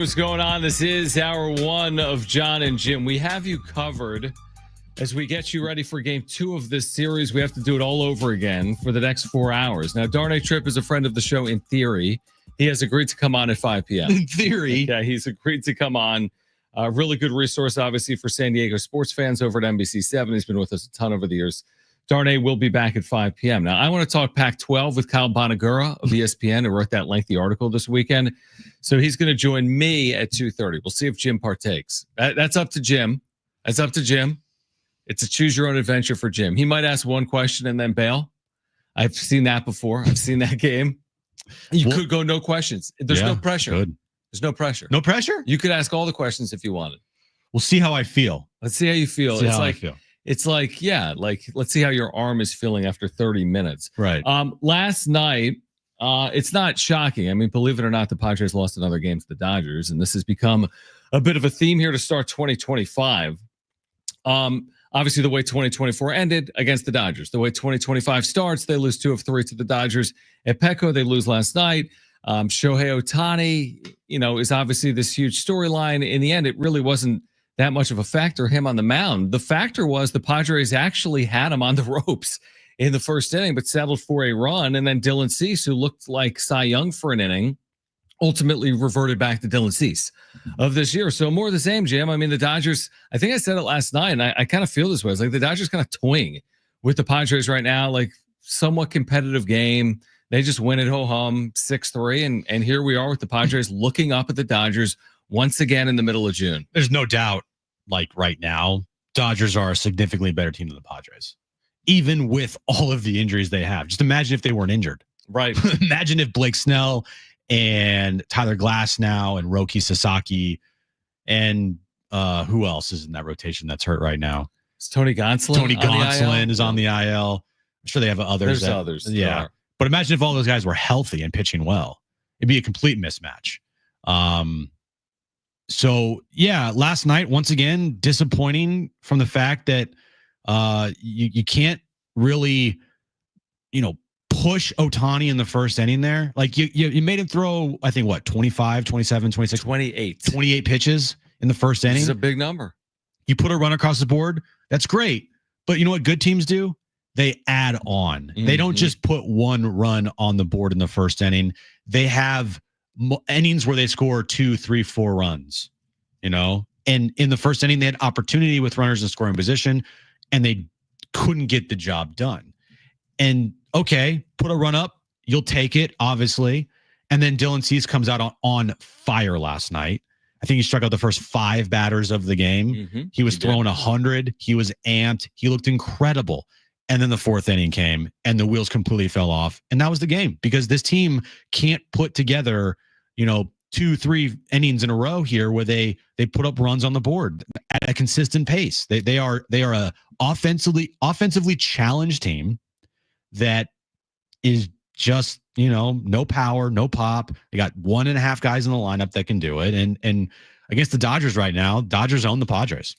What's going on? This is hour one of John and Jim. We have you covered as we get you ready for game 2 of this series. We have to do it all over again for the next 4 hours. Now, Darnay Tripp is a friend of the show in theory. He has agreed to come on at 5 p.m. In theory. Yeah, he's agreed to come on. A really good resource, obviously, for San Diego sports fans over at NBC7. He's been with us a ton over the years. Darnay will be back at 5 p.m. Now, I want to talk Pac-12 with Kyle Bonagura of ESPN, who wrote that lengthy article this weekend. So he's going to join me at 2:30. We'll see if Jim partakes. That's up to Jim. That's up to Jim. It's a choose-your-own adventure for Jim. He might ask one question and then bail. I've seen that before. I've seen that game. You could go no questions. There's no pressure. Good. There's no pressure. No pressure? You could ask all the questions if you wanted. We'll see how I feel. Let's see how you feel. See how I feel. It's like, yeah, like let's see how your arm is feeling after 30 minutes. Right. Last night, it's not shocking. I mean, believe it or not, the Padres lost another game to the Dodgers, and this has become a bit of a theme here to start 2025. Obviously, the way 2024 ended against the Dodgers. The way 2025 starts, they lose 2 of 3 to the Dodgers. At Petco, they lose last night. Shohei Ohtani, is obviously this huge storyline. In the end, it really wasn't that much of a factor, him on the mound. The factor was the Padres actually had him on the ropes in the first inning, but settled for a run. And then Dylan Cease, who looked like Cy Young for an inning, ultimately reverted back to Dylan Cease of this year. So more of the same, Jim. I mean, the Dodgers, I think I said it last night, and I kind of feel this way. It's like the Dodgers kind of toying with the Padres right now, like somewhat competitive game. They just win it ho-hum 6-3. And here we are with the Padres looking up at the Dodgers once again in the middle of June. There's no doubt, like right now, Dodgers are a significantly better team than the Padres, even with all of the injuries they have. Just imagine if they weren't injured. Right. Imagine if Blake Snell and Tyler Glasnow and Roki Sasaki and who else is in that rotation that's hurt right now? It's Tony Gonsolin. Tony Gonsolin is on the IL. I'm sure they have others. There's others. Yeah. But imagine if all those guys were healthy and pitching well. It'd be a complete mismatch. So, yeah, last night, once again, disappointing from the fact that you can't really, push Ohtani in the first inning there. Like you made him throw, I think, 25, 27, 26, 28 pitches in the first inning. This is a big number. You put a run across the board. That's great. But you know what good teams do? They add on. Mm-hmm. They don't just put one run on the board in the first inning. They have innings where they score 2, 3, 4 runs, and in the first inning, they had opportunity with runners in scoring position and they couldn't get the job done. And okay, put a run up. You'll take it, obviously. And then Dylan Cease comes out on fire last night. I think he struck out the first 5 batters of the game. Mm-hmm. He was throwing 100. He was amped. He looked incredible. And then the 4th inning came and the wheels completely fell off. And that was the game because this team can't put together, 2, 3 innings in a row here where they put up runs on the board at a consistent pace. They are a offensively challenged team that is just, no power, no pop. They got 1.5 guys in the lineup that can do it. And against the Dodgers right now, Dodgers own the Padres.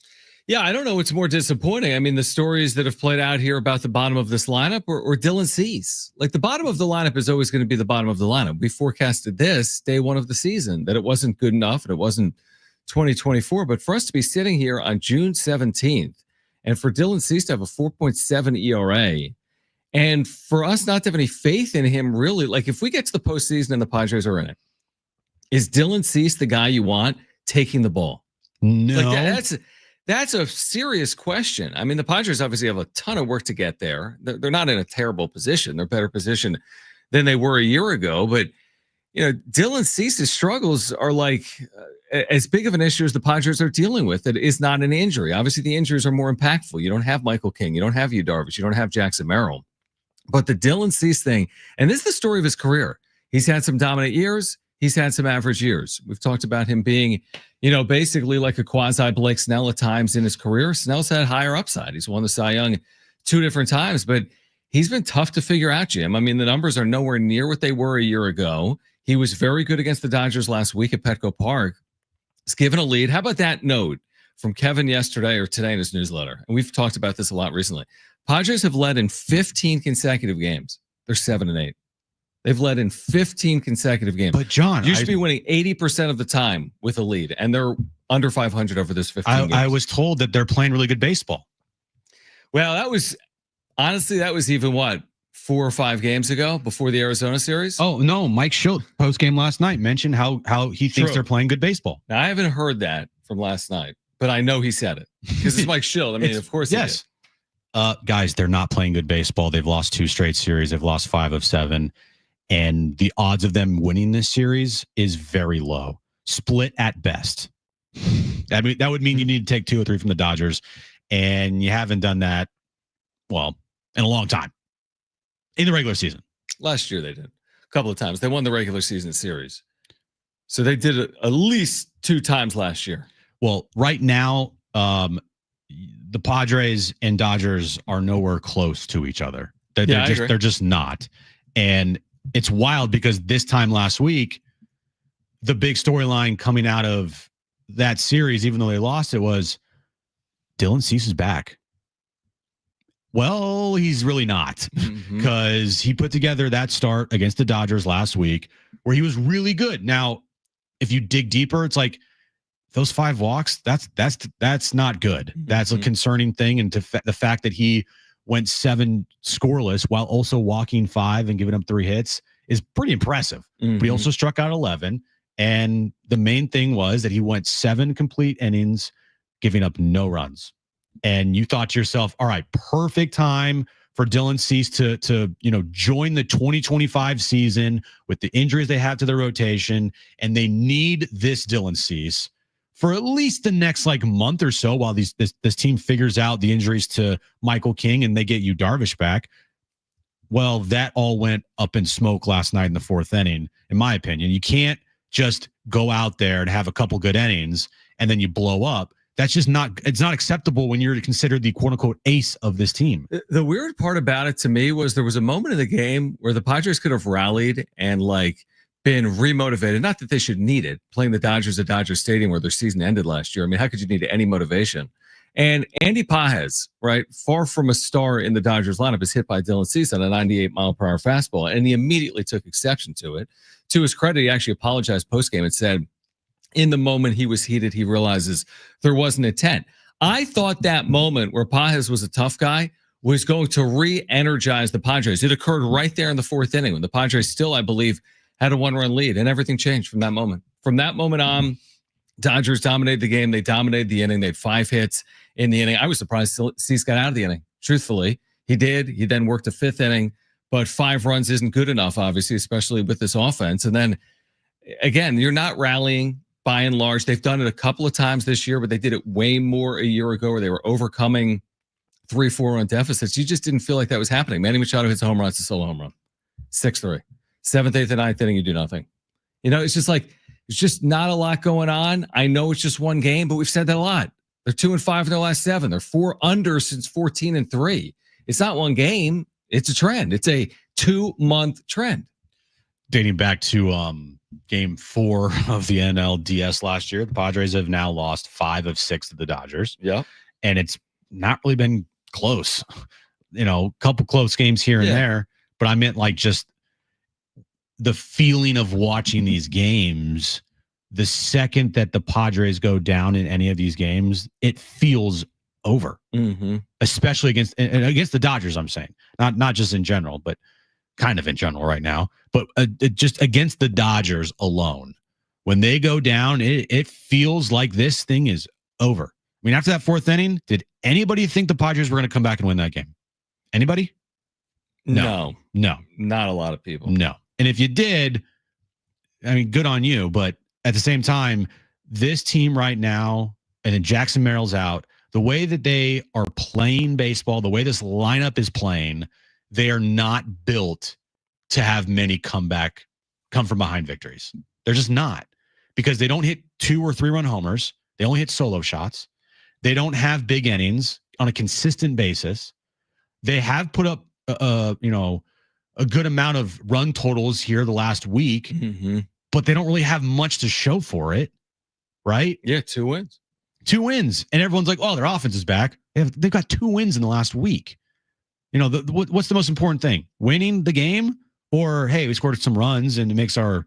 Yeah, I don't know what's more disappointing. I mean, the stories that have played out here about the bottom of this lineup or Dylan Cease. Like the bottom of the lineup is always going to be the bottom of the lineup. We forecasted this day one of the season, that it wasn't good enough and it wasn't 2024. But for us to be sitting here on June 17th and for Dylan Cease to have a 4.7 ERA and for us not to have any faith in him really, like if we get to the postseason and the Padres are in it, is Dylan Cease the guy you want taking the ball? No. Like that's a serious question. I mean, the Padres obviously have a ton of work to get there. They're not in a terrible position. They're better position than they were a year ago. But, Dylan Cease's struggles are like as big of an issue as the Padres are dealing with. It is not an injury. Obviously, the injuries are more impactful. You don't have Michael King. You don't have Yu Darvish. You don't have Jackson Merrill. But the Dylan Cease thing, and this is the story of his career. He's had some dominant years. He's had some average years. We've talked about him being, basically like a quasi Blake Snell at times in his career. Snell's had higher upside. He's won the Cy Young 2 different times, but he's been tough to figure out, Jim. I mean, the numbers are nowhere near what they were a year ago. He was very good against the Dodgers last week at Petco Park. He's given a lead. How about that note from Kevin yesterday or today in his newsletter? And we've talked about this a lot recently. Padres have led in 15 consecutive games. They're 7-8. They've led in 15 consecutive games. But John, you should be winning 80% of the time with a lead, and they're under 500 over this 15 games. I was told that they're playing really good baseball. Well, that was even what, 4 or 5 games ago before the Arizona series. Oh no, Mike Schilt post game last night mentioned how he thinks they're playing good baseball. Now I haven't heard that from last night, but I know he said it because it's Mike Schilt. I mean, of course, yes. Guys, they're not playing good baseball. They've lost 2 straight series. They've lost 5 of 7. And the odds of them winning this series is very low. Split at best. I mean, that would mean you need to take 2 or 3 from the Dodgers. And you haven't done that, well, in a long time. In the regular season. Last year they did. A couple of times. They won the regular season series. So they did it at least 2 times last year. Well, right now, the Padres and Dodgers are nowhere close to each other. They're just not. And it's wild because this time last week, the big storyline coming out of that series, even though they lost it, was Dylan Cease is back. Well, he's really not, because he put together that start against the Dodgers last week where he was really good. Now, if you dig deeper, it's like those 5 walks, that's not good. That's a concerning thing. And the fact that he went 7 scoreless while also walking 5 and giving up 3 hits is pretty impressive. But he also struck out 11. And the main thing was that he went 7 complete innings, giving up no runs. And you thought to yourself, all right, perfect time for Dylan Cease to join the 2025 season with the injuries they have to their rotation. And they need this Dylan Cease for at least the next month or so while this team figures out the injuries to Michael King and they get Yu Darvish back. Well, that all went up in smoke last night in the 4th inning, in my opinion. You can't just go out there and have a couple good innings and then you blow up. That's just not acceptable when you're considered the quote unquote ace of this team. The weird part about it to me was there was a moment in the game where the Padres could have rallied and been remotivated. Not that they should need it, playing the Dodgers at Dodger Stadium where their season ended last year. I mean, how could you need any motivation? And Andy Pages, right, far from a star in the Dodgers lineup, is hit by Dylan Cease on a 98-mile-per-hour fastball, and he immediately took exception to it. To his credit, he actually apologized post-game and said, in the moment he was heated, he realizes there wasn't intent. I thought that moment where Pages was a tough guy was going to re-energize the Padres. It occurred right there in the 4th inning when the Padres still, I believe, had a 1-run lead, and everything changed from that moment. From that moment on, Dodgers dominated the game. They dominated the inning. They had 5 hits in the inning. I was surprised Cease got out of the inning. Truthfully, he did. He then worked the 5th inning, but 5 runs isn't good enough, obviously, especially with this offense. And then, again, you're not rallying by and large. They've done it a couple of times this year, but they did it way more a year ago where they were overcoming 3-4 run deficits. You just didn't feel like that was happening. Manny Machado hits a home run. It's a solo home run. 6-3. 7th, 8th, and 9th inning, you do nothing. It's just it's just not a lot going on. I know it's just one game, but we've said that a lot. They're 2-5 in their last 7. They're 4 under since 14-3. It's not one game. It's a trend. It's a 2-month trend. Dating back to game 4 of the NLDS last year, the Padres have now lost 5 of 6 to the Dodgers. Yeah. And it's not really been close. A couple close games here and there. But I meant just the feeling of watching these games, the second that the Padres go down in any of these games, it feels over. Especially against the Dodgers, I'm saying. Not just in general, but kind of in general right now. But just against the Dodgers alone, when they go down, it feels like this thing is over. I mean, after that 4th inning, did anybody think the Padres were going to come back and win that game? Anybody? No. Not a lot of people. No. And if you did, I mean, good on you. But at the same time, this team right now, and then Jackson Merrill's out, the way that they are playing baseball, the way this lineup is playing, they are not built to have many come from behind victories. They're just not, because they don't hit 2 or 3 run homers. They only hit solo shots. They don't have big innings on a consistent basis. They have put up, a good amount of run totals here the last week, but they don't really have much to show for it, right? Yeah, 2 wins. 2 wins. And everyone's like, oh, their offense is back. They've got 2 wins in the last week. What's the most important thing? Winning the game Or, hey, we scored some runs and it makes our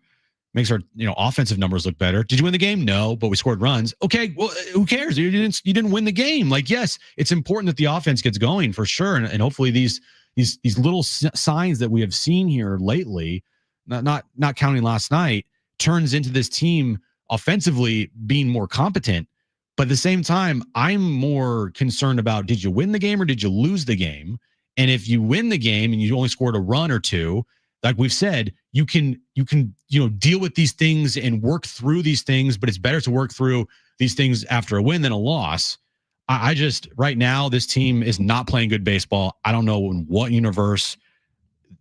offensive numbers look better. Did you win the game? No, but we scored runs. Okay, well, who cares? You didn't win the game. Like, yes, it's important that the offense gets going for sure, and hopefully these little signs that we have seen here lately, not counting last night, turns into this team offensively being more competent. But at the same time, I'm more concerned about, did you win the game or did you lose the game? And if you win the game and you only scored a run or two, like we've said, you can deal with these things and work through these things, but it's better to work through these things after a win than a loss. I just, right now, this team is not playing good baseball. I don't know in what universe,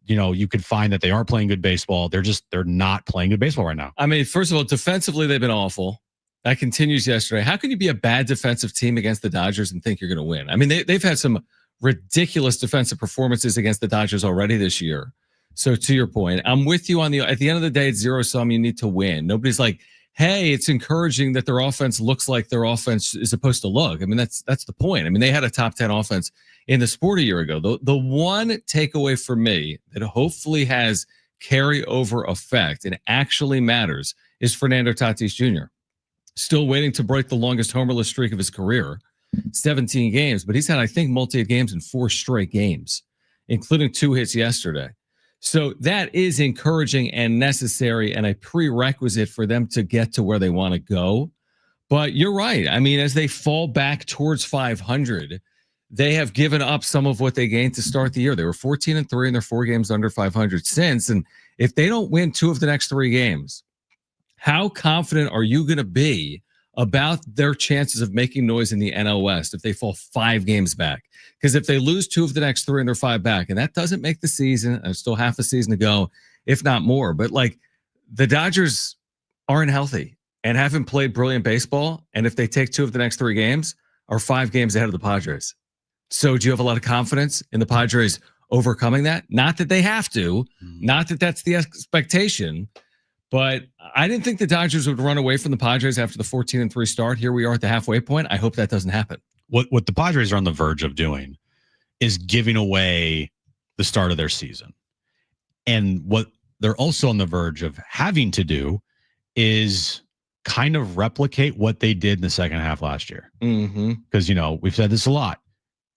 you could find that they are playing good baseball. They're not playing good baseball right now. I mean, first of all, defensively, they've been awful. That continues yesterday. How can you be a bad defensive team against the Dodgers and think you're going to win? I mean, they've had some ridiculous defensive performances against the Dodgers already this year. So to your point, I'm with you on at the end of the day, it's zero sum. You need to win. Nobody's like, hey, it's encouraging that their offense looks like their offense is supposed to look. I mean, that's the point. I mean, they had a top 10 offense in the sport a year ago. The one takeaway for me that hopefully has carryover effect and actually matters is Fernando Tatis Jr. Still waiting to break the longest homerless streak of his career, 17 games, but he's had, I think, multi-hit games in 4 straight games, including 2 hits yesterday. So that is encouraging and necessary and a prerequisite for them to get to where they want to go. But you're right. I mean, as they fall back towards 500, they have given up some of what they gained to start the year. They were 14-3 in their 4 games under 500 since. And if they don't win 2 of the next 3 games, how confident are you going to be about their chances of making noise in the NL West if they fall 5 games back? Because if they lose 2 of the next 3 and they're 5 back, and that doesn't make the season, there's still half a season to go, if not more. But like, the Dodgers aren't healthy and haven't played brilliant baseball. And if they take 2 of the next 3 games, are 5 games ahead of the Padres. So do you have a lot of confidence in the Padres overcoming that? Not that they have to, not that that's the expectation. But I didn't think the Dodgers would run away from the Padres after the 14-3 start. Here we are at the halfway point. I hope that doesn't happen. What the Padres are on the verge of doing is giving away the start of their season. And what they're also on the verge of having to do is kind of replicate what they did in the second half last year. Because, we've said this a lot.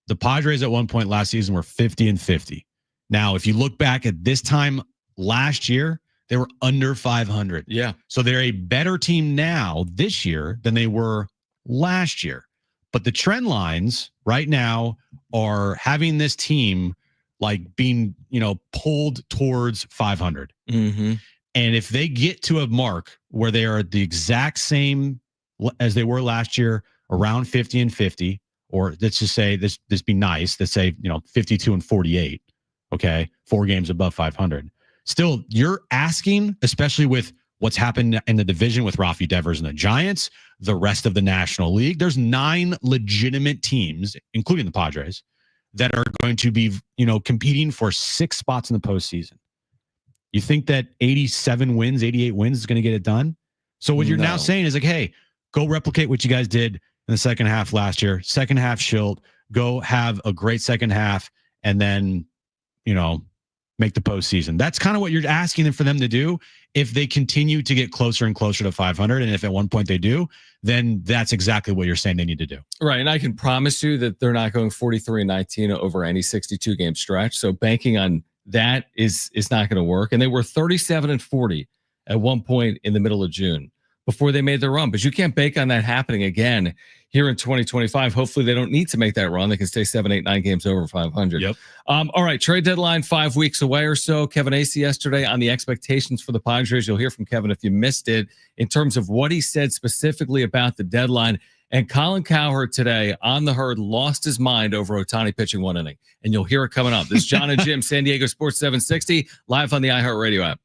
The Padres at one point last season were 50-50. Now, if you look back at this time last year, they were under 500. Yeah. So they're a better team now this year than they were last year. But the trend lines right now are having this team like being, pulled towards 500. And if they get to a mark where they are the exact same as they were last year, around 50-50, or let's just say this be nice, let's say, 52-48. Okay. 4 games above 500. Still, you're asking, especially with what's happened in the division with Rafi Devers and the Giants, the rest of the National League. There's 9 legitimate teams, including the Padres, that are going to be, competing for 6 spots in the postseason. You think that 87 wins, 88 wins is going to get it done? So what you're now saying is like, hey, go replicate what you guys did in the second half last year. Second half shield, go have a great second half, and then, make the postseason. That's kind of what you're asking them for them to do. If they continue to get closer and closer to 500, and if at one point they do, then that's exactly what you're saying they need to do. Right. And I can promise you that they're not going 43-19 over any 62 game stretch. So banking on that is not going to work. And they were 37-40 at one point in the middle of June before they made their run. But you can't bank on that happening again here in 2025. Hopefully they don't need to make that run. They can stay 7, 8, 9 games over 500. Yep. All right. Trade deadline 5 weeks away or so. Kevin Acee yesterday on the expectations for the Padres. You'll hear from Kevin if you missed it in terms of what he said specifically about the deadline. And Colin Cowherd today on the herd lost his mind over Ohtani pitching 1 inning. And you'll hear it coming up. This is John and Jim, San Diego Sports 760, live on the iHeart Radio app.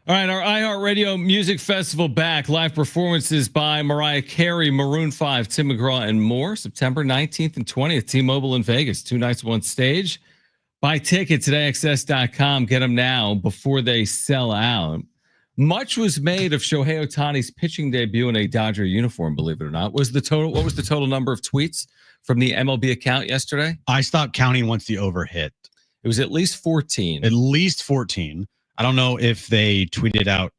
All right, our iHeart Radio Music Festival back. Live performances by Mariah Carey, Maroon 5, Tim McGraw, and more. September 19th and 20th, T-Mobile in Vegas. 2 nights, 1 stage. Buy tickets at AXS.com. Get them now before they sell out. Much was made of Shohei Ohtani's pitching debut in a Dodger uniform, believe it or not. What was the total number of tweets from the MLB account yesterday? I stopped counting once the over hit. It was at least 14. At least 14. I don't know if they tweeted out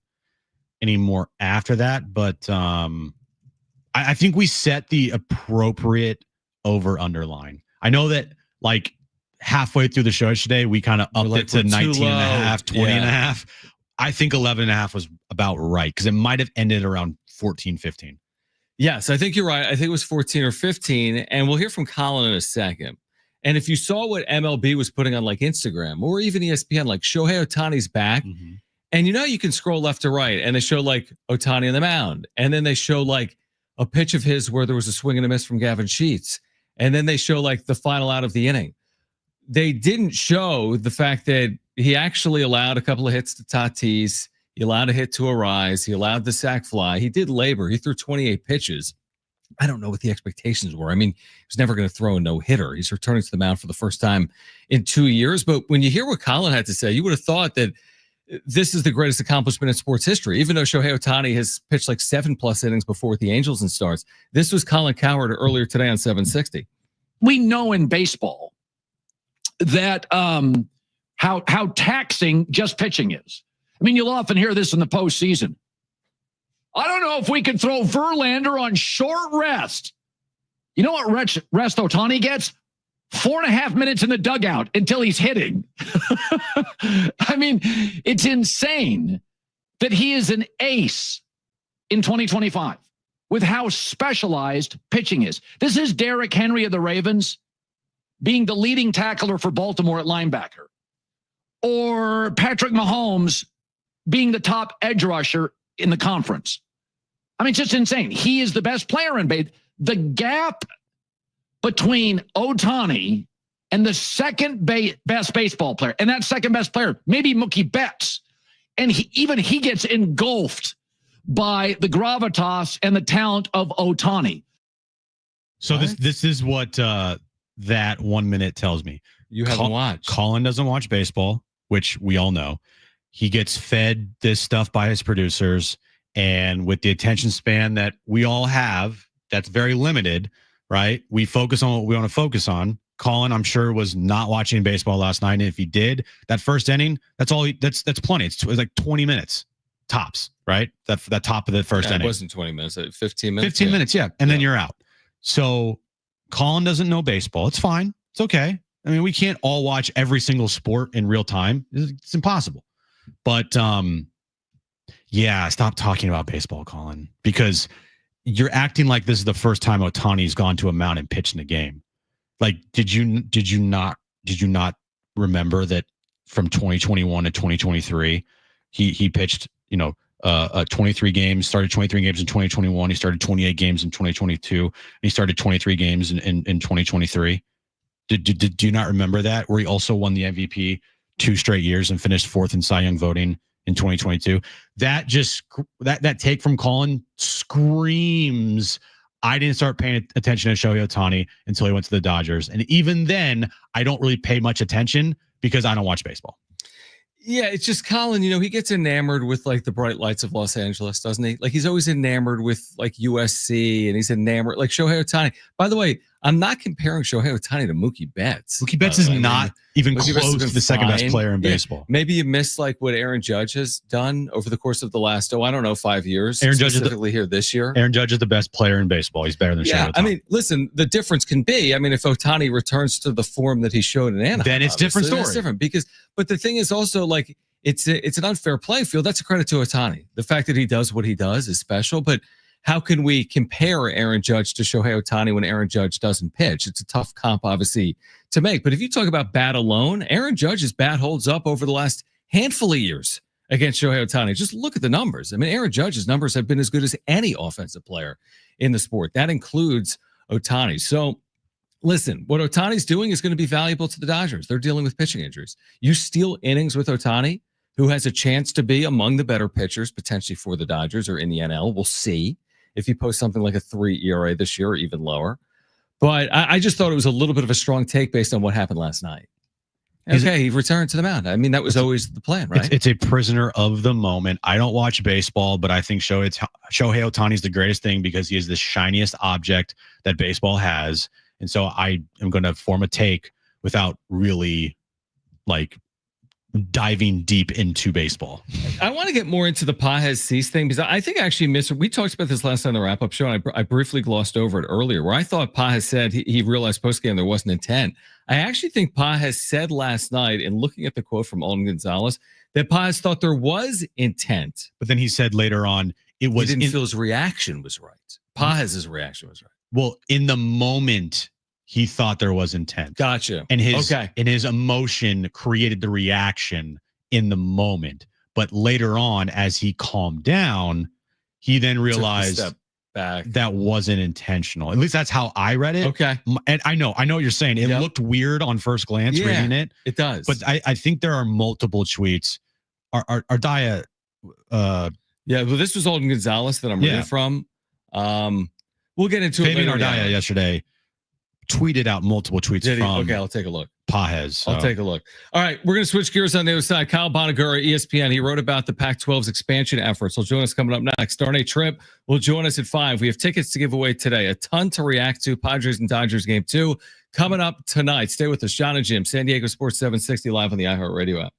any more after that, but I think we set the appropriate over-underline. I know that like halfway through the show today, we kind of upped it to 19 and a half, 20 and a half. I think 11 and a half was about right because it might have ended around 14, 15. Yes, I think you're right. I think it was 14 or 15, and we'll hear from Colin in a second. And if you saw what MLB was putting on like Instagram or even ESPN, like Shohei Ohtani's back, and you can scroll left to right and they show like Ohtani on the mound. And then they show like a pitch of his where there was a swing and a miss from Gavin Sheets. And then they show like the final out of the inning. They didn't show the fact that he actually allowed a couple of hits to Tatis. He allowed a hit to Arise. He allowed the sac fly. He did labor. He threw 28 pitches. I don't know what the expectations were. I mean, he was never going to throw a no-hitter. He's returning to the mound for the first time in 2 years. But when you hear what Colin had to say, you would have thought that this is the greatest accomplishment in sports history. Even though Shohei Ohtani has pitched like 7+ innings before with the Angels and Stars, this was Colin Cowherd earlier today on 760. We know in baseball that how taxing just pitching is. I mean, you'll often hear this in the postseason. I don't know if we could throw Verlander on short rest. You know what rest Ohtani gets? 4.5 minutes in the dugout until he's hitting. I mean, it's insane that he is an ace in 2025 with how specialized pitching is. This is Derrick Henry of the Ravens being the leading tackler for Baltimore at linebacker, or Patrick Mahomes being the top edge rusher in the conference. I mean, it's just insane. He is the best player in baseball. The gap between Ohtani and the second best baseball player, and that second best player, maybe Mookie Betts, and he gets engulfed by the gravitas and the talent of Ohtani. So this is what that 1 minute tells me. You haven't watched. Colin doesn't watch baseball, which we all know. He gets fed this stuff by his producers. And with the attention span that we all have, that's very limited, right? We focus on what we want to focus on. Colin, I'm sure, was not watching baseball last night. And if he did, that first inning, that's plenty. It's like 20 minutes tops, right? That top of the first inning. It wasn't 20 minutes, 15 minutes. 15 minutes, yeah. And then you're out. So Colin doesn't know baseball. It's fine. It's okay. I mean, we can't all watch every single sport in real time. It's impossible. But yeah, stop talking about baseball, Colin, because you're acting like this is the first time Ohtani's gone to a mound and pitched in a game. Like, did you not remember that from 2021 to 2023, he pitched, 23 games, started 23 games in 2021. He started 28 games in 2022. And he started 23 games in 2023. Do you not remember that? Where he also won the MVP 2 straight years and finished 4th in Cy Young voting in 2022. That take from Colin screams, I didn't start paying attention to Shohei Ohtani until he went to the Dodgers. And even then, I don't really pay much attention because I don't watch baseball. Yeah, it's just Colin, he gets enamored with like the bright lights of Los Angeles, doesn't he? Like he's always enamored with like USC, and he's enamored like Shohei Ohtani. By the way, I'm not comparing Shohei Ohtani to Mookie Betts. Mookie Betts is not even close to the second best player in baseball. Maybe you missed like what Aaron Judge has done over the course of the last, 5 years. Aaron Judge specifically here this year. Aaron Judge is the best player in baseball. He's better than Shohei Ohtani. I mean, listen, the difference can be, if Ohtani returns to the form that he showed in Anaheim, then it's different story. It's different but the thing is also like, it's an unfair play field. That's a credit to Ohtani. The fact that he does what he does is special, but how can we compare Aaron Judge to Shohei Ohtani when Aaron Judge doesn't pitch? It's a tough comp, obviously, to make. But if you talk about bat alone, Aaron Judge's bat holds up over the last handful of years against Shohei Ohtani. Just look at the numbers. I mean, Aaron Judge's numbers have been as good as any offensive player in the sport. That includes Ohtani. So, listen, what Ohtani's doing is going to be valuable to the Dodgers. They're dealing with pitching injuries. You steal innings with Ohtani, who has a chance to be among the better pitchers potentially for the Dodgers or in the NL. We'll see if he posts something like a 3 ERA this year or even lower. But I just thought it was a little bit of a strong take based on what happened last night. Okay, he returned to the mound. I mean, that was always the plan, right? It's a prisoner of the moment. I don't watch baseball, but I think Shohei Ohtani is the greatest thing because he is the shiniest object that baseball has. And so I am going to form a take without really like diving deep into baseball. I want to get more into the Padres Cease thing because I think I actually missed it. We talked about this last time on the wrap-up show, and I briefly glossed over it earlier, where I thought Padres said he realized post-game there wasn't intent. I actually think Padres said last night, in looking at the quote from Alden Gonzalez, that Padres thought there was intent. But then he said later on, it was he didn't feel his reaction was right. Padres' reaction was right. Well, in the moment, he thought there was intent. Gotcha. And his emotion created the reaction in the moment. But later on, as he calmed down, he then realized that wasn't intentional. At least that's how I read it. Okay. And I know what you're saying. It looked weird on first glance reading it. It does. But I think there are multiple tweets. Ardaya. Yeah, well, this was Alden Gonzalez that I'm reading from. We'll get into Fabian it later. Ardaya yesterday tweeted out multiple tweets from. Okay, I'll take a look. Pajes. So. I'll take a look. All right, we're going to switch gears on the other side. Kyle Bonagura, ESPN. He wrote about the Pac-12's expansion efforts. He'll join us coming up next. Darnay Tripp will join us at 5. We have tickets to give away today. A ton to react to. Padres and Dodgers game 2 coming up tonight. Stay with us. John and Jim, San Diego Sports 760 live on the iHeart Radio app.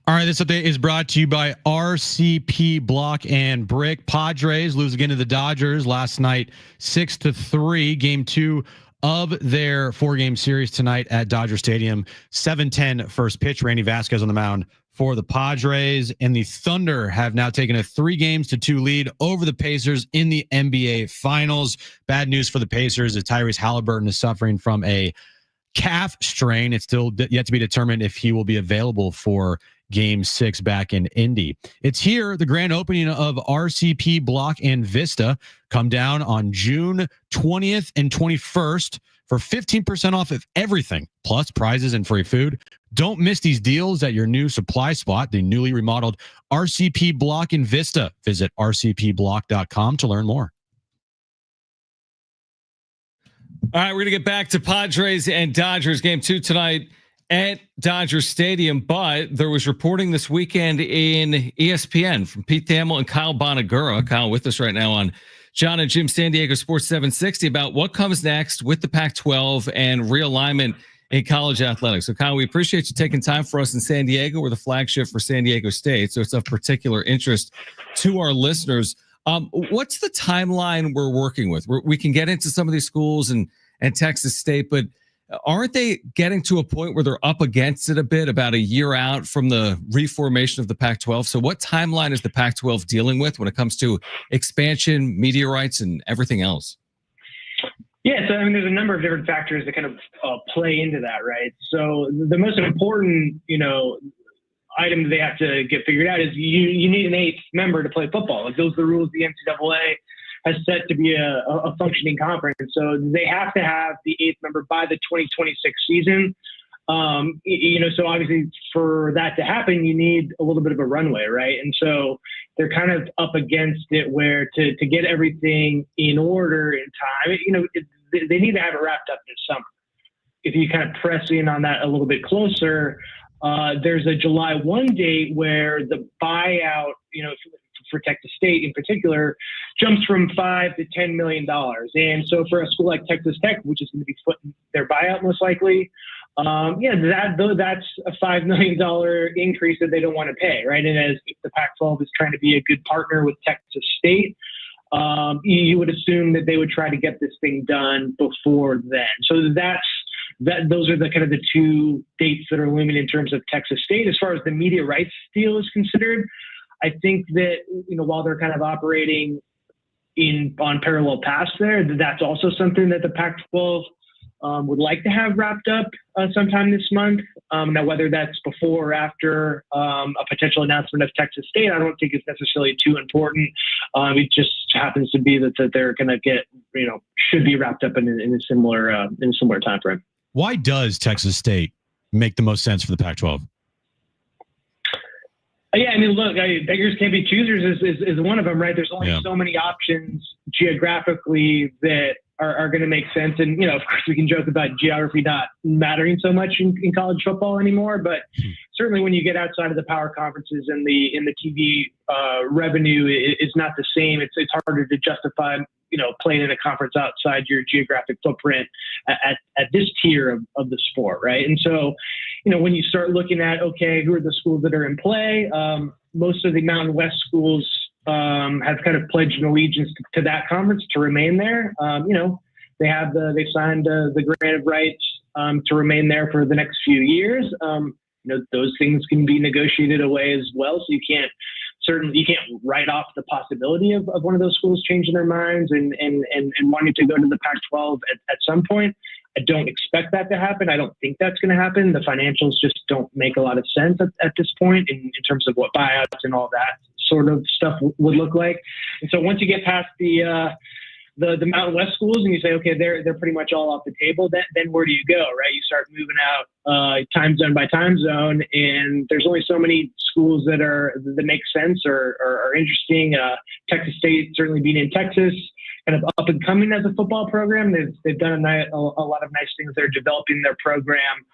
All right, this update is brought to you by RCP Block and Brick. Padres lose again to the Dodgers last night, 6-3. Game 2 of their 4-game series tonight at Dodger Stadium. 7:10 first pitch. Randy Vasquez on the mound for the Padres, and the Thunder have now taken a 3-2 lead over the Pacers in the NBA Finals. Bad news for the Pacers as Tyrese Halliburton is suffering from a calf strain. It's still yet to be determined if he will be available for Game 6 back in Indy. It's here, the grand opening of RCP Block and Vista. Come down on June 20th and 21st for 15% off of everything, plus prizes and free food. Don't miss these deals at your new supply spot, the newly remodeled RCP Block in Vista. Visit rcpblock.com to learn more. All right, we're going to get back to Padres and Dodgers game 2 tonight at Dodger Stadium, but there was reporting this weekend in ESPN from Pete Thamel and Kyle Bonagura. Kyle with us right now on John and Jim San Diego Sports 760 about what comes next with the Pac-12 and realignment in college athletics. So Kyle, we appreciate you taking time for us in San Diego. We're the flagship for San Diego State, so it's of particular interest to our listeners. What's the timeline we're working with? We can get into some of these schools and Texas State, but aren't they getting to a point where they're up against it a bit, about a year out from the reformation of the Pac-12? So what timeline is the Pac-12 dealing with when it comes to expansion, media rights, and everything else? Yeah, so I mean, there's a number of different factors that kind of play into that, right? So the most important, item they have to get figured out is you need an 8th member to play football. Like, those are the rules the NCAA has set to be a functioning conference. So they have to have the 8th member by the 2026 season. So obviously for that to happen, you need a little bit of a runway, right? And so they're kind of up against it where to get everything in order in time, they need to have it wrapped up this summer. If you kind of press in on that a little bit closer, there's a July 1 date where the buyout, for Texas State in particular, jumps from $5 to $10 million. And so for a school like Texas Tech, which is going to be footing their buyout most likely, that's a $5 million increase that they don't want to pay, right? And as if the Pac-12 is trying to be a good partner with Texas State, you would assume that they would try to get this thing done before then. So those are the kind of the 2 dates that are looming in terms of Texas State. As far as the media rights deal is considered, I think that, while they're kind of operating on parallel paths there, that's also something that the Pac-12 would like to have wrapped up sometime this month. Now, whether that's before or after a potential announcement of Texas State, I don't think it's necessarily too important. It just happens to be that they're going to get, should be wrapped up in a similar time frame. Why does Texas State make the most sense for the Pac-12? Yeah, I mean, look, beggars can't be choosers is one of them, right? There's only so many options geographically that are going to make sense. And, of course, we can joke about geography not mattering so much in college football anymore. But certainly when you get outside of the power conferences and the TV revenue is not the same. It's harder to justify, playing in a conference outside your geographic footprint at this tier of the sport, right? And so, when you start looking at, okay, who are the schools that are in play? Most of the Mountain West schools have kind of pledged an allegiance to that conference to remain there. They've signed the grant of rights to remain there for the next few years. Those things can be negotiated away as well. So you can't write off the possibility of one of those schools changing their minds and wanting to go to the Pac-12 at some point. I don't expect that to happen. I don't think that's going to happen. The financials just don't make a lot of sense at this point in terms of what buyouts and all that sort of stuff would look like. And so once you get past the Mountain West schools and you say, okay, they're pretty much all off the table, then where do you go, right? You start moving out time zone by time zone, and there's only so many schools that make sense or are interesting. Texas State certainly being in Texas, kind of up and coming as a football program. They've done a lot of nice things. They're developing their program.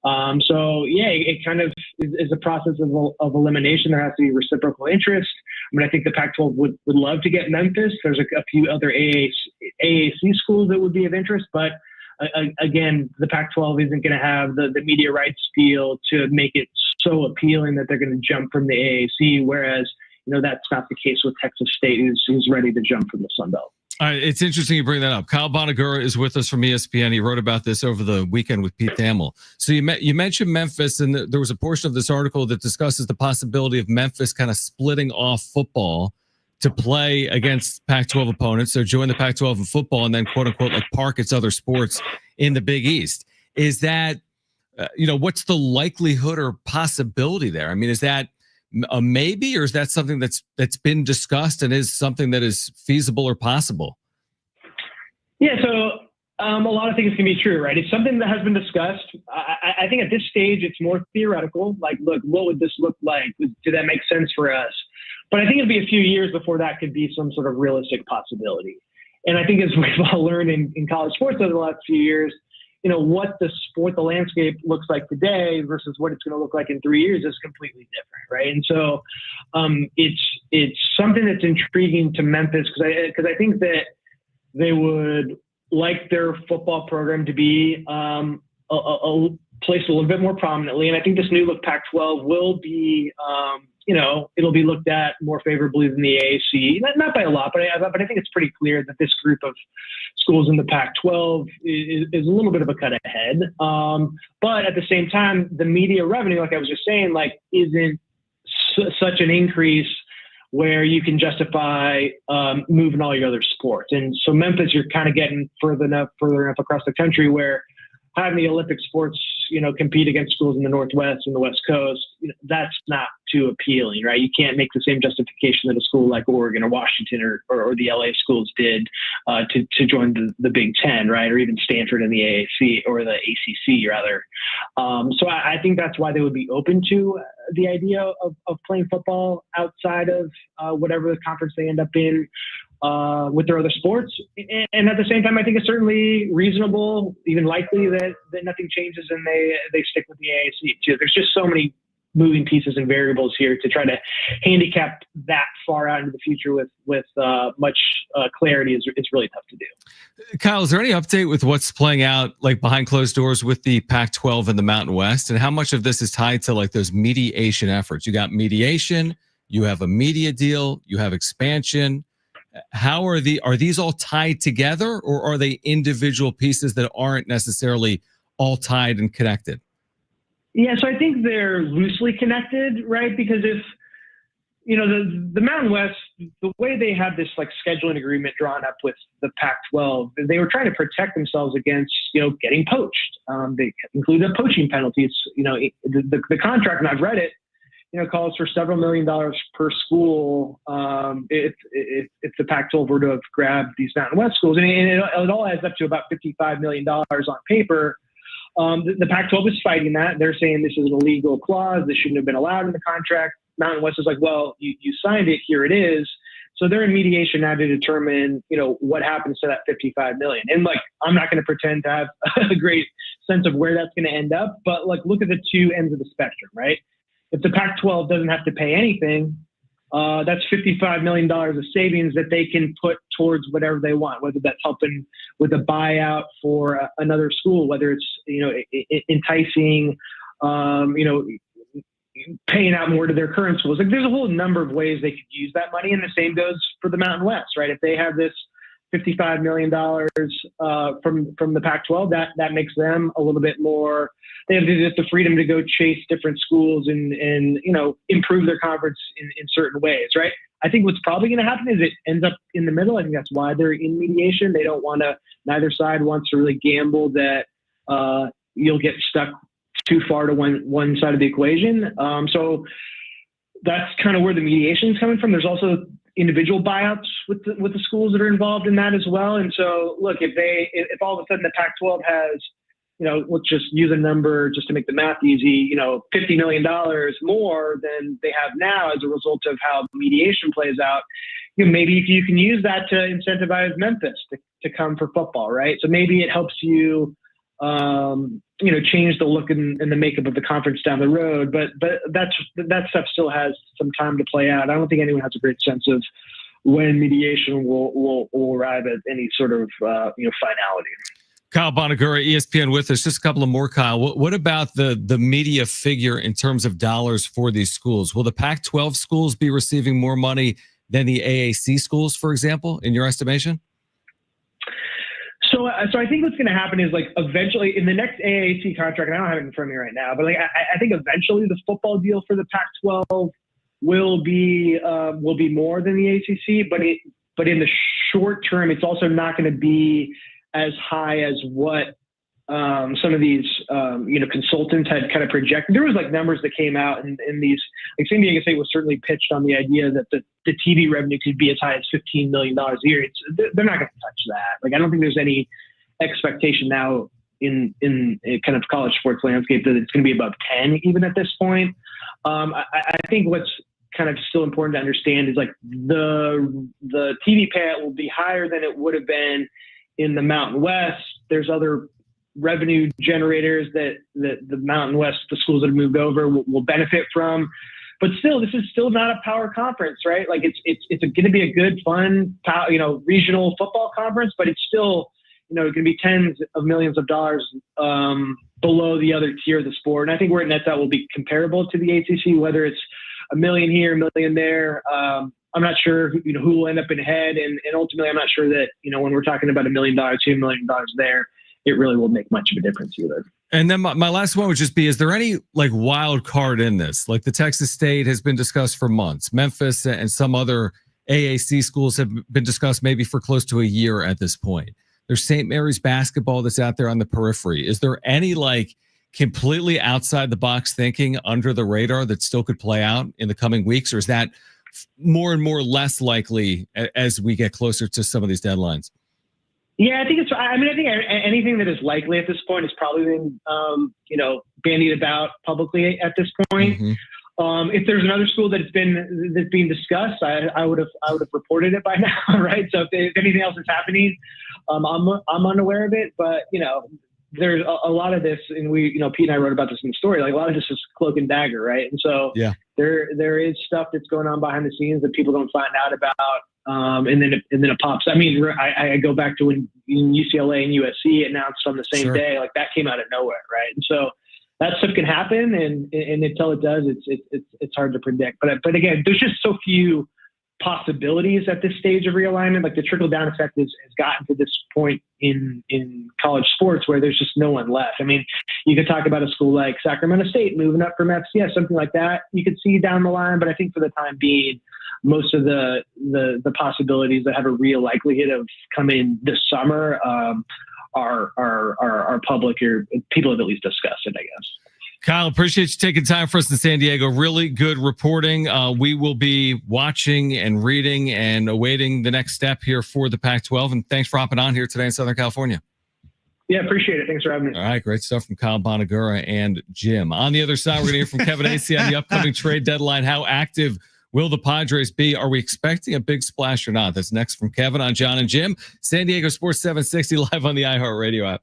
It kind of is a process of elimination. There has to be reciprocal interest. I mean, I think the Pac-12 would love to get Memphis. There's a few other AAC schools that would be of interest, but again, the Pac-12 isn't going to have the media rights deal to make it so appealing that they're going to jump from the AAC, whereas, that's not the case with Texas State, who's ready to jump from the Sun Belt. All right, it's interesting you bring that up. Kyle Bonagura is with us from ESPN. He wrote about this over the weekend with Pete Thamel. So you mentioned Memphis, and there was a portion of this article that discusses the possibility of Memphis kind of splitting off football to play against Pac-12 opponents. So join the Pac-12 in football and then, quote unquote, like park its other sports in the Big East. Is that, what's the likelihood or possibility there? I mean, is that a maybe, or is that something that's been discussed and is something that is feasible or possible? Yeah, so a lot of things can be true, right? It's something that has been discussed. I think at this stage, it's more theoretical. Like, look, what would this look like? Did that make sense for us? But I think it'll be a few years before that could be some sort of realistic possibility. And I think as we've all learned in college sports over the last few years, what the landscape looks like today versus what it's going to look like in 3 years is completely different, right? And so it's something that's intriguing to Memphis because I think that they would like their football program to be placed a little bit more prominently. And I think this new look Pac-12 will be, it'll be looked at more favorably than the AAC. Not by a lot, but I think it's pretty clear that this group of schools in the Pac-12 is a little bit of a cut ahead. But at the same time, the media revenue, like I was just saying, isn't such an increase where you can justify moving all your other sports. And so Memphis, you're kind of getting further enough across the country where having the Olympic sports, compete against schools in the Northwest and the West Coast, that's not too appealing, right? You can't make the same justification that a school like Oregon or Washington or the LA schools did to join the Big Ten, right? Or even Stanford and the AAC or the ACC rather. So I think that's why they would be open to the idea of playing football outside of whatever the conference they end up in. With their other sports. And at the same time, I think it's certainly reasonable, even likely that nothing changes and they stick with the AAC too. There's just so many moving pieces and variables here to try to handicap that far out into the future with much clarity is really tough to do. Kyle, is there any update with what's playing out like behind closed doors with the Pac-12 and the Mountain West, and how much of this is tied to like those mediation efforts? You got mediation, you have a media deal, you have expansion. How are these all tied together, or are they individual pieces that aren't necessarily all tied and connected? Yeah, so I think they're loosely connected, right? Because if, the Mountain West, the way they had this like scheduling agreement drawn up with the Pac-12, they were trying to protect themselves against, getting poached. They included poaching penalties. The contract, and I've read it, calls for several $1 million per school if the Pac-12 were to have grabbed these Mountain West schools. And it all adds up to about $55 million on paper. The Pac-12 is fighting that. They're saying this is an illegal clause. This shouldn't have been allowed in the contract. Mountain West is like, well, you signed it. Here it is. So they're in mediation now to determine, what happens to that $55 million. And I'm not going to pretend to have a great sense of where that's going to end up, but look at the two ends of the spectrum, right? If the Pac-12 doesn't have to pay anything, that's $55 million of savings that they can put towards whatever they want, whether that's helping with a buyout for another school, whether it's, enticing, paying out more to their current schools. There's a whole number of ways they could use that money. And the same goes for the Mountain West, right? If they have this $55 million from the Pac-12, that makes them a little bit more. They have the freedom to go chase different schools and improve their conference in certain ways, right? I think what's probably going to happen is it ends up in the middle. I think that's why they're in mediation. They don't want to. Neither side wants to really gamble that you'll get stuck too far to one side of the equation. So that's kind of where the mediation is coming from. There's also individual buyouts with the schools that are involved in that as well. And so, look, if all of a sudden the Pac-12 has, let's just use a number just to make the math easy, $50 million more than they have now as a result of how mediation plays out, maybe if you can use that to incentivize Memphis to come for football, right? So maybe it helps you, change the look and the makeup of the conference down the road. But that stuff still has some time to play out. I don't think anyone has a great sense of when mediation will arrive at any sort of, finality. Kyle Bonagura, ESPN with us. Just a couple of more, Kyle. What about the media figure in terms of dollars for these schools? Will the Pac-12 schools be receiving more money than the AAC schools, for example, in your estimation? So I think what's going to happen is like eventually in the next AAC contract, and I don't have it in front of me right now, but like I think eventually the football deal for the Pac-12 will be more than the ACC, but in the short term, it's also not going to be as high as what some of these consultants had kind of projected. There was like numbers that came out in these, like San Diego State was certainly pitched on the idea that the TV revenue could be as high as $15 million a year. They're not going to touch that. Like I don't think there's any expectation now in a kind of college sports landscape that it's going to be above 10 even at this point. I think what's kind of still important to understand is like the TV payout will be higher than it would have been in the Mountain West. There's other revenue generators that the Mountain West, the schools that have moved over will benefit from. But still, this is still not a power conference, right? Like it's going to be a good, fun, regional football conference, but it's still, going to be tens of millions of dollars below the other tier of the sport. And I think where it nets out will be comparable to the ACC, whether it's $1 million here, $1 million there. I'm not sure who will end up in head. And ultimately, I'm not sure that, when we're talking about $1 million, $2 million there, it really will make much of a difference either. And then my last one would just be, is there any like wild card in this? Like the Texas State has been discussed for months. Memphis and some other AAC schools have been discussed maybe for close to a year at this point. There's St. Mary's basketball that's out there on the periphery. Is there any like completely outside the box thinking under the radar that still could play out in the coming weeks? Or is that more and more less likely as we get closer to some of these deadlines? Yeah, I think I think anything that is likely at this point has probably been, bandied about publicly at this point. Mm-hmm. If there's another school that's being discussed, I would have reported it by now, right? So if anything else is happening, I'm unaware of it. But there's a lot of this, and Pete and I wrote about this in the story. Like a lot of this is cloak and dagger, right? And so there is stuff that's going on behind the scenes that people don't find out about. And then it pops. I mean, I go back to when UCLA and USC announced on the same day, like that came out of nowhere, right? And so that stuff can happen, and until it does, it's hard to predict. But again, there's just so few possibilities at this stage of realignment. Like the trickle down effect has gotten to this point in college sports where there's just no one left. I mean, you could talk about a school like Sacramento State moving up from FCS, something like that. You could see down the line, but I think for the time being, most of the possibilities that have a real likelihood of coming this summer are public, or people have at least discussed it, I guess. Kyle, appreciate you taking time for us in San Diego. Really good reporting. We will be watching and reading and awaiting the next step here for the Pac-12. And thanks for hopping on here today in Southern California. Yeah, appreciate it. Thanks for having me. All right, great stuff from Kyle Bonagura and Jim. On the other side, we're going to hear from Kevin Acee on the upcoming trade deadline. How active will the Padres be? Are we expecting a big splash or not? That's next from Kevin on John and Jim. San Diego Sports 760 live on the iHeart Radio app.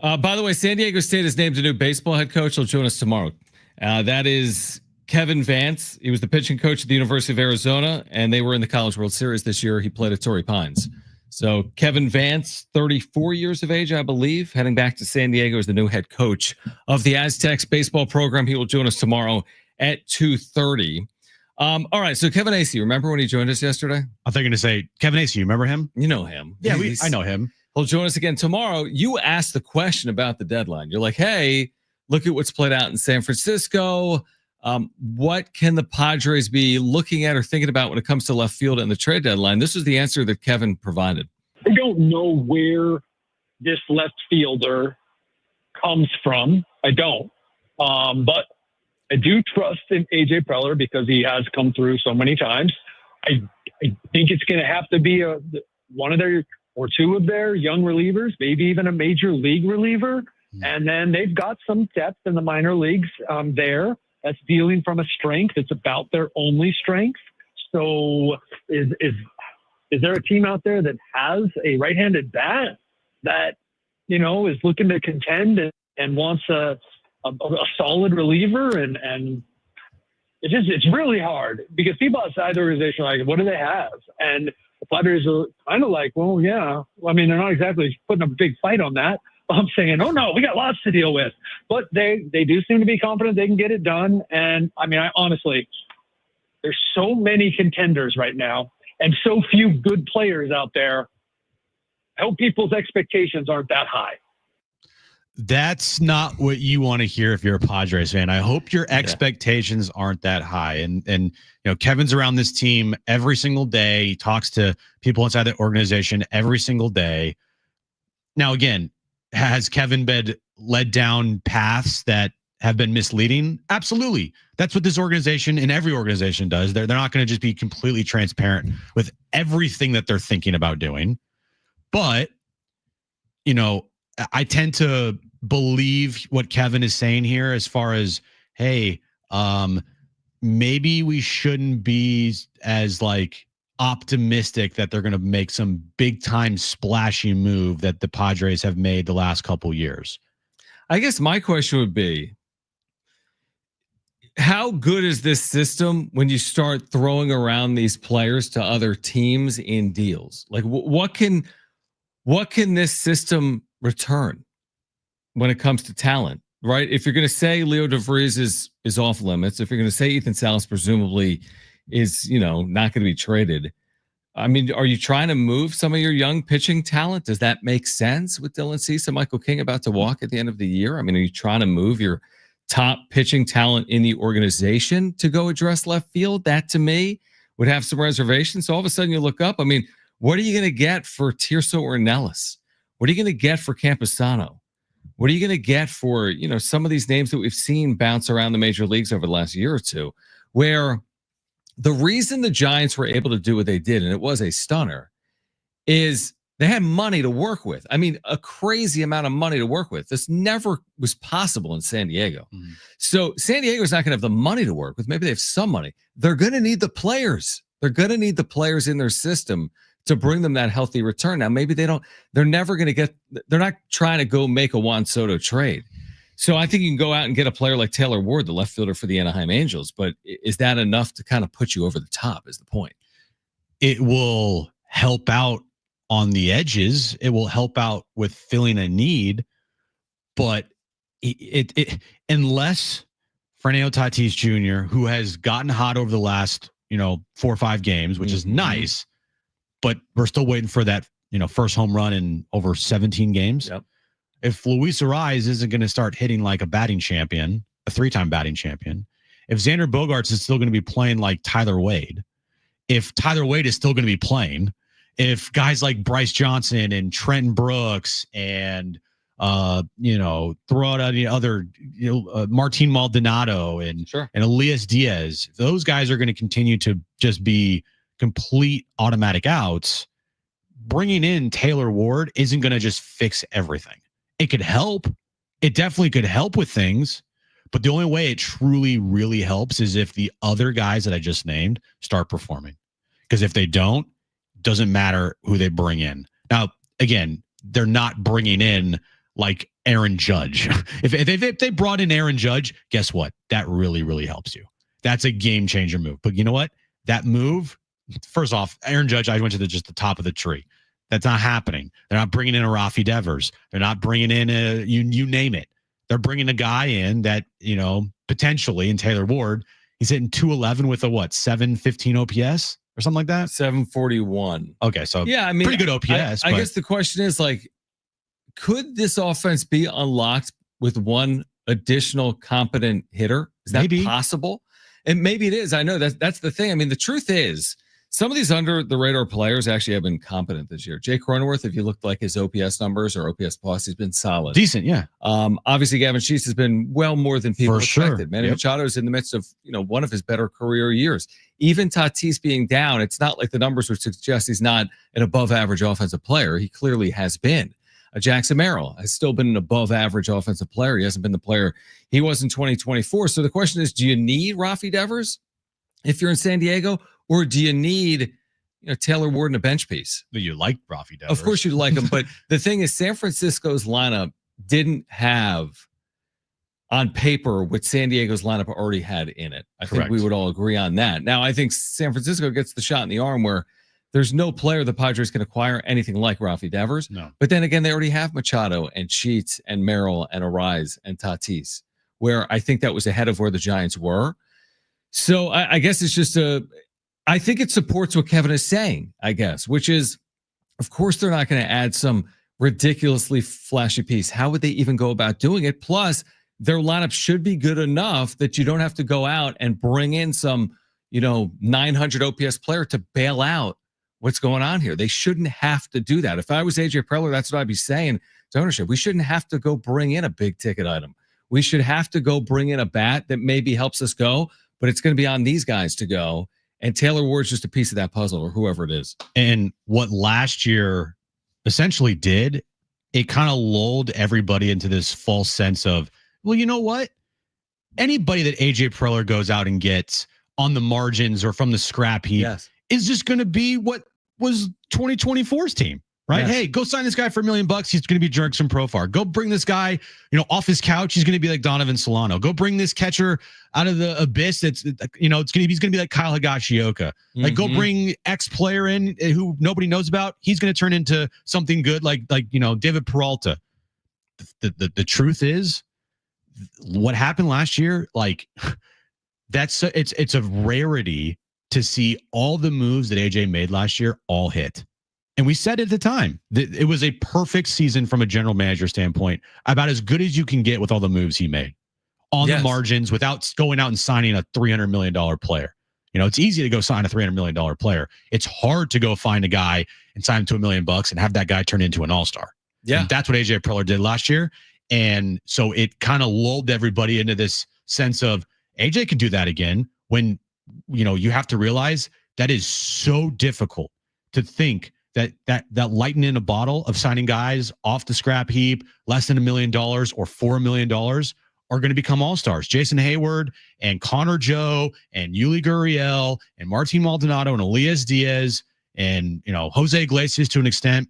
By the way, San Diego State has named a new baseball head coach. He'll join us tomorrow. That is Kevin Vance. He was the pitching coach at the University of Arizona, and they were in the College World Series this year. He played at Torrey Pines. So Kevin Vance, 34 years of age, I believe, heading back to San Diego as the new head coach of the Aztecs baseball program. He will join us tomorrow at 2:30. All right, so Kevin Acee, remember when he joined us yesterday? I thought you were going to say Kevin Acee. You remember him? You know him. Yeah, I know him. He'll join us again tomorrow. You asked the question about the deadline. You're like, hey, look at what's played out in San Francisco. What can the Padres be looking at or thinking about when it comes to left field and the trade deadline? This is the answer that Kevin provided. I don't know where this left fielder comes from. I don't. But I do trust in AJ Preller because he has come through so many times. I think it's going to have to be one of their or two of their young relievers, maybe even a major league reliever. And then they've got some depth in the minor leagues there. That's dealing from a strength. It's about their only strength. So is there a team out there that has a right-handed bat that, is looking to contend and wants a solid reliever? And it's really hard because people outside the organization are like, what do they have? And the Padres are kind of like, well, yeah. I mean, they're not exactly putting a big fight on that. I'm saying, oh no, we got lots to deal with. But they do seem to be confident they can get it done. And I mean, honestly, there's so many contenders right now and so few good players out there. I hope people's expectations aren't that high. That's not what you want to hear if you're a Padres fan. I hope your expectations aren't that high. And Kevin's around this team every single day. He talks to people inside the organization every single day. Now, again, has Kevin been led down paths that have been misleading? Absolutely. That's what this organization and every organization does. They're not going to just be completely transparent with everything that they're thinking about doing. But, I tend to believe what Kevin is saying here as far as, hey, maybe we shouldn't be as optimistic that they're going to make some big time splashy move that the Padres have made the last couple years. I guess my question would be, how good is this system when you start throwing around these players to other teams in deals? Like what can this system return when it comes to talent, right? If you're going to say Leo DeVries is off limits, if you're going to say Ethan Salas presumably is, not going to be traded. I mean, are you trying to move some of your young pitching talent? Does that make sense with Dylan Cease and Michael King about to walk at the end of the year? I mean, are you trying to move your top pitching talent in the organization to go address left field? That to me would have some reservations. So all of a sudden you look up, I mean, what are you going to get for Tirso Ornelas? What are you going to get for Camposano? What are you going to get for, some of these names that we've seen bounce around the major leagues over the last year or two, where the reason the Giants were able to do what they did, and it was a stunner, is they had money to work with. I mean, a crazy amount of money to work with. This never was possible in San Diego. So San Diego's not going to have the money to work with. Maybe they have some money. They're going to need the players. They're going to need the players in their system to bring them that healthy return. Now, maybe they're never going to they're not trying to go make a Juan Soto trade. So I think you can go out and get a player like Taylor Ward, the left fielder for the Anaheim Angels. But is that enough to kind of put you over the top is the point? It will help out on the edges. It will help out with filling a need. But it unless Fernando Tatis Jr., who has gotten hot over the last, 4 or 5 games, which is nice, but we're still waiting for that, first home run in over 17 games. Yep. If Luis Ariz isn't going to start hitting like a batting champion, a 3-time batting champion, if Xander Bogaerts is still going to be playing like Tyler Wade, if Tyler Wade is still going to be playing, if guys like Bryce Johnson and Trenton Brooks and throw out any other, Martin Maldonado and Elias Diaz, if those guys are going to continue to just be complete automatic outs, bringing in Taylor Ward isn't going to just fix everything. It could help. It definitely could help with things. But the only way it truly, really helps is if the other guys that I just named start performing. Because if they don't, doesn't matter who they bring in. Now, again, they're not bringing in like Aaron Judge. If they brought in Aaron Judge, guess what? That really, really helps you. That's a game changer move. But you know what? That move, first off, Aaron Judge, I went to just the top of the tree. That's not happening. They're not bringing in a Rafi Devers. They're not bringing in you name it. They're bringing a guy in that, potentially in Taylor Ward, he's hitting 211 with a 715 OPS or something like that? 741. Okay, so yeah, I mean, pretty good OPS. I guess the question is could this offense be unlocked with one additional competent hitter? Is that possible? And maybe it is. I know that's the thing. I mean, the truth is, some of these under the radar players actually have been competent this year. Jake Cronenworth, if you looked like his OPS numbers or OPS plus, he's been solid. Decent, yeah. Obviously, Gavin Sheets has been well more than people expected. Sure. Manny Machado is in the midst of one of his better career years. Even Tatis being down, it's not like the numbers would suggest he's not an above average offensive player. He clearly has been. Jackson Merrill has still been an above average offensive player. He hasn't been the player he was in 2024. So the question is, do you need Rafi Devers if you're in San Diego? Or do you need Taylor Ward and a bench piece? You like Rafi Devers. Of course you like him. But the thing is, San Francisco's lineup didn't have on paper what San Diego's lineup already had in it. I think we would all agree on that. Now, I think San Francisco gets the shot in the arm where there's no player the Padres can acquire anything like Rafi Devers. No. But then again, they already have Machado and Sheets and Merrill and Arise and Tatis, where I think that was ahead of where the Giants were. So I guess it's just I think it supports what Kevin is saying, I guess, which is, of course, they're not going to add some ridiculously flashy piece. How would they even go about doing it? Plus, their lineup should be good enough that you don't have to go out and bring in some, 900 OPS player to bail out what's going on here. They shouldn't have to do that. If I was AJ Preller, that's what I'd be saying to ownership. We shouldn't have to go bring in a big ticket item. We should have to go bring in a bat that maybe helps us go, but it's going to be on these guys to go. And Taylor Ward's just a piece of that puzzle, or whoever it is. And what last year essentially did, it kind of lulled everybody into this false sense of, well, you know what? Anybody that AJ Preller goes out and gets on the margins or from the scrap heap is just going to be what was 2024's team, right? Yes. Hey, go sign this guy for $1 million. He's going to be Jurickson Profar. Go bring this guy, off his couch. He's going to be like Donovan Solano. Go bring this catcher out of the abyss. He's going to be like Kyle Higashioka. Like, go bring X player in who nobody knows about. He's going to turn into something good, like David Peralta. The truth is, what happened last year, it's a rarity to see all the moves that AJ made last year all hit. And we said at the time that it was a perfect season from a general manager standpoint, about as good as you can get with all the moves he made on the margins without going out and signing a $300 million player. It's easy to go sign a $300 million player. It's hard to go find a guy and sign him to $1 million and have that guy turn into an all-star. Yeah. And that's what AJ Preller did last year. And so it kind of lulled everybody into this sense of AJ could do that again, when, you have to realize that is so difficult to think that lightning in a bottle of signing guys off the scrap heap, less than $1 million or $4 million, are going to become all-stars. Jason Hayward and Connor Joe and Yuli Gurriel and Martin Maldonado and Elias Diaz and, Jose Iglesias to an extent.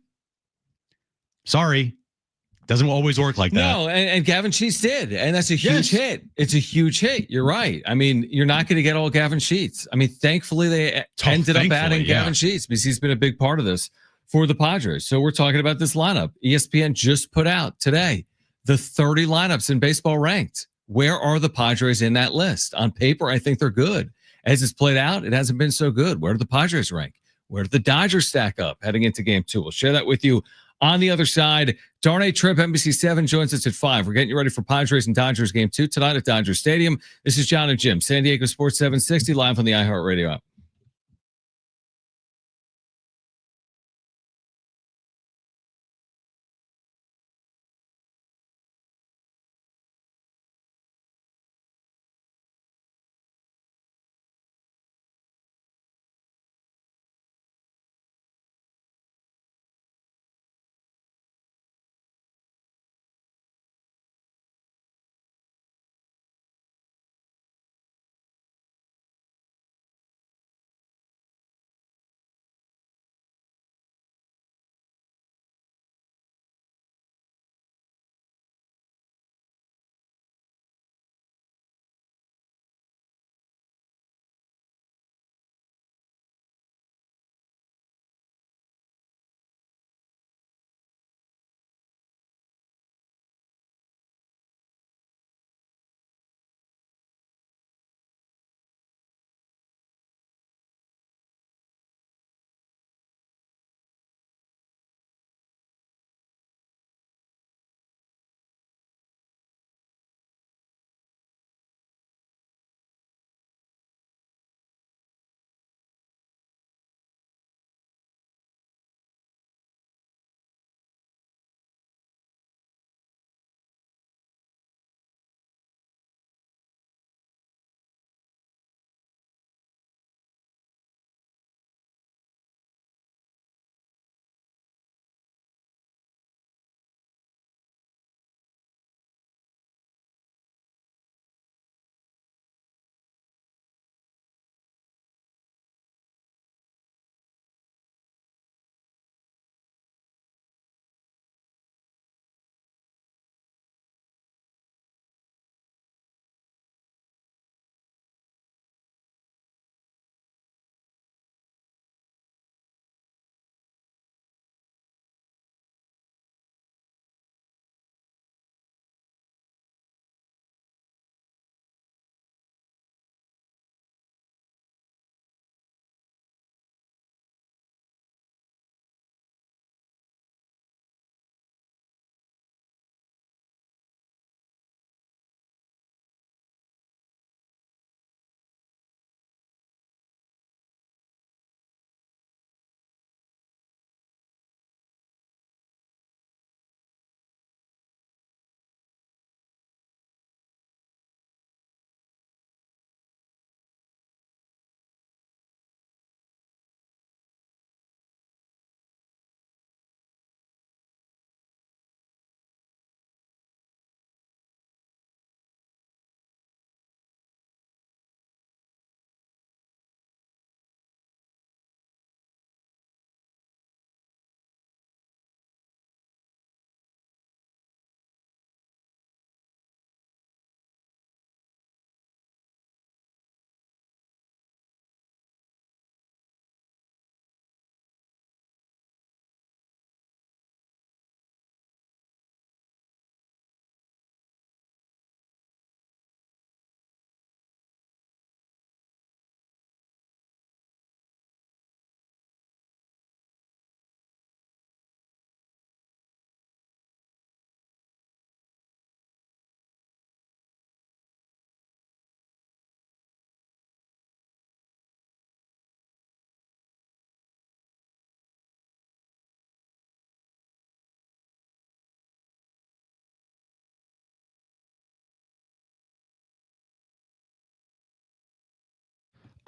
Sorry. Doesn't always work like that. No, and Gavin Sheets did, and that's a huge hit. It's a huge hit. You're right. I mean, you're not going to get all Gavin Sheets. I mean, thankfully they ended up adding Gavin Sheets because he's been a big part of this for the Padres. So we're talking about this lineup. ESPN just put out today the 30 lineups in baseball ranked. Where are the Padres in that list? On paper, I think they're good. As it's played out, it hasn't been so good. Where do the Padres rank? Where do the Dodgers stack up heading into game 2? We'll share that with you on the other side. Darnay Tripp, NBC7, joins us at 5. We're getting you ready for Padres and Dodgers game 2 tonight at Dodger Stadium. This is John and Jim, San Diego Sports 760, live on the iHeart Radio app.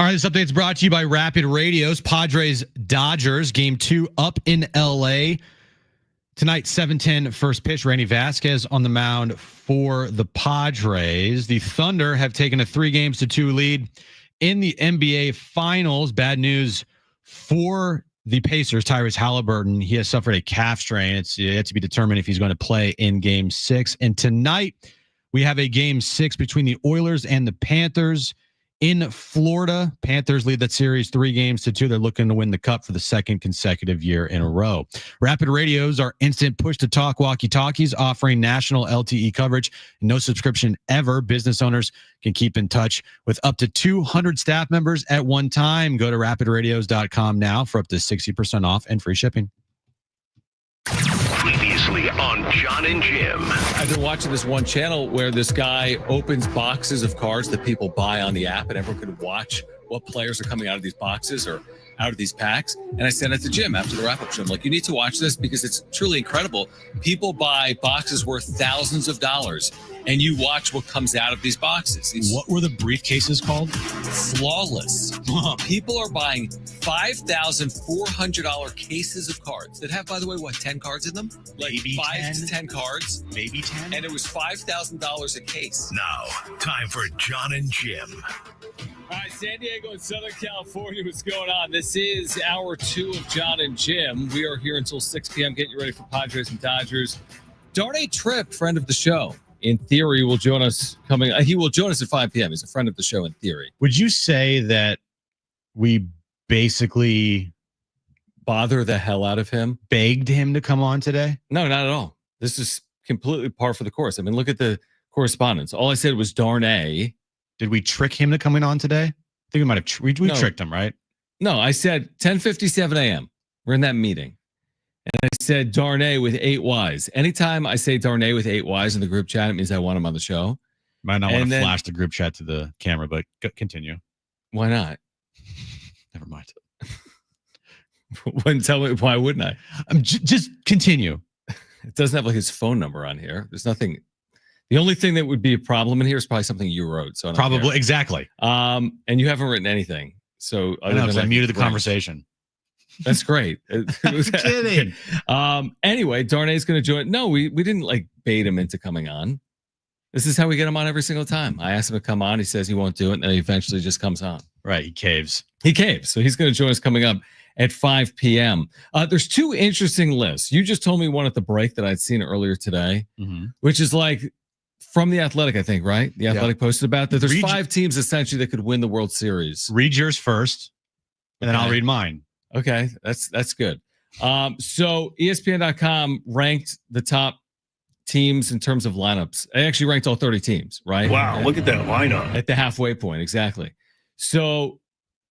All right, this update is brought to you by Rapid Radios. Padres Dodgers game 2 up in LA tonight. 7:10 first pitch. Randy Vasquez on the mound for the Padres. The Thunder have taken a 3-2 lead in the NBA Finals. Bad news for the Pacers. Tyrese Halliburton, he has suffered a calf strain. It's yet to be determined if he's going to play in Game 6. And tonight we have a Game 6 between the Oilers and the Panthers in Florida. Panthers lead that series 3-2. They're looking to win the cup for the second consecutive year in a row. Rapid Radios are instant push-to-talk walkie-talkies offering national LTE coverage. No subscription ever. Business owners can keep in touch with up to 200 staff members at one time. Go to rapidradios.com now for up to 60% off and free shipping. Previously on John and Jim. I've been watching this one channel where this guy opens boxes of cards that people buy on the app, and everyone can watch what players are coming out of these boxes or out of these packs. And I sent it to Jim after the wrap-up show. I'm like, you need to watch this because it's truly incredible. People buy boxes worth thousands of dollars, and you watch what comes out of these boxes. It's What were the briefcases called? flawless. People are buying $5,400 cases of cards that have, by the way, 10 cards in them? Like Maybe 5 10. to 10 cards. Maybe 10. And it was $5,000 a case. Now, time for John and Jim. All right, San Diego and Southern California, what's going on? This is hour 2 of John and Jim. We are here until 6 p.m. Get you ready for Padres and Dodgers. Darnay Tripp, friend of the show, in theory, will join us he will join us at 5 p.m. He's a friend of the show in theory. Would you say that we basically Bother the hell out of him? begged him to come on today? No, not at all. This is completely par for the course. I mean, look at the correspondence. All I said was Darnay. Did we trick him to coming on today? I think we might have. We No. tricked him, right? No, I said 10:57 a.m. We're in that meeting. And I said Darnay with 8 Ys. Anytime I say Darnay with 8 Ys in the group chat, it means I want him on the show. Might not want And to then- flash the group chat to the camera, but continue. Why not? Never mind. Tell me, why wouldn't I? Just continue. It doesn't have like his phone number on here. There's nothing. The only thing that would be a problem in here is probably something you wrote. So I don't Probably care. exactly. And you haven't written anything. So I know, 'cause I muted the right. conversation. That's great. I'm kidding. Anyway, Darnay's going to join. No, we didn't like bait him into coming on. This is how we get him on every single time. I asked him to come on. He says he won't do it. And then he eventually just comes on. Right, he caves. He caves. So he's going to join us coming up at 5 p.m. There's 2 interesting lists. You just told me one at the break that I'd seen earlier today, which is like from The Athletic, I think, right? The Athletic posted about that. There's 5 teams essentially that could win the World Series. Read yours first, and then Okay. I'll read mine. Okay, that's good. So ESPN.com ranked the top teams in terms of lineups. They actually ranked all 30 teams, right? Wow, look at that lineup. At the halfway point, exactly. So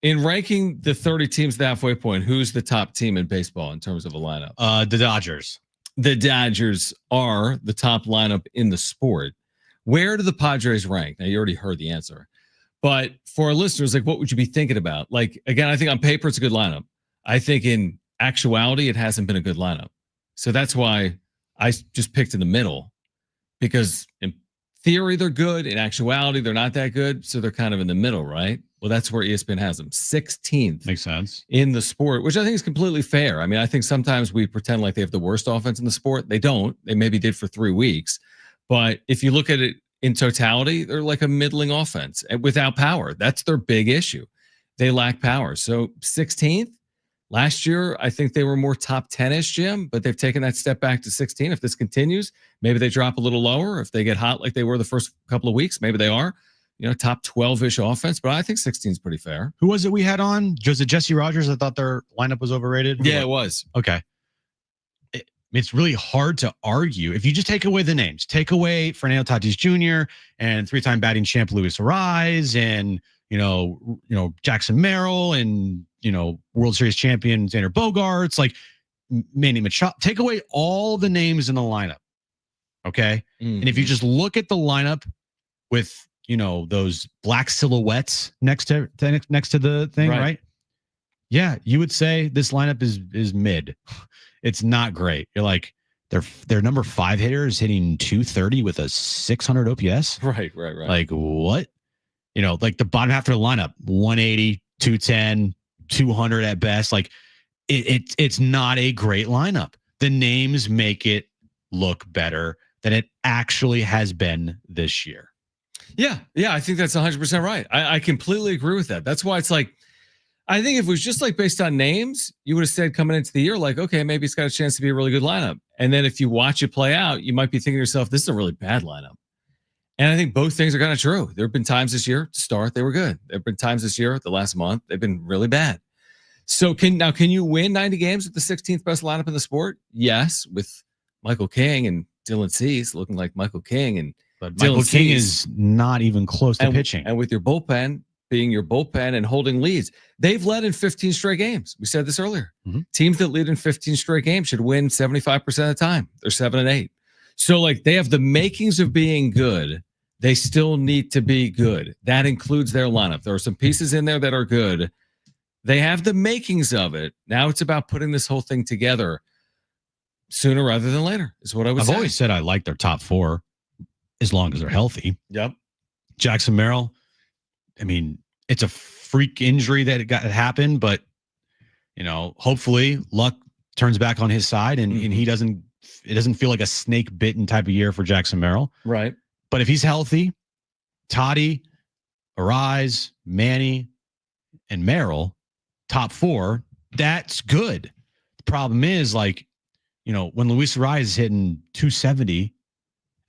in ranking the 30 teams at the halfway point, who's the top team in baseball in terms of a lineup? The Dodgers. The Dodgers are the top lineup in the sport. Where do the Padres rank? Now, you already heard the answer. But for our listeners, like, what would you be thinking about? Like, again, I think on paper, it's a good lineup. I think in actuality, it hasn't been a good lineup. So that's why I just picked in the middle, because in theory, they're good. In actuality, they're not that good. So they're kind of in the middle, right? Well, that's where ESPN has them. 16th Makes sense. in the sport, which I think is completely fair. I mean, I think sometimes we pretend like they have the worst offense in the sport. They don't. They maybe did for 3 weeks. But if you look at it in totality, they're like a middling offense and without power. That's their big issue. They lack power. So 16th. Last year, I think they were more top 10-ish, Jim, but they've taken that step back to 16. If this continues, maybe they drop a little lower. If they get hot like they were the first couple of weeks, maybe they are, top 12-ish offense. But I think 16 is pretty fair. Who was it we had on? Was it Jesse Rogers? I thought their lineup was overrated. Yeah, it was. Okay. It's really hard to argue. If you just take away the names, take away Fernando Tatis Jr. and 3-time batting champ Luis Arraez and, Jackson Merrill and, World Series champion Xander Bogaerts, like Manny Machado. Take away all the names in the lineup. Okay. And if you just look at the lineup with, those black silhouettes next to the thing, right? Yeah, you would say this lineup is mid. It's not great. You're like, their number 5 hitter is hitting 230 with a 600 OPS. Right. Like what? like the bottom half of the lineup, 180, 210, 200 at best. Like it's not a great lineup. The names make it look better than it actually has been this year. Yeah. I think that's 100% right. I completely agree with that. That's why it's like, I think if it was just like based on names, you would have said coming into the year, like, okay, maybe it's got a chance to be a really good lineup. And then if you watch it play out, you might be thinking to yourself, this is a really bad lineup. And I think both things are kind of true. There have been times this year to start, they were good. There have been times this year, the last month, they've been really bad. So can you win 90 games with the 16th best lineup in the sport? Yes, with Michael King and Dylan Cease looking like Michael King but Michael King is not even close to pitching. And with your bullpen being your bullpen and holding leads, they've led in 15 straight games. We said this earlier. Mm-hmm. Teams that lead in 15 straight games should win 75% of the time. They're 7-8. So like they have the makings of being good. They still need to be good. That includes their lineup. There are some pieces in there that are good. They have the makings of it. Now it's about putting this whole thing together sooner rather than later, is what I've always said I like their top four as long as they're healthy. Yep. Jackson Merrill, I mean, it's a freak injury that happened, but hopefully luck turns back on his side and it doesn't feel like a snake bitten type of year for Jackson Merrill. Right. But if he's healthy, Toddy, Arise, Manny, and Merrill, top four, that's good. The problem is when Luis Arise is hitting 270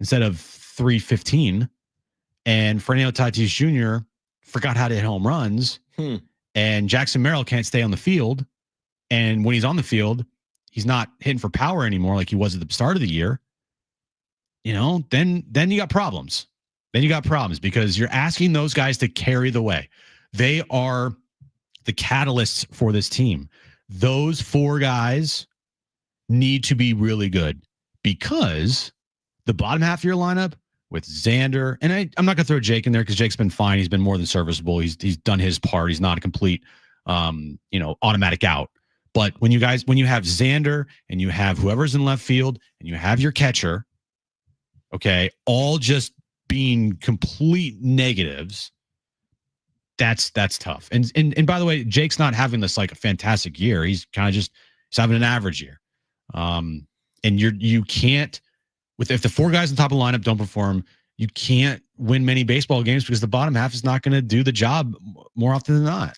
instead of 315 and Fernando Tatis Jr. forgot how to hit home runs and Jackson Merrill can't stay on the field. And when he's on the field, he's not hitting for power anymore like he was at the start of the year. Then you got problems. Then you got problems because you're asking those guys to carry the way. They are the catalysts for this team. Those four guys need to be really good because the bottom half of your lineup with Xander, and I'm not going to throw Jake in there because Jake's been fine. He's been more than serviceable. He's done his part. He's not a complete, automatic out. But when you have Xander and you have whoever's in left field and you have your catcher, okay, all just being complete negatives, that's tough. And by the way, Jake's not having this like a fantastic year. He's kind of he's having an average year. And you can't, if the four guys on top of the lineup don't perform, you can't win many baseball games because the bottom half is not going to do the job more often than not.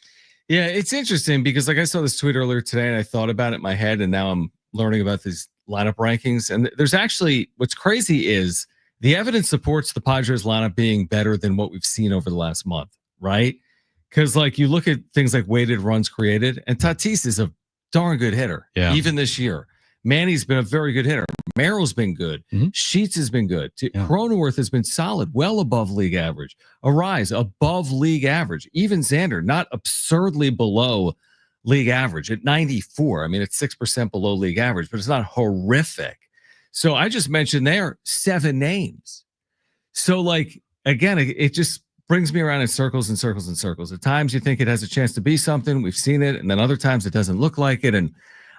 Yeah, it's interesting because I saw this tweet earlier today and I thought about it in my head and now I'm learning about these lineup rankings. And there's actually, what's crazy is the evidence supports the Padres lineup being better than what we've seen over the last month, right? Because you look at things like weighted runs created and Tatis is a darn good hitter, even this year. Manny's been a very good hitter. Merrill's been good. Mm-hmm. Sheets has been good. Cronenworth has been solid, well above league average. Arise, above league average. Even Xander, not absurdly below league average at 94. I mean, it's 6% below league average, but it's not horrific. So I just mentioned there 7 names. So again, it just brings me around in circles and circles and circles. At times you think it has a chance to be something. We've seen it. And then other times it doesn't look like it. And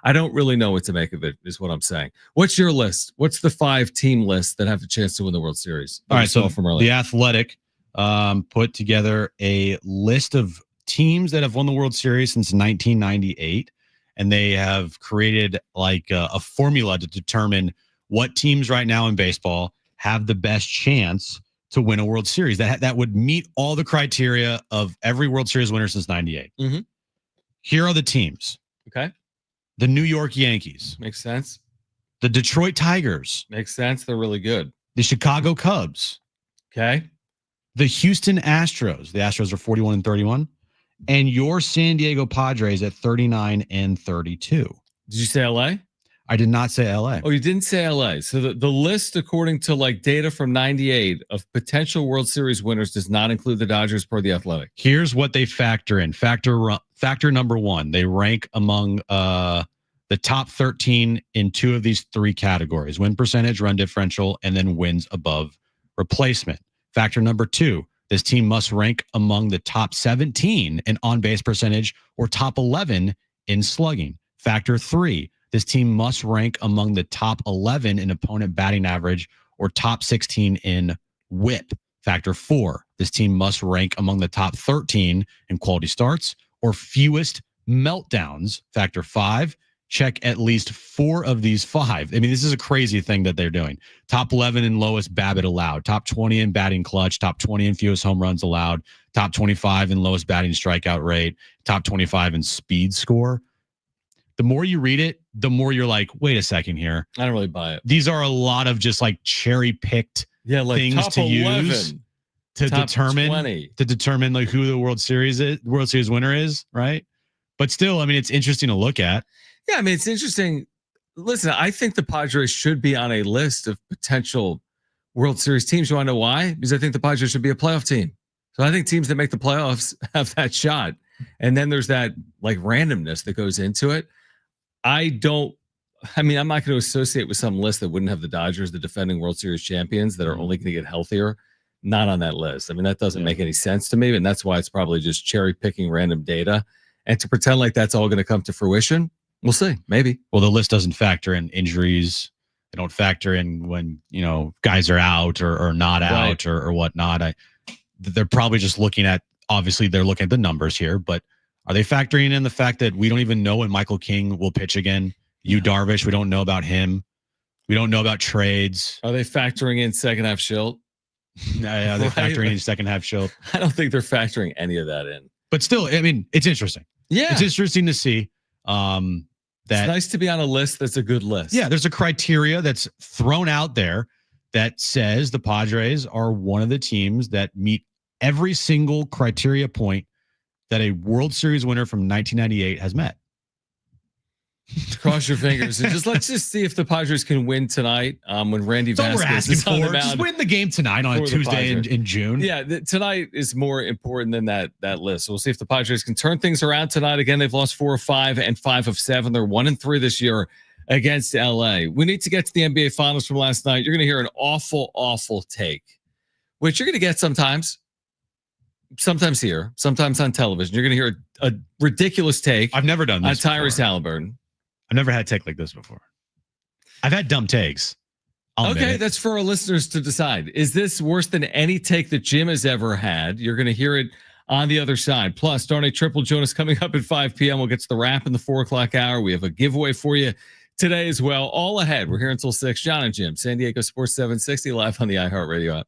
I don't really know what to make of it, is what I'm saying. What's your list? What's the 5-team list that have a chance to win the World Series? All right, so from The Athletic put together a list of teams that have won the World Series since 1998, and they have created a formula to determine what teams right now in baseball have the best chance to win a World Series that would meet all the criteria of every World Series winner since 98. Mm-hmm. Here are the teams. Okay. The New York Yankees. Makes sense. The Detroit Tigers. Makes sense. They're really good. The Chicago Cubs. Okay. The Houston Astros. The Astros are 41-31. And your San Diego Padres at 39-32. Did you say LA? I did not say LA. Oh, you didn't say LA. So the list, according to data from 98 of potential World Series winners, does not include the Dodgers per The Athletic. Here's what they factor in. Factor number one, they rank among the top 13 in 2 of these 3 categories: win percentage, run differential, and then wins above replacement. Factor number 2, this team must rank among the top 17 in on-base percentage or top 11 in slugging. Factor 3, this team must rank among the top 11 in opponent batting average or top 16 in whip. Factor 4, this team must rank among the top 13 in quality starts or fewest meltdowns. Factor 5, check at least 4 of these 5. I mean, this is a crazy thing that they're doing. Top 11 in lowest BABIP allowed, top 20 in batting clutch, top 20 in fewest home runs allowed, top 25 in lowest batting strikeout rate, top 25 in speed score. The more you read it, the more you're like, wait a second here. I don't really buy it. These are a lot of just like cherry picked things top to 11, use to top determine 20. Like who the World Series winner is, right? But still, I mean, it's interesting to look at. Yeah, I mean, it's interesting. Listen, I think the Padres should be on a list of potential World Series teams. You want to know why? Because I think the Padres should be a playoff team. So I think teams that make the playoffs have that shot. And then there's that like randomness that goes into it. I'm not going to associate with some list that wouldn't have the Dodgers, the defending World Series champions that are only going to get healthier, not on that list. I mean, that doesn't make any sense to me. And that's why it's probably just cherry picking random data. And to pretend like that's all going to come to fruition, we'll see. Maybe. Well, the list doesn't factor in injuries. They don't factor in when, guys are out or not out or whatnot. They're probably just looking at, obviously they're looking at the numbers here, but are they factoring in the fact that we don't even know when Michael King will pitch again? Darvish, we don't know about him. We don't know about trades. Are they factoring in second half Schilt? Yeah, they're factoring in second half Schilt. I don't think they're factoring any of that in. But still, I mean, it's interesting. Yeah. It's interesting to see that it's nice to be on a list that's a good list. Yeah, there's a criteria that's thrown out there that says the Padres are one of the teams that meet every single criteria point that a World Series winner from 1998 has met. Cross your fingers and let's see if the Padres can win tonight. When Randy Vasquez is on the mound. Just win the game tonight on a Tuesday in June. Yeah, tonight is more important than that list. So we'll see if the Padres can turn things around tonight. Again, they've lost 4 of 5 and 5 of 7. They're 1-3 this year against LA. We need to get to the NBA Finals from last night. You're going to hear an awful take, which you're going to get sometimes here, sometimes on television. You're going to hear a ridiculous take. I've never done this on Tyrese Halliburton. I've never had a take like this before. I've had dumb takes. Okay, that's for our listeners to decide. Is this worse than any take that Jim has ever had? You're going to hear it on the other side. Plus, darn a triple Jonas coming up at 5 p.m. We'll get to the wrap in the 4 o'clock hour. We have a giveaway for you today as well. All ahead. We're here until 6. John and Jim, San Diego Sports 760, live on the iHeart Radio app.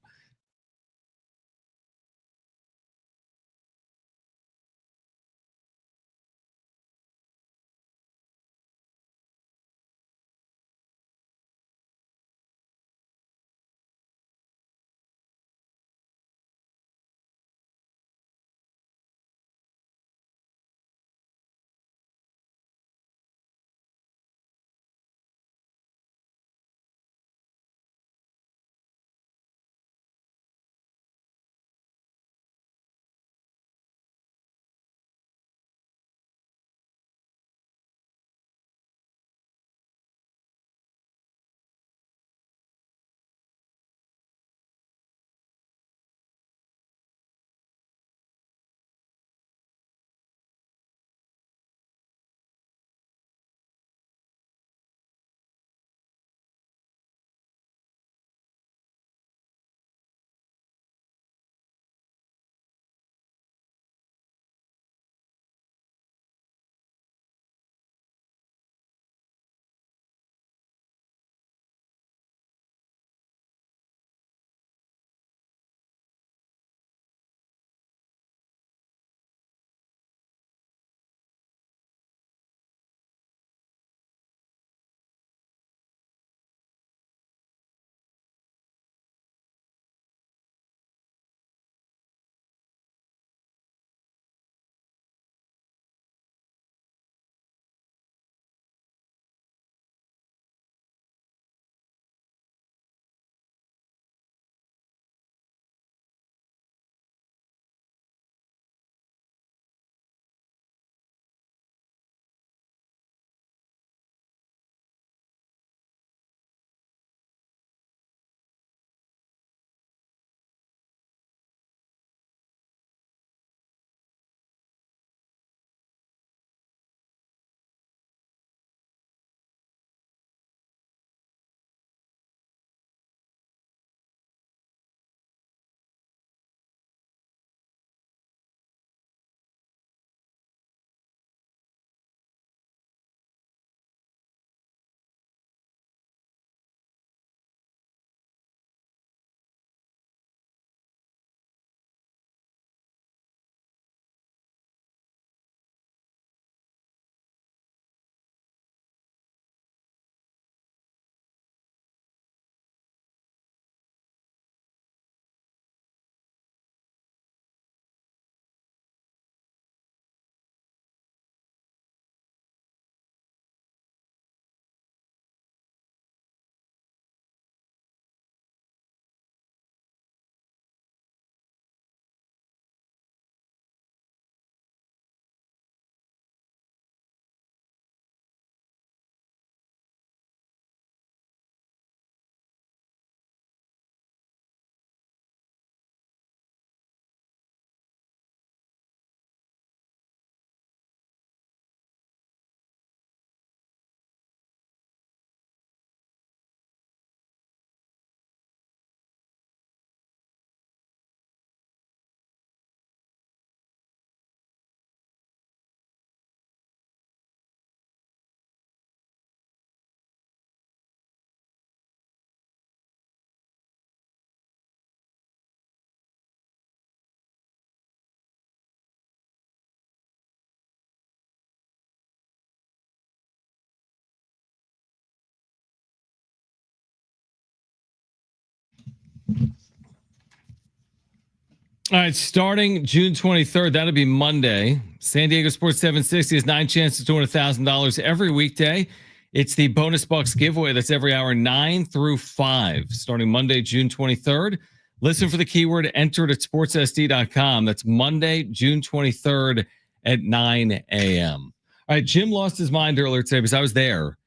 All right, starting June 23rd, that'll be Monday. San Diego Sports 760 has 9 chances to win $1,000 every weekday. It's the bonus bucks giveaway that's every hour 9 through 5, starting Monday, June 23rd. Listen for the keyword, enter it at sportssd.com. That's Monday, June 23rd at 9 a.m. All right, Jim lost his mind earlier today because I was there.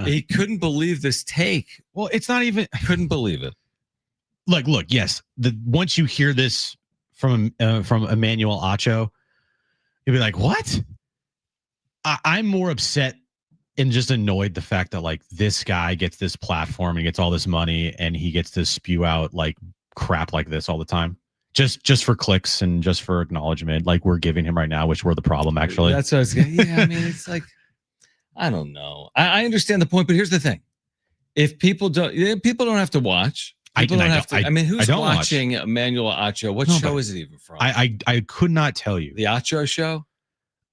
He couldn't believe this take. Well, it's not even. Couldn't believe it. Look, yes. Once you hear this from Emmanuel Acho, you'll be like, what? I'm more upset and just annoyed the fact that like this guy gets this platform and gets all this money and he gets to spew out like crap like this all the time. Just for clicks and just for acknowledgement, like we're giving him right now, which we're the problem actually. That's what I was getting. Yeah, I mean, it's like, I don't know. I understand the point, but here's the thing: if people don't have to watch. People don't have to. I mean, who's watching Emmanuel Acho? What show is it even from? I could not tell you. The Acho Show.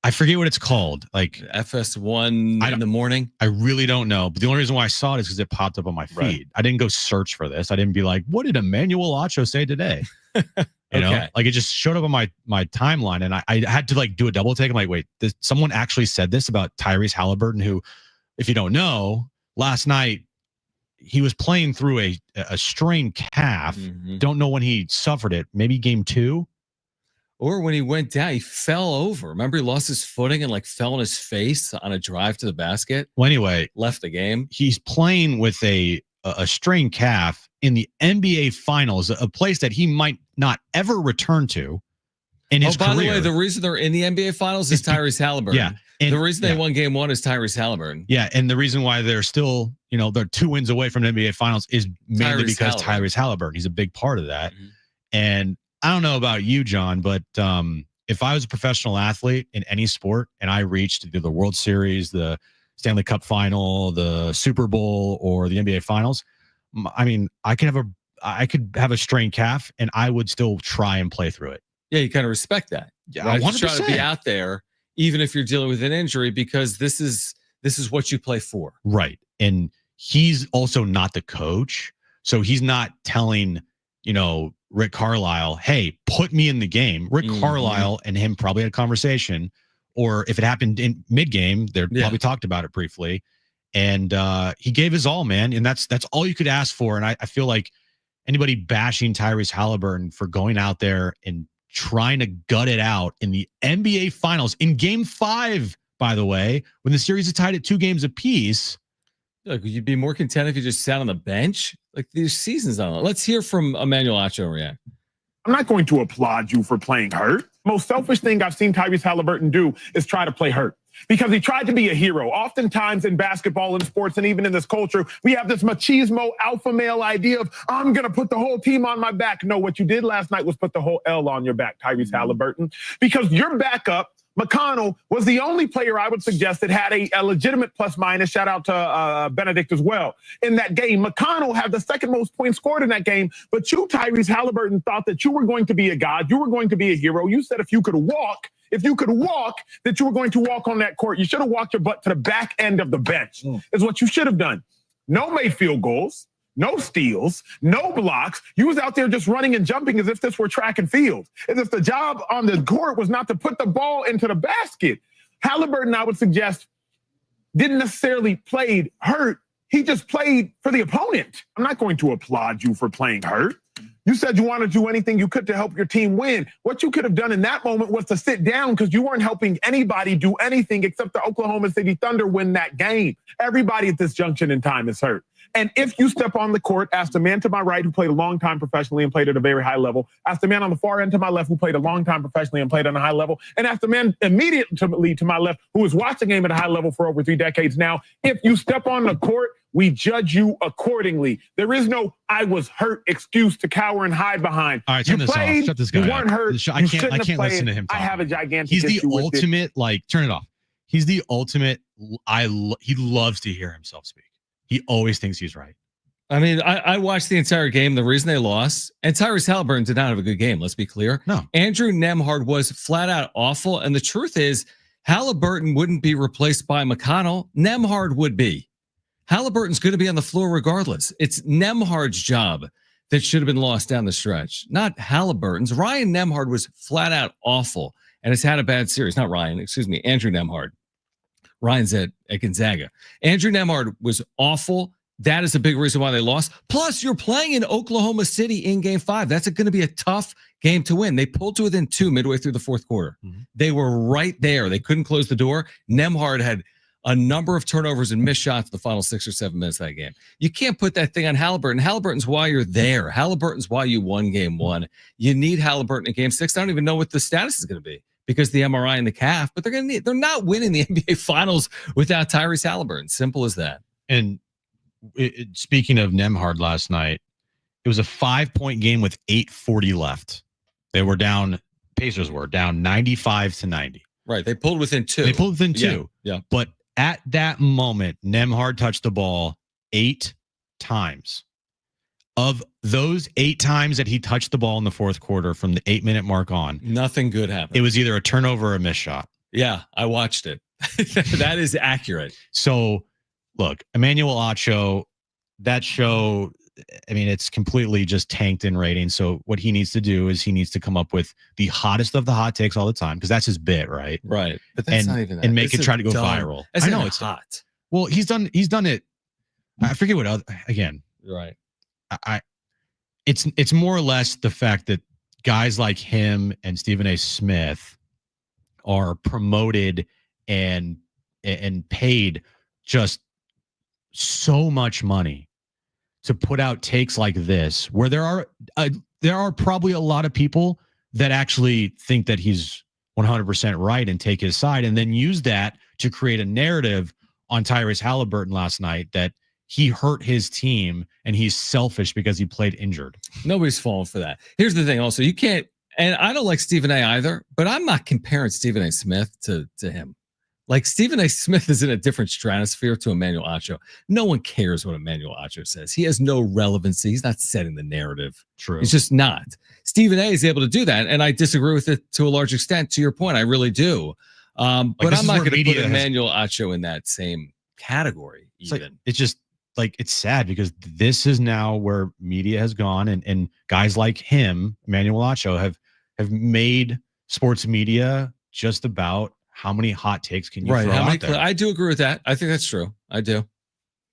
I forget what it's called. Like FS1 in the morning. I really don't know. But the only reason why I saw it is because it popped up on my feed. Right. I didn't go search for this. I didn't be like, what did Emmanuel Acho say today? You know, like it just showed up on my timeline, and I had to like do a double take. I'm like, wait, someone actually said this about Tyrese Halliburton, who, if you don't know, last night he was playing through a strained calf. Mm-hmm. Don't know when he suffered it. Maybe game 2. Or when he went down, he fell over. Remember, he lost his footing and like fell on his face on a drive to the basket. Well, anyway, left the game. He's playing with a strained calf in the NBA Finals, a place that he might not ever return to in his career. By the way, the reason they're in the NBA Finals is Tyrese Halliburton. Yeah. And the reason they won game 1 is Tyrese Halliburton. Yeah, and the reason why they're still, they're 2 wins away from the NBA Finals is mainly because Tyrese Halliburton. He's a big part of that. Mm-hmm. And I don't know about you, John, but if I was a professional athlete in any sport and I reached either the World Series, the Stanley Cup Final, the Super Bowl, or the NBA Finals, I mean, I could have a strained calf and I would still try and play through it. Yeah, you kind of respect that. Yeah, right? 100%. You try to be out there, even if you're dealing with an injury, because this is what you play for. Right. And he's also not the coach. So he's not telling, Rick Carlisle, hey, put me in the game. Rick Carlisle and him probably had a conversation, or if it happened in mid-game, they probably talked about it briefly. And he gave his all, man. And that's all you could ask for. And I feel like anybody bashing Tyrese Halliburton for going out there and trying to gut it out in the NBA Finals in game 5, by the way, when the series is tied at 2 games apiece. Like, you'd be more content if you just sat on the bench. Like, these seasons on it. Let's hear from Emmanuel Acho react. I'm not going to applaud you for playing hurt. Most selfish thing I've seen Tyrese Halliburton do is try to play hurt, because he tried to be a hero. Oftentimes in basketball and sports and even in this culture, we have this machismo alpha male idea of, I'm going to put the whole team on my back. No, what you did last night was put the whole L on your back, Tyrese Halliburton, because your backup, McConnell, was the only player I would suggest that had a legitimate plus minus. Shout out to Benedict as well. In that game, McConnell had the second most points scored in that game. But you, Tyrese Halliburton, thought that you were going to be a god. You were going to be a hero. You said if you could walk, that you were going to walk on that court. You should have walked your butt to the back end of the bench, is what you should have done. No made field goals. No steals, no blocks. You was out there just running and jumping as if this were track and field, as if the job on the court was not to put the ball into the basket. Halliburton, I would suggest, didn't necessarily play hurt. He just played for the opponent. I'm not going to applaud you for playing hurt. You said you want to do anything you could to help your team win. What you could have done in that moment was to sit down, because you weren't helping anybody do anything except the Oklahoma City Thunder win that game. Everybody at this junction in time is hurt. And if you step on the court, ask the man to my right who played a long time professionally and played at a very high level, ask the man on the far end to my left who played a long time professionally and played on a high level, and ask the man immediately to my left who has watched the game at a high level for over 3 decades now. If you step on the court, we judge you accordingly. There is no "I was hurt" excuse to cower and hide behind. All right, turn this off. Shut this guy up. You weren't hurt. I can't listen to him talk. I have a gigantic He's the issue with ultimate, like, turn it off. He's the ultimate. He loves to hear himself speak. He always thinks he's right. I mean, I watched the entire game. The reason they lost, and Tyrese Halliburton did not have a good game, let's be clear. No. Andrew Nembhard was flat out awful. And the truth is, Halliburton wouldn't be replaced by McConnell. Nembhard would be. Halliburton's going to be on the floor regardless. It's Nembhard's job that should have been lost down the stretch, not Halliburton's. Ryan Nembhard was flat out awful and has had a bad series. Not Ryan, excuse me, Andrew Nembhard. Ryan's at Gonzaga. Andrew Nembhard was awful. That is a big reason why they lost. Plus, you're playing in Oklahoma City in Game 5. That's going to be a tough game to win. They pulled to within 2 midway through the fourth quarter. Mm-hmm. They were right there. They couldn't close the door. Nembhard had a number of turnovers and missed shots the final 6 or 7 minutes of that game. You can't put that thing on Halliburton. Halliburton's why you're there. Halliburton's why you won Game 1. You need Halliburton in Game 6. I don't even know what the status is going to be because the MRI and the calf, but they're not winning the NBA Finals without Tyrese Halliburton. Simple as that. And speaking of Nembhard last night, it was a 5-point game with 8:40 left. They were down. Pacers were down 95-90. Right. They pulled within 2. They pulled within 2. Yeah. But at that moment, Nembhard touched the ball 8 times. Of those 8 times that he touched the ball in the fourth quarter from the 8-minute mark on, nothing good happened. It was either a turnover or a missed shot. Yeah, I watched it. That is accurate. So, look, Emmanuel Acho, that show, I mean, it's completely just tanked in ratings. So what he needs to do is he needs to come up with the hottest of the hot takes all the time because that's his bit, right? Right. But that's not even that. And make it try to go viral. I know it's hot. Well, he's done it. I forget what other, again. Right. It's more or less the fact that guys like him and Stephen A. Smith are promoted and paid just so much money to put out takes like this, where there are probably a lot of people that actually think that he's 100% right and take his side, and then use that to create a narrative on Tyrese Halliburton last night that he hurt his team and he's selfish because he played injured. Nobody's falling for that. Here's the thing also, you can't, and I don't like Stephen A either, but I'm not comparing Stephen A. Smith to him. Like Stephen A. Smith is in a different stratosphere to Emmanuel Acho. No one cares what Emmanuel Acho says. He has no relevancy. He's not setting the narrative. True. He's just not. Stephen A. is able to do that, and I disagree with it to a large extent. To your point, I really do. But I'm not going to put Emmanuel Acho in that same category. Even it's just like it's sad because this is now where media has gone, and guys like him, Emmanuel Acho, have made sports media just about how many hot takes can you throw out there. I do agree with that. I think that's true. I do. What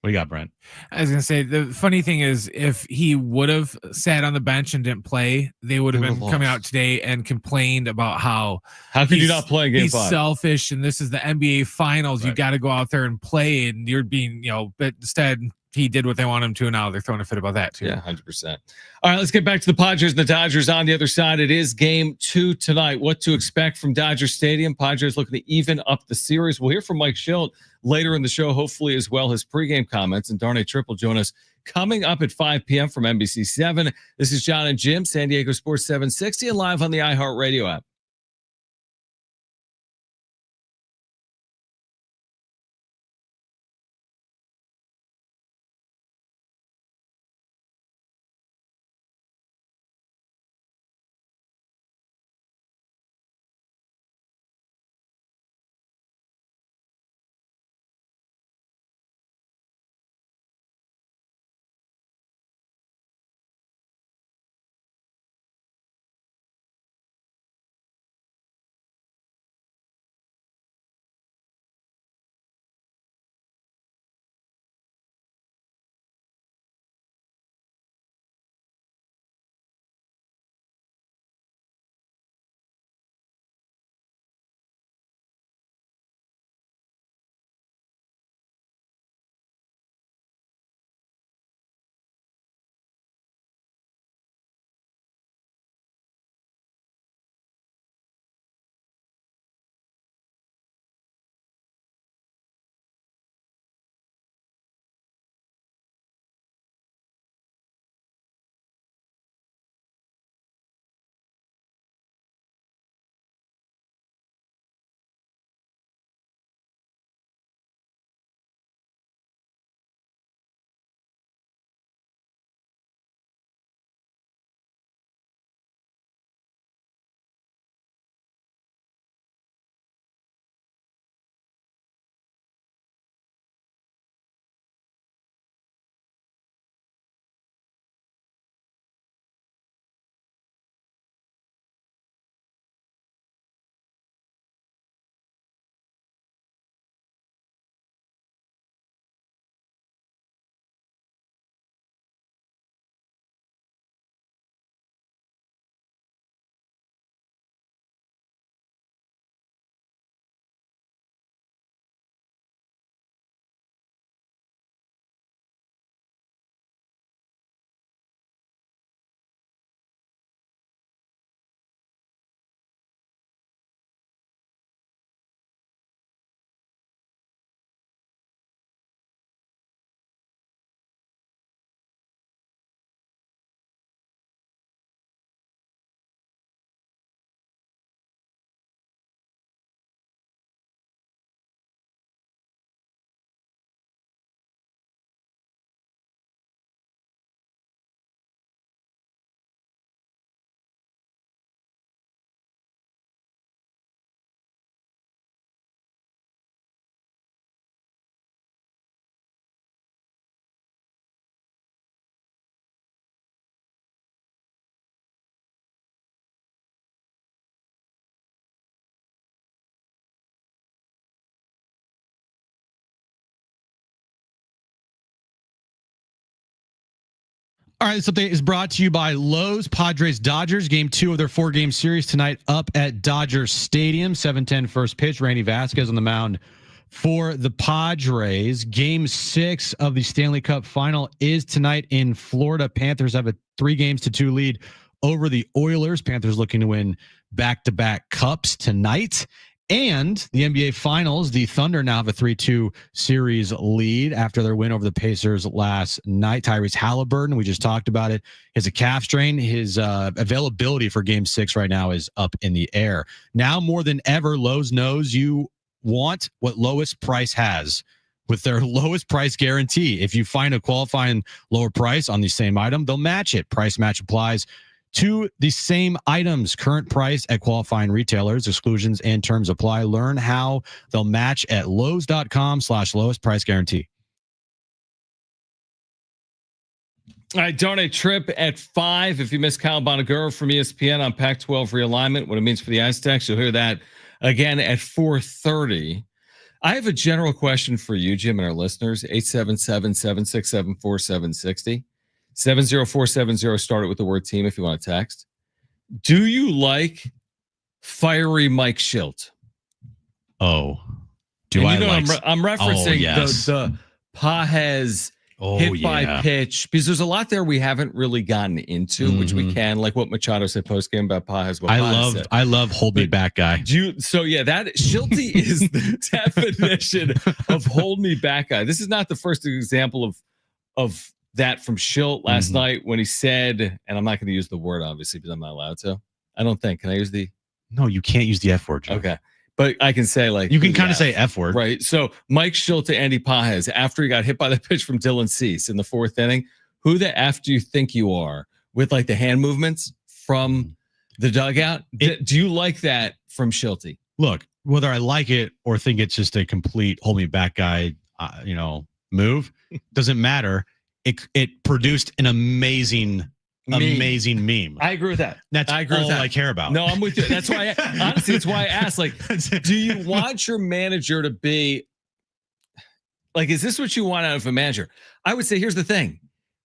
do you got, Brent? I was going to say, the funny thing is, if he would have sat on the bench and didn't play, they would have been coming out today and complained about how could you not play in Game 5? He's selfish, and this is the NBA Finals. Right. You got to go out there and play, and you're being, but instead he did what they want him to, and now they're throwing a fit about that too. Yeah, 100%. All right, let's get back to the Padres and the Dodgers on the other side. It is Game 2 tonight. What to expect from Dodger Stadium? Padres looking to even up the series. We'll hear from Mike Schilt later in the show, hopefully as well, his pregame comments. And Darnay Tripp will join us coming up at 5 p.m. from NBC 7. This is John and Jim, San Diego Sports 760, and live on the iHeart Radio app. All right, this update is brought to you by Lowe's. Padres Dodgers, game 2 of their 4-game series tonight up at Dodger Stadium. 7:10 first pitch. Randy Vasquez on the mound for the Padres. Game 6 of the Stanley Cup final is tonight in Florida. Panthers have a 3-2 lead over the Oilers. Panthers looking to win back-to-back cups tonight. And the NBA Finals, the Thunder now have a 3-2 series lead after their win over the Pacers last night. Tyrese Halliburton, we just talked about it, has a calf strain. His availability for Game 6 right now is up in the air. Now more than ever, Lowe's knows you want what lowest price has with their lowest price guarantee. If you find a qualifying lower price on the same item, they'll match it. Price match applies to the same items. Current price at qualifying retailers. Exclusions and terms apply. Learn how they'll match at lowes.com/lowest price guarantee. All right, donate trip at 5. If you miss Kyle Bonagura from ESPN on Pac-12 realignment, what it means for the Aztecs, you'll hear that again at 4:30. I have a general question for you, Jim, and our listeners. 877-767-4760. 70470. Start it with the word team if you want to text. Do you like fiery Mike Schilt? Oh, do I like? I'm referencing the Pages hit by pitch, because there's a lot there we haven't really gotten into, which we can, like what Machado said post game about Pages. I love hold me back guy. That Schilty is the definition of hold me back guy. This is not the first example of that from Schilt last night when he said, and I'm not going to use the word obviously because I'm not allowed to. I don't think. Can I use the? No, you can't use the F word. Joe. Okay. But I can say like. You can kind of say F word. Right. So Mike Schilt to Andy Pages after he got hit by the pitch from Dylan Cease in the 4th inning. Who the F do you think you are with like the hand movements from the dugout? Do you like that from Schilty? Look, whether I like it or think it's just a complete hold me back guy, move, doesn't matter. It produced an amazing meme. I agree with that. That's all I care about. No, I'm with you. That's why honestly, it's why I asked, like, do you want your manager to be like, is this what you want out of a manager? I would say, here's the thing.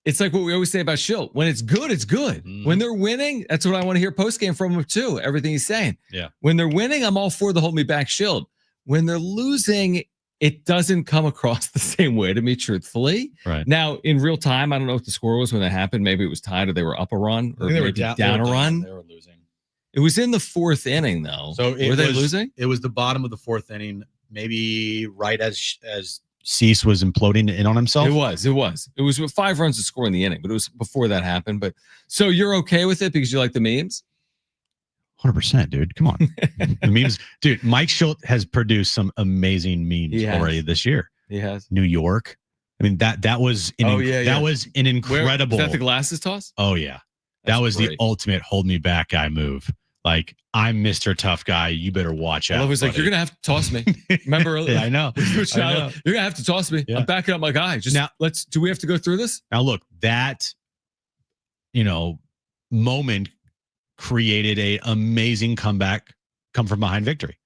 It's like what we always say about Schilt. When it's good, it's good. When they're winning, that's what I want to hear post game from him too. Everything he's saying. Yeah. When they're winning, I'm all for the hold me back Schilt. When they're losing, it doesn't come across the same way to me, truthfully. Right. Now, in real time, I don't know what the score was when that happened. Maybe it was tied or they were up a run or they maybe were down a run. They were losing. It was in the 4th inning, though. So were they losing? It was the bottom of the 4th inning, maybe right as Cease was imploding in on himself. It was with 5 runs to score in the inning, but it was before that happened. But so you're okay with it because you like the memes? 100%, dude. Come on. The memes, dude. Mike Schilt has produced some amazing memes already this year. He has. New York. I mean, that was that was an incredible. Was that the glasses toss? Oh yeah. That was great. The ultimate hold me back guy move. Like, I'm Mr. Tough Guy. You better watch out. I was like, you're gonna have to toss me. Remember? Yeah, I know. You're gonna have to toss me. Yeah. I'm backing up my guy. Just now, do we have to go through this? Now look, that moment created a amazing comeback, come from behind victory.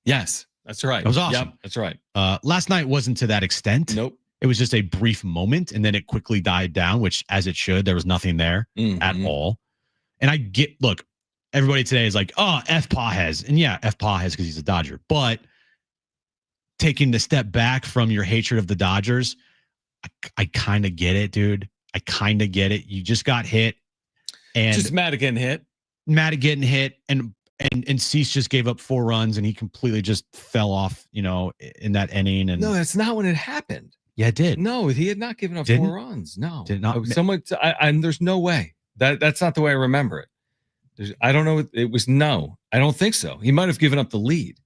Yes, that's right. That was awesome. Yep, that's right. Last night wasn't to that extent. Nope. It was just a brief moment, and then it quickly died down, which, as it should, there was nothing there at all. And I look, everybody today is like, oh, F Pages. And yeah, F Pages because he's a Dodger. But taking the step back from your hatred of the Dodgers, I kind of get it, dude. I kind of get it. You just got hit. And just mad at getting hit. And Cease just gave up 4 runs, and he completely just fell off, in that inning. And no, that's not when it happened. Yeah, it did. No, he had not given up 4 runs. No, did not. There's no way that's not the way I remember it. I don't know. It was no. I don't think so. He might have given up the lead.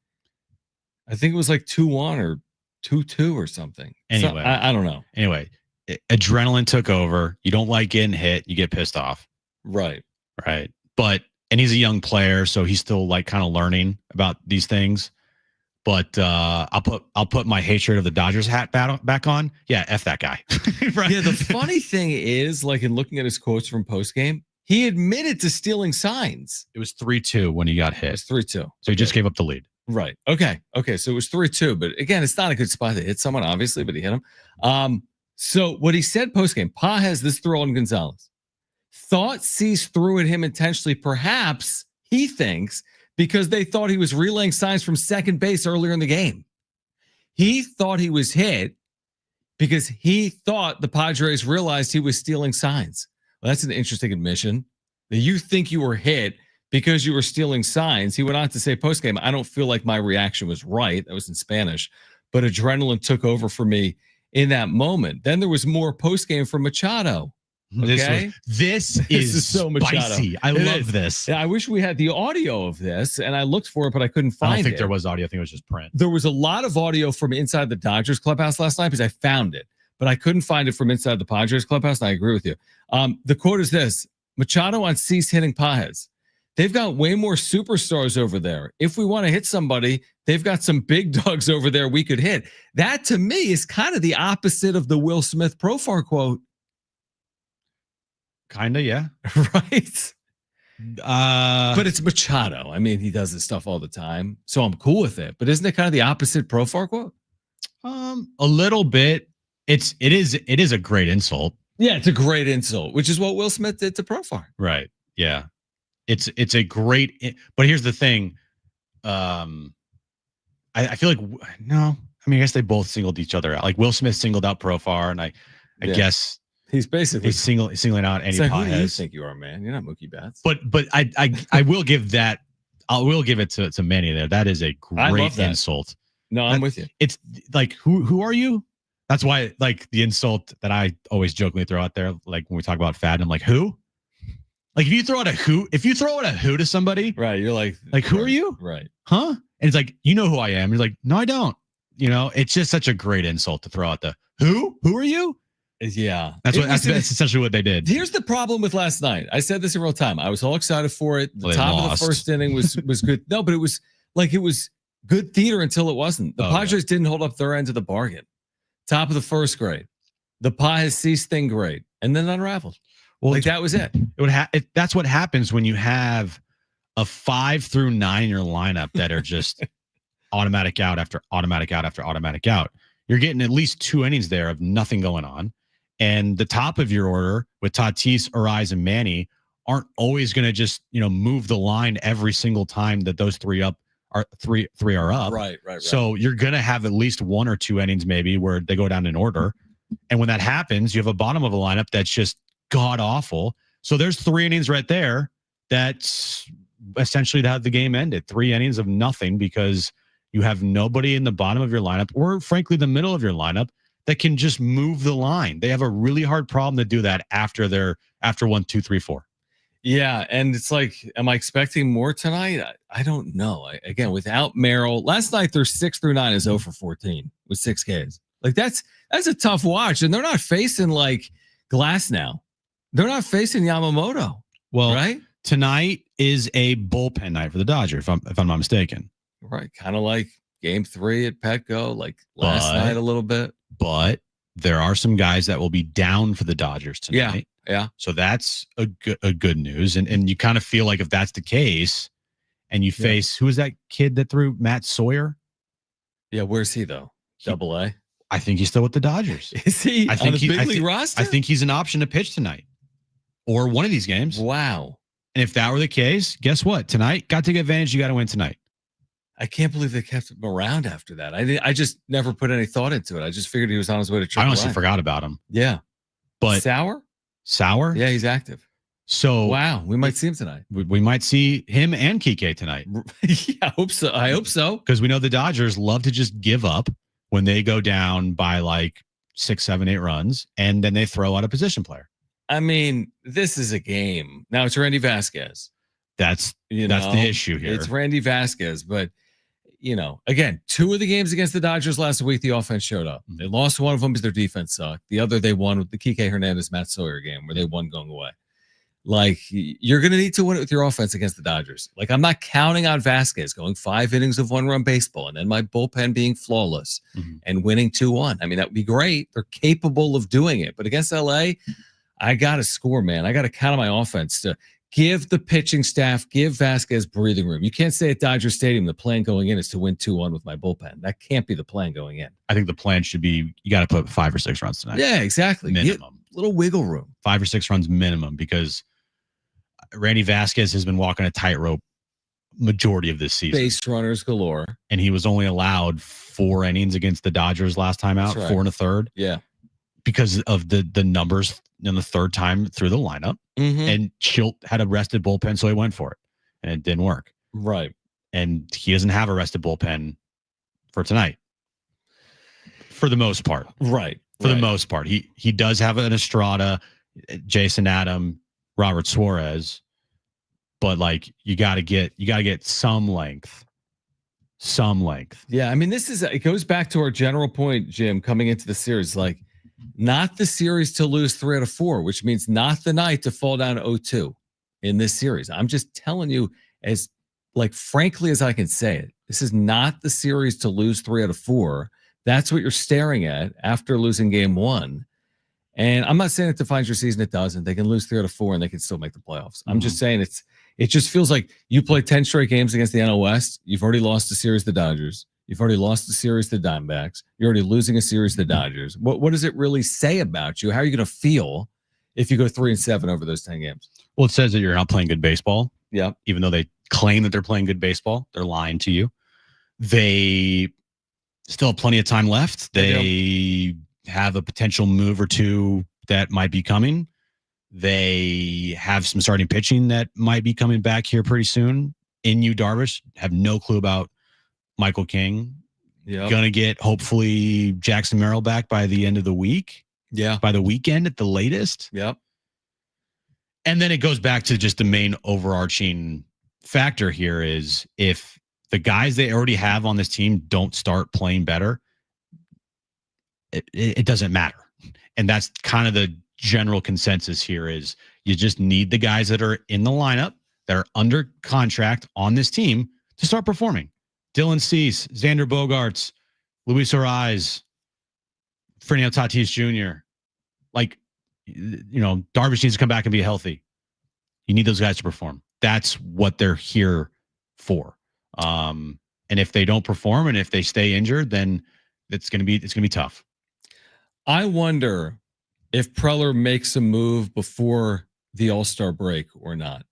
I think it was like 2-1 or 2-2 or something. Anyway, I don't know. Anyway, adrenaline took over. You don't like getting hit. You get pissed off. Right. And he's a young player, so he's still like kind of learning about these things. But I'll put my hatred of the Dodgers hat back on. Yeah, F that guy. Right? Yeah, the funny thing is, like, in looking at his quotes from postgame, he admitted to stealing signs. It was 3-2 when he got hit. It was 3-2. So he just gave up the lead. Right. Okay. So it was 3-2. But again, it's not a good spot to hit someone, obviously, but he hit him. So what he said postgame, Pa has this throw on Gonzalez. thought Cease threw at him intentionally, perhaps he thinks, because they thought he was relaying signs from second base earlier in the game. He thought he was hit because he thought the Padres realized he was stealing signs. Well, that's an interesting admission. That you think you were hit because you were stealing signs. He went on to say postgame, I don't feel like my reaction was right. That was in Spanish. But adrenaline took over for me in that moment. Then there was more postgame from Machado. Okay? This is so spicy. I love this. Yeah, I wish we had the audio of this, and I looked for it, but I couldn't find it. I don't think there was audio. I think it was just print. There was a lot of audio from inside the Dodgers clubhouse last night because I found it, but I couldn't find it from inside the Padres clubhouse, and I agree with you. The quote is this: Machado on Cease hitting Pajes. They've got way more superstars over there. If we want to hit somebody, they've got some big dogs over there we could hit. That, to me, is kind of the opposite of the Will Smith Profar quote. Kind of, yeah. Right? But it's Machado. I mean, he does this stuff all the time, so I'm cool with it. But isn't it kind of the opposite Profar quote? A little bit. It is a great insult. Yeah, it's a great insult, which is what Will Smith did to Profar. Right. Yeah. It's a great, but here's the thing. I feel like, no, I mean, I guess they both singled each other out. Like Will Smith singled out Profar, and I guess he's basically singling out Andy Pajes. Pajes. Who do you think you are, man? You're not Mookie Betts. But I will give that. I will give it to Manny there. That is a great insult. No, I'm with you. It's like, who are you? That's why, like, the insult that I always jokingly throw out there, like when we talk about fat, I'm like, who? Like, if you throw out a who to somebody, right? You're like who are you? Right? Huh? And it's like, you know who I am. You're like, no, I don't. You know, it's just such a great insult to throw out the who? Who are you? Yeah, that's essentially what they did. Here's the problem with last night. I said this in real time. I was all excited for it. The top of the first inning was good. No, but it was good theater until it wasn't. The Padres didn't hold up their end of the bargain. Top of the first, great. The Padres Cease thing, great, and then unraveled. Well, that was it. That's what happens when you have a 5 through 9 in your lineup that are just automatic out after automatic out after automatic out. You're getting at least 2 innings there of nothing going on. And the top of your order with Tatis, Arise, and Manny aren't always going to just, move the line every single time that those three are up. Right. So you're going to have at least 1 or 2 innings maybe where they go down in order. And when that happens, you have a bottom of a lineup that's just god awful. So there's 3 innings right there. That's essentially how the game ended. 3 innings of nothing because you have nobody in the bottom of your lineup or frankly the middle of your lineup that can just move the line. They have a really hard problem to do that after 1, 2, 3, 4. Yeah, and it's like, am I expecting more tonight? I don't know. Again, without Merrill, last night their 6 through 9 is 0 for 14 with 6 Ks. Like that's a tough watch, and they're not facing like Glass now. They're not facing Yamamoto. Well, right? Tonight is a bullpen night for the Dodgers, if I'm not mistaken. Right, kind of like Game 3 at Petco, like last night a little bit. But there are some guys that will be down for the Dodgers tonight. Yeah. So that's a good news, and you kind of feel like if that's the case, and you face who is that kid that threw Matt Sawyer? Yeah, where's he though? Double A. I think he's still with the Dodgers. Is he? I think on the big league roster? I think he's an option to pitch tonight, or one of these games. Wow. And if that were the case, guess what? Tonight, got to take advantage. You got to win tonight. I can't believe they kept him around after that. I just never put any thought into it. I just figured he was on his way to AAA. I honestly forgot about him. Yeah. But Sour? Yeah, he's active. So wow, we might see him tonight. We might see him and Kike tonight. Yeah, I hope so. Because we know the Dodgers love to just give up when they go down by like 6, 7, 8 runs, and then they throw out a position player. I mean, this is a game. Now it's Randy Vasquez. That's the issue here. It's Randy Vasquez, but again, 2 of the games against the Dodgers last week, the offense showed up. They lost one of them because their defense sucked. The other they won with the Kike Hernandez, Matt Sawyer game where they won going away. Like, you're going to need to win it with your offense against the Dodgers. Like, I'm not counting on Vasquez going 5 innings of 1-run baseball and then my bullpen being flawless and winning 2-1. I mean, that would be great. They're capable of doing it. But against LA, I got to score, man. I got to count on my offense to give the pitching staff, give Vasquez breathing room. You can't say at Dodger Stadium the plan going in is to win 2-1 with my bullpen. That can't be the plan going in. I think the plan should be you got to put 5 or 6 runs tonight. Yeah, exactly. Minimum. little wiggle room. 5 or 6 runs minimum, because Randy Vasquez has been walking a tightrope majority of this season. Base runners galore. And he was only allowed 4 innings against the Dodgers last time out, That's right. 4 1/3. Yeah. Because of the numbers in the third time through the lineup. And Schilt had a rested bullpen, so he went for it. And it didn't work. Right. And he doesn't have a rested bullpen for tonight. For the most part. Right. For the most part. He does have an Estrada, Jason Adam, Robert Suarez. But like you gotta get some length. Yeah. I mean, it goes back to our general point, Jim, coming into the series. Like, not the series to lose 3 out of 4, which means not the night to fall down 0-2 in this series. I'm just telling you, as like frankly as I can say it, this is not the series to lose 3 out of 4. That's what you're staring at after losing game 1. And I'm not saying it defines your season. It doesn't. They can lose 3 out of 4 and they can still make the playoffs. I'm just saying it just feels like you play 10 straight games against the NL West. You've already lost a series to the Dodgers. You've already lost a series to the Diamondbacks. You're already losing a series to the Dodgers. What does it really say about you? How are you going to feel if you go 3-7 over those 10 games? Well, it says that you're not playing good baseball. Yeah. Even though they claim that they're playing good baseball, they're lying to you. They still have plenty of time left. They have a potential move or two that might be coming. They have some starting pitching that might be coming back here pretty soon. In Yu Darvish, have no clue about Michael King. Gonna get hopefully Jackson Merrill back by the end of the week. Yeah. By the weekend at the latest. Yep. And then it goes back to just the main overarching factor here is if the guys they already have on this team don't start playing better, it doesn't matter. And that's kind of the general consensus here is you just need the guys that are in the lineup that are under contract on this team to start performing. Dylan Cease, Xander Bogaerts, Luis Ariz, Fernando Tatis Jr. Like, Darvish needs to come back and be healthy. You need those guys to perform. That's what they're here for. And if they don't perform and if they stay injured, then it's gonna be tough. I wonder if Preller makes a move before the All-Star break or not.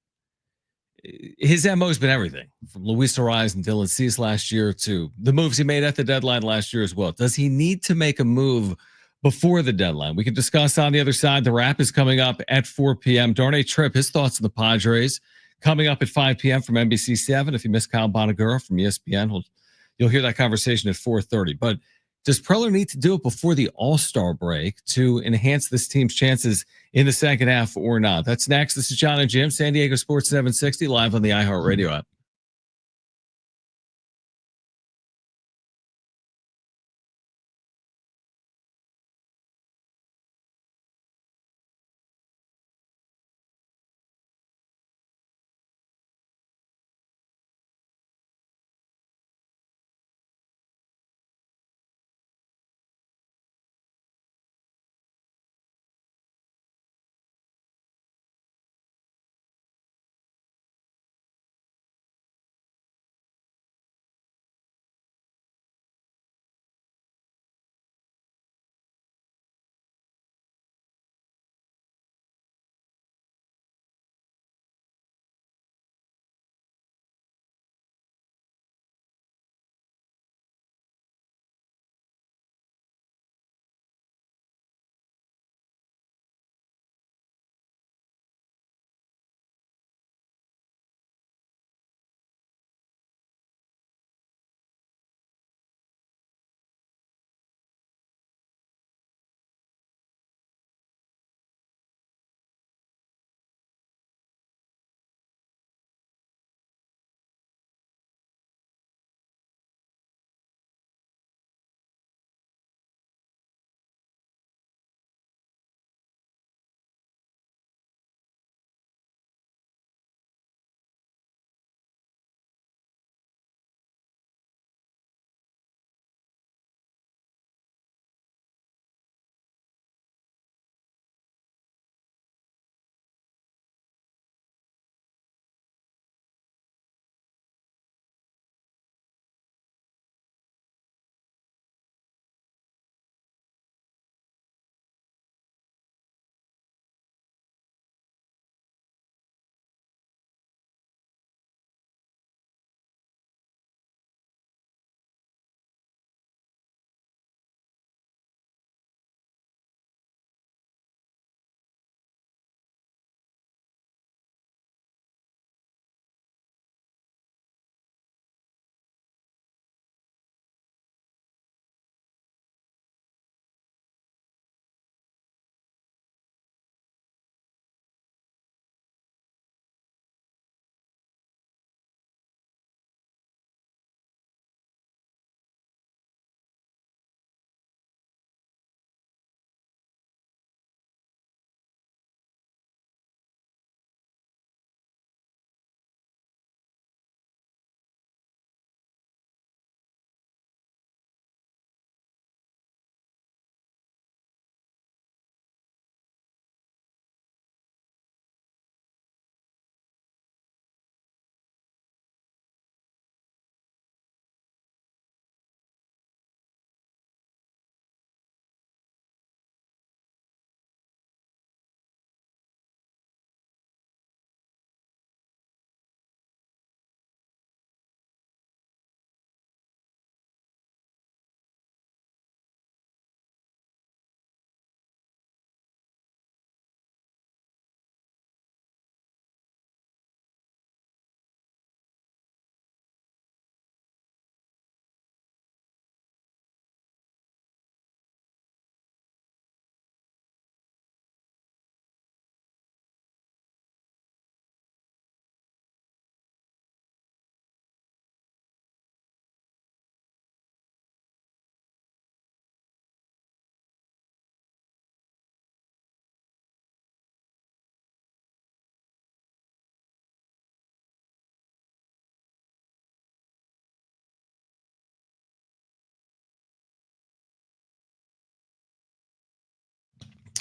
His MO has been everything from Luis Ariz and Dylan Cease last year to the moves he made at the deadline last year as well. Does he need to make a move before the deadline? We can discuss on the other side. The wrap is coming up at 4 p.m. Darnay Tripp, his thoughts on the Padres coming up at 5 p.m. from NBC7. If you miss Kyle Bonagura from ESPN, you'll hear that conversation at 4:30. But does Preller need to do it before the All-Star break to enhance this team's chances in the second half or not? That's next. This is John and Jim, San Diego Sports 760, live on the iHeart Radio app.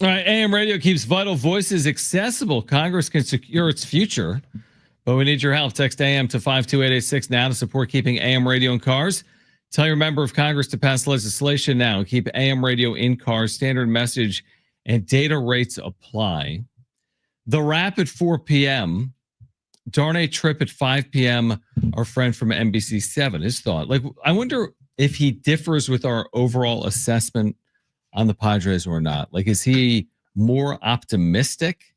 All right, AM radio keeps vital voices accessible. Congress can secure its future, but we need your help. Text AM to 52886 now to support keeping AM radio in cars. Tell your member of Congress to pass legislation now and keep AM radio in cars. Standard message and data rates apply. The Wrap at 4 p.m. Darnay Trip at 5 p.m. Our friend from NBC7, his thought. Like, I wonder if he differs with our overall assessment on the Padres or not. Like, is he more optimistic?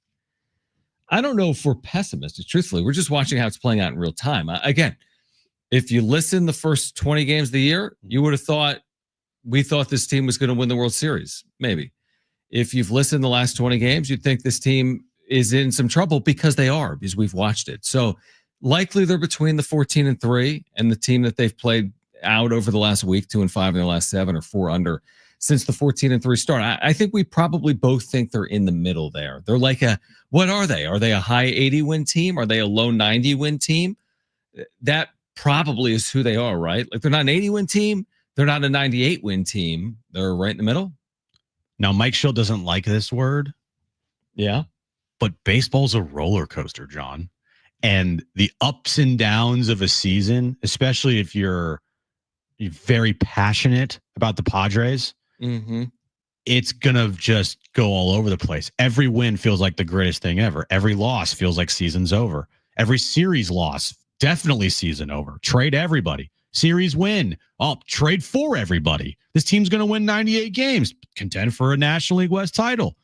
I don't know if we're pessimistic. Truthfully, we're just watching how it's playing out in real time. Again, if you listen the first 20 games of the year, you would have thought we thought this team was going to win the World Series. Maybe. If you've listened the last 20 games, you'd think this team is in some trouble because they are, because we've watched it. So likely they're between the 14-3 and the team that they've played out over the last week, 2-5 in the last 7 or 4 under since the 14-3 start. I think we probably both think they're in the middle there. They're like what are they? Are they a high 80 win team? Are they a low 90 win team? That probably is who they are, right? Like, they're not an 80 win team. They're not a 98 win team. They're right in the middle. Now, Mike Schill doesn't like this word. Yeah. But baseball's a roller coaster, John. And the ups and downs of a season, especially if you're very passionate about the Padres, it's going to just go all over the place. Every win feels like the greatest thing ever. Every loss feels like season's over. Every series loss, definitely season over. Trade everybody. Series win. Oh, trade for everybody. This team's going to win 98 games, contend for a National League West title.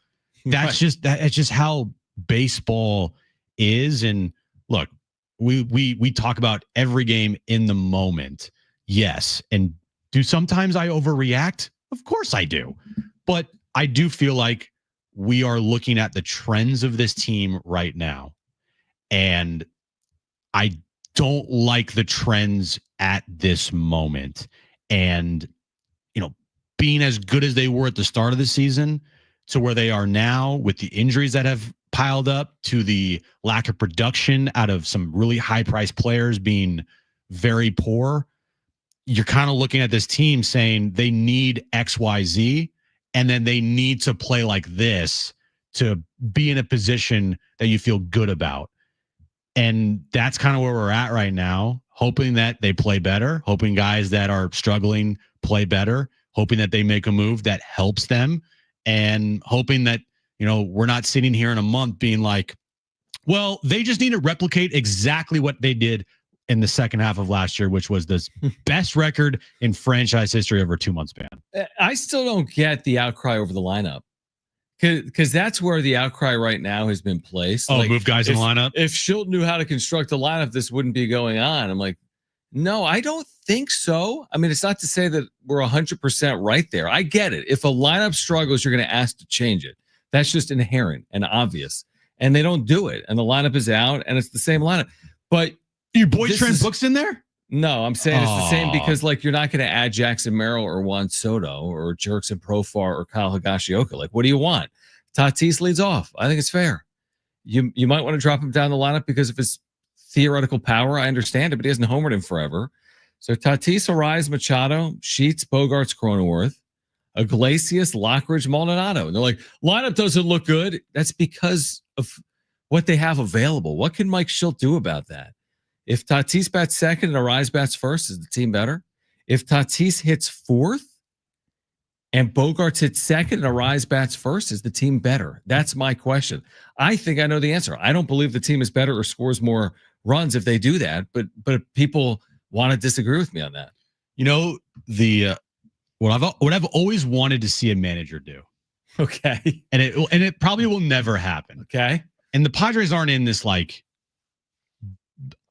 That's right. That's just how baseball is. And look, we talk about every game in the moment. Yes. And do sometimes I overreact? Of course I do. But I do feel like we are looking at the trends of this team right now. And I don't like the trends at this moment. And, being as good as they were at the start of the season to where they are now with the injuries that have piled up, to the lack of production out of some really high priced players being very poor, you're kind of looking at this team saying they need XYZ, and then they need to play like this to be in a position that you feel good about. And that's kind of where we're at right now, hoping that they play better, hoping guys that are struggling play better, hoping that they make a move that helps them, and hoping that, we're not sitting here in a month being like, well, they just need to replicate exactly what they did in the second half of last year, which was the best record in franchise history over a 2-month span. I still don't get the outcry over the lineup, because that's where the outcry right now has been placed. Oh, move guys in the lineup. If Schilt knew how to construct a lineup, this wouldn't be going on. I'm like, no, I don't think so. I mean, it's not to say that we're 100% right there. I get it. If a lineup struggles, you're going to ask to change it. That's just inherent and obvious. And they don't do it. And the lineup is out, and it's the same lineup. But your boy Trent Book's in there? No, I'm saying it's the same, because you're not going to add Jackson Merrill or Juan Soto or Jurickson Profar or Kyle Higashioka. Like, what do you want? Tatis leads off. I think it's fair. You might want to drop him down the lineup because of his theoretical power. I understand it, but he hasn't homered him forever. So Tatis, Arise, Machado, Sheets, Bogarts, Cronenworth, Iglesias, Lockridge, Maldonado. And they're like, lineup doesn't look good. That's because of what they have available. What can Mike Schilt do about that? If Tatis bats second and Arise bats first, is the team better? If Tatis hits fourth and Bogarts hits second and Arise bats first, is the team better? That's my question. I think I know the answer. I don't believe the team is better or scores more runs if they do that, but people want to disagree with me on that. What I've always wanted to see a manager do. Okay. And it probably will never happen. Okay. And the Padres aren't in this like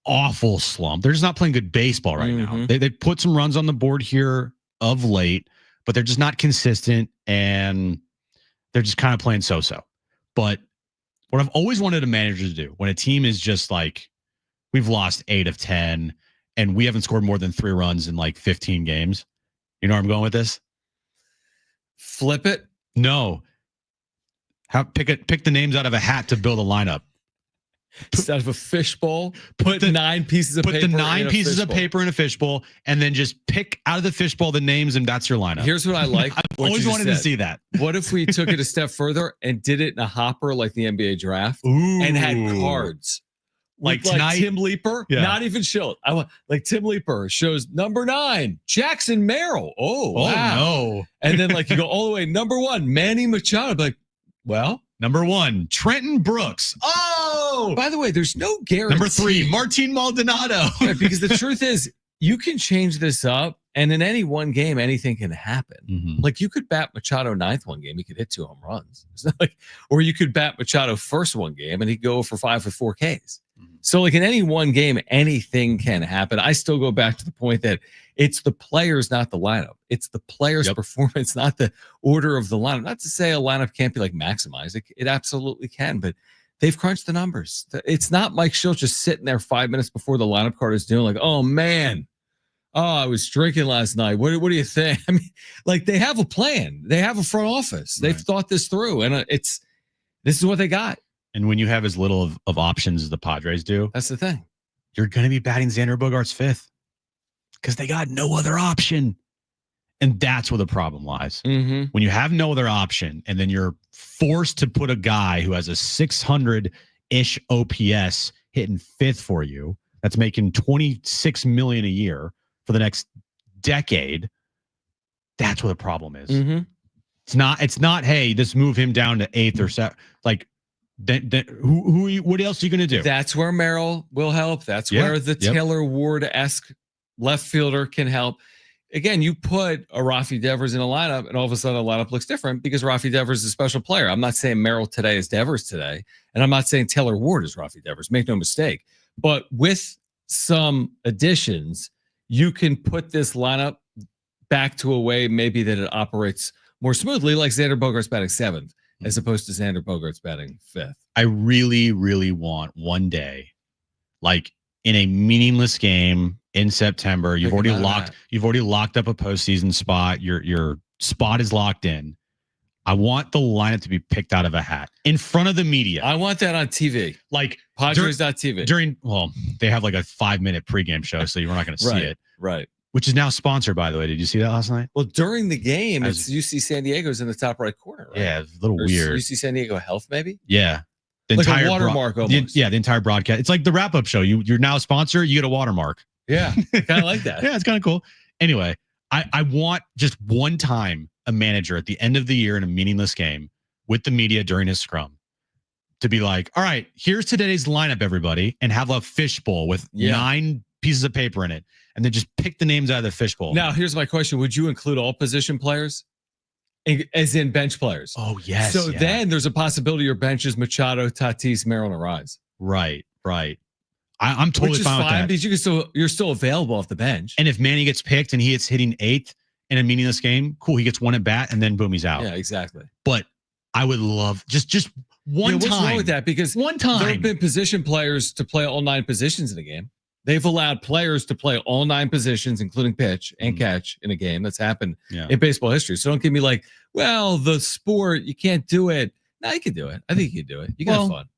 awful slump. They're just not playing good baseball right now. They put some runs on the board here of late, but they're just not consistent, and they're just kind of playing so-so. But what I've always wanted a manager to do when a team is just like, we've lost 8 of 10 and we haven't scored more than 3 runs in like 15 games. You know where I'm going with this? Flip it? No. Pick the names out of a hat to build a lineup. instead of a fishbowl, put 9 pieces of paper. Put the 9 pieces of fishbowl. paper in a fishbowl, and then just pick out of the fishbowl the names, and that's your lineup. Here's what I like. I've always wanted to see that. What if we took it a step further and did it in a hopper like the NBA draft Ooh. and had cards? Like With, tonight, Tim Leeper, Yeah. not even Schilt. I want like Tim Leeper shows number 9, Jackson Merrill. Oh, wow. no. And then like you go all the way, number 1, Manny Machado. Like, well, Number 1, Trenton Brooks. Oh, by the way, there's no guarantee. number 3, Martin Maldonado. Right, because the truth is, you can change this up, and in any one game, anything can happen. Mhm. Like you could bat Machado 9th one game, he could hit 2 home runs. It's not like, or you could bat Machado first one game, and he'd go for 5 with 4 Ks. So like in any one game, anything can happen. I still go back to the point that it's the players, not the lineup. It's the players' performance, not the order of the lineup. Not to say a lineup can't be like maximized. It absolutely can, but they've crunched the numbers. It's not Mike Schilt just sitting there 5 minutes before the lineup card is doing like, oh man, I was drinking last night. What do you think? I mean, like they have a plan. They have a front office. They've thought this through, and this is what they got. And when you have as little of options as the Padres do, That's the thing. you're going to be batting Xander Bogaerts 5th because they got no other option. And that's where the problem lies. Mm-hmm. When you have no other option, and then you're forced to put a guy who has a 600-ish OPS hitting 5th for you, that's making $26 million a year for the next decade. That's where the problem is. Mm-hmm. It's not. Hey, let's move him down to 8th or 7th. Like, what else are you going to do? That's where Merrill will help. That's where the Taylor Ward-esque left fielder can help. Again, you put a Rafi Devers in a lineup, and all of a sudden the lineup looks different because Rafi Devers is a special player. I'm not saying Merrill today is Devers today, and I'm not saying Taylor Ward is Rafi Devers. Make no mistake. But with some additions, you can put this lineup back to a way maybe that it operates more smoothly, like Xander Bogaerts batting 7th. As opposed to Xander Bogaerts batting 5th. I really, really want one day, like in a meaningless game in September, you've already locked up a postseason spot. Your spot is locked in. I want the lineup to be picked out of a hat in front of the media. I want that on TV. Like Padres.tv. Well, they have like a 5-minute pregame show, so you're not going to see it. Right. Which is now sponsored, by the way. Did you see that last night? Well, during the game, it's UC San Diego's in the top right corner, right? Yeah, it's a little weird. UC San Diego Health, maybe? Yeah. The like entire a watermark almost. The entire broadcast. It's like the wrap-up show. You're now a sponsor, you get a watermark. Yeah, kind of like that. Yeah, it's kind of cool. Anyway, I want just one time a manager at the end of the year in a meaningless game with the media during his scrum to be like, all right, here's today's lineup, everybody, and have a fishbowl with 9 pieces of paper in it, and then just pick the names out of the fishbowl. Now, here's my question. Would you include all position players? As in bench players? Oh, yes. So then there's a possibility your bench is Machado, Tatis, Merrill, and Arise. Right. I'm totally fine with that. Because you're still available off the bench. And if Manny gets picked and he gets hitting 8th in a meaningless game, cool. He gets 1 at bat, and then boom, he's out. Yeah, exactly. But I would love just one time. What's wrong with that? Because one time there have been position players to play all 9 positions in a game. They've allowed players to play all 9 positions, including pitch and catch in a game. That's happened in baseball history. So don't give me like, well, the sport, you can't do it. No, you can do it. I think you can do it. You can have fun.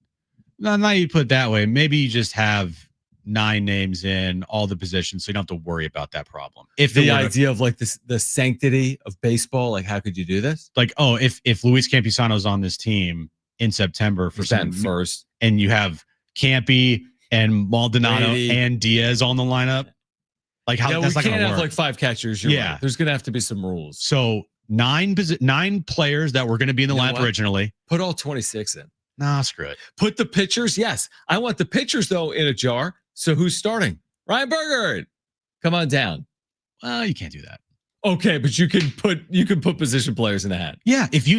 Now you put it that way. Maybe you just have 9 names in all the positions, so you don't have to worry about that problem. If the idea of like the sanctity of baseball, like how could you do this? Like, oh, if Luis Campusano's on this team in September for some first, and you have Campy and Maldonado and Diaz on the lineup, like how that's not we gonna can't work. have like 5 catchers. You're right. There's gonna have to be some rules. So 9 players that were going to be in the lineup originally. Put all 26 in. Nah, screw it. Put the pitchers. Yes, I want the pitchers though in a jar. So who's starting? Ryan Bergert. Come on down. Well, you can't do that. Okay, but you can put position players in a hat. Yeah, if you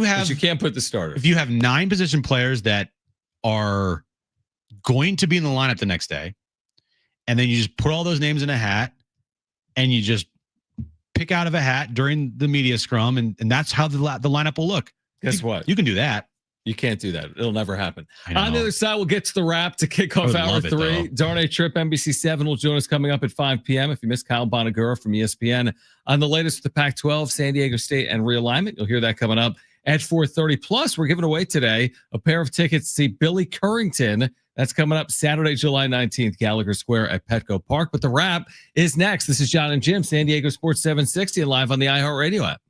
have, but you can't put the starter. If you have 9 position players that are going to be in the lineup the next day, and then you just put all those names in a hat, and you just pick out of a hat during the media scrum, and that's how the lineup will look. Guess what? You can do that. You can't do that. It'll never happen. On the other side, we'll get to the wrap to kick off hour 3. Darnay Tripp, NBC7 will join us coming up at 5 p.m. If you missed Kyle Bonagura from ESPN on the latest with the Pac-12, San Diego State, and realignment, you'll hear that coming up. at 4:30. Plus, we're giving away today a pair of tickets to see Billy Currington. That's coming up Saturday, July 19th, Gallagher Square at Petco Park. But the wrap is next. This is John and Jim, San Diego Sports 760, and live on the iHeart Radio app.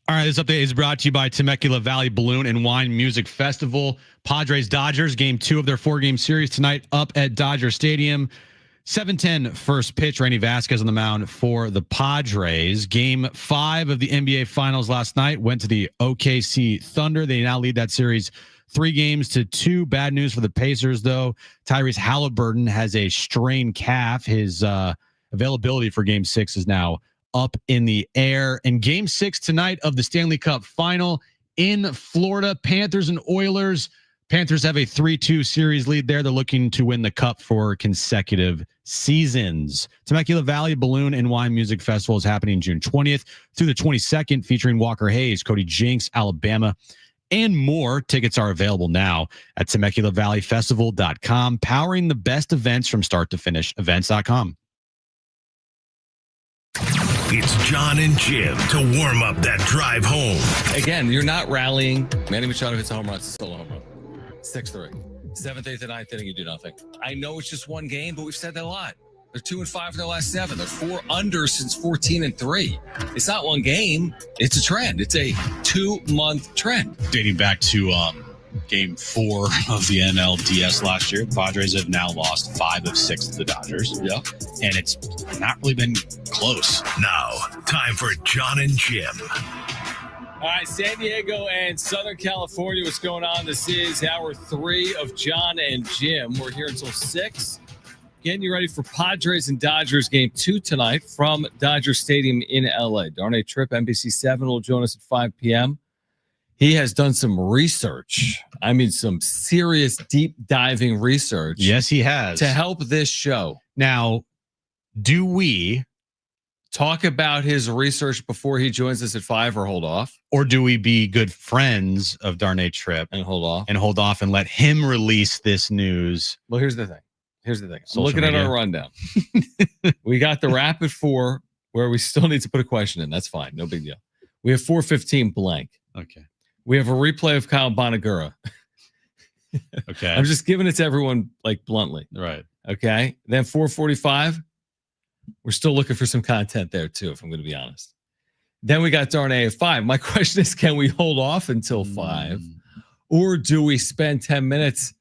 All right, this update is brought to you by Temecula Valley Balloon and Wine Music Festival. Padres Dodgers, game 2 of their 4-game series tonight up at Dodger Stadium. 7:10 first pitch. Randy Vasquez on the mound for the Padres. Game 5 of the NBA Finals last night went to the OKC Thunder. They now lead that series 3-2. Bad news for the Pacers, though. Tyrese Halliburton has a strained calf. His availability for game 6 is now up in the air. And game 6 tonight of the Stanley Cup Final in Florida, Panthers and Oilers. Panthers have a 3-2 series lead there. They're looking to win the cup for consecutive seasons. Temecula Valley Balloon and Wine Music Festival is happening June 20th through the 22nd, featuring Walker Hayes, Cody Jinks, Alabama, and more. Tickets are available now at TemeculaValleyFestival.com, powering the best events from start to finish. Events.com. It's John and Jim to warm up that drive home. Again, you're not rallying. Manny Machado hits a home run. It's still a home run. 6-3. 7th, 8th, and 9th inning, you do nothing. I know it's just one game, but we've said that a lot. They're 2-5 in their last 7. They're 4 under since 14-3. It's not one game. It's a trend. It's a 2-month trend. Dating back to Game 4 of the NLDS last year, the Padres have now lost 5 of 6 to the Dodgers. Yeah. And it's not really been close. Now, time for John and Jim. All right, San Diego and Southern California, what's going on? This is hour 3 of John and Jim. We're here until 6. Getting you ready for Padres and Dodgers game 2 tonight from Dodger Stadium in LA. Darnay Tripp, NBC7, will join us at 5 p.m. He has done some research. I mean, some serious deep diving research. Yes, he has. To help this show. Now, do we talk about his research before he joins us at 5 or hold off? Or do we be good friends of Darnay Tripp and hold off and let him release this news? Well, here's the thing. Social Looking media. at our rundown. We got the rapid 4 where we still need to put a question in. That's fine. No big deal. We have 4:15 blank. Okay. We have a replay of Kyle Bonagura. Okay. I'm just giving it to everyone like bluntly. Right. Okay. Then 4:45. We're still looking for some content there too, if I'm going to be honest. Then we got Darnay at 5. My question is, can we hold off until 5? Or do we spend 10 minutes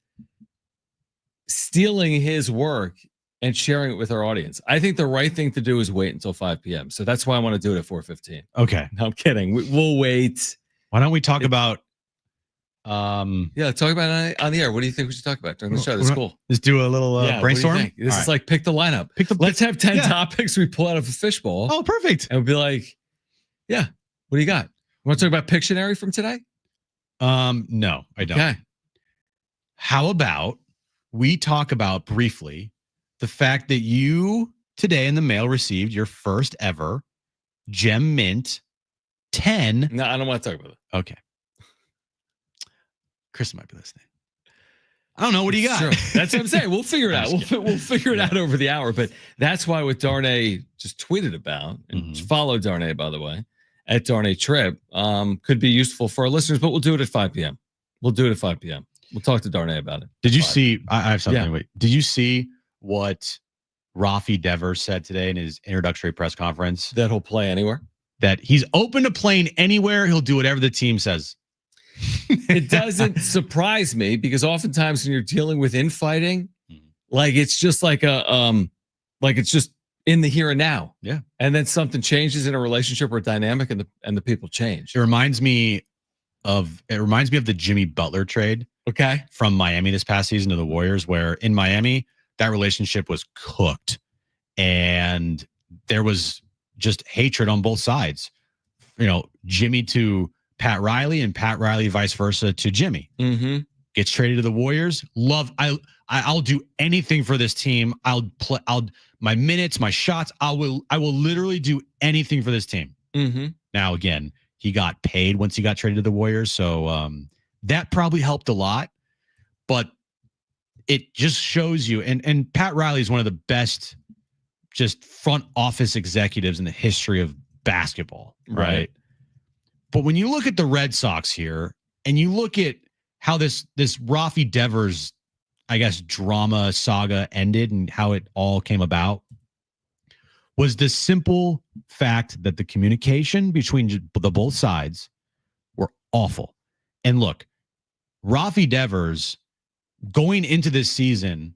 stealing his work and sharing it with our audience? I think the right thing to do is wait until 5 p.m. So that's why I want to do it at 4:15. Okay. No, I'm kidding. We'll wait. Why don't we talk about Yeah, talk about it on the air. What do you think we should talk about during the show? That's cool. Let's do a little brainstorm. What do you think? This All is right. like pick the lineup. Let's have 10 topics we pull out of a fishbowl. Oh, perfect. And we'll be like, yeah, what do you got? Want to talk about Pictionary from today? No, I don't. Okay. How about we talk about briefly the fact that you today in the mail received your first ever Gem Mint 10. No, I don't want to talk about it. Okay. Chris might be listening. I don't know. What do you got? True. That's what I'm saying. We'll figure it out. We'll figure it out over the hour. But that's why what Darnay just tweeted about, and follow Darnay, by the way, at Darnay Tripp, could be useful for our listeners, but we'll do it at 5 p.m. We'll do it at 5 p.m. We'll talk to Darnay about it. Did you see? I have something. Yeah. Wait. Did you see what Rafi Devers said today in his introductory press conference? That he'll play anywhere? That he's open to playing anywhere. He'll do whatever the team says. It doesn't surprise me because oftentimes when you're dealing with infighting, like it's just like like it's just in the here and now. Yeah. And then something changes in a relationship or a dynamic and the people change. It reminds me of the Jimmy Butler trade. Okay. From Miami this past season to the Warriors, where in Miami that relationship was cooked and there was just hatred on both sides. You know, Jimmy to Pat Riley and Pat Riley vice versa to Jimmy. Gets traded to the Warriors. I'll do anything for this team. I'll my minutes, my shots. I will literally do anything for this team. Now again, he got paid once he got traded to the Warriors, so that probably helped a lot. But it just shows you, and Pat Riley is one of the best just front office executives in the history of basketball, right? But when you look at the Red Sox here, and you look at how this Rafi Devers, I guess, drama saga ended and how it all came about, was the simple fact that the communication between the both sides were awful. And look, Rafi Devers going into this season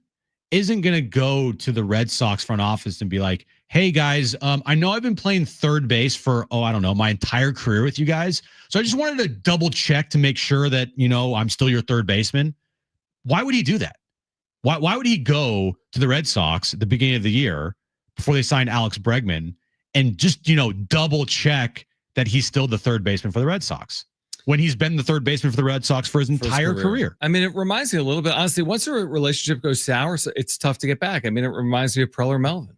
isn't going to go to the Red Sox front office and be like, hey guys, I know I've been playing third base for, my entire career with you guys. So I just wanted to double check to make sure that, I'm still your third baseman. Why would he do that? Why would he go to the Red Sox at the beginning of the year before they signed Alex Bregman and just, double check that he's still the third baseman for the Red Sox when he's been the third baseman for the Red Sox for his entire career? I mean, it reminds me a little bit, honestly, once a relationship goes sour, it's tough to get back. I mean, it reminds me of Preller Melvin.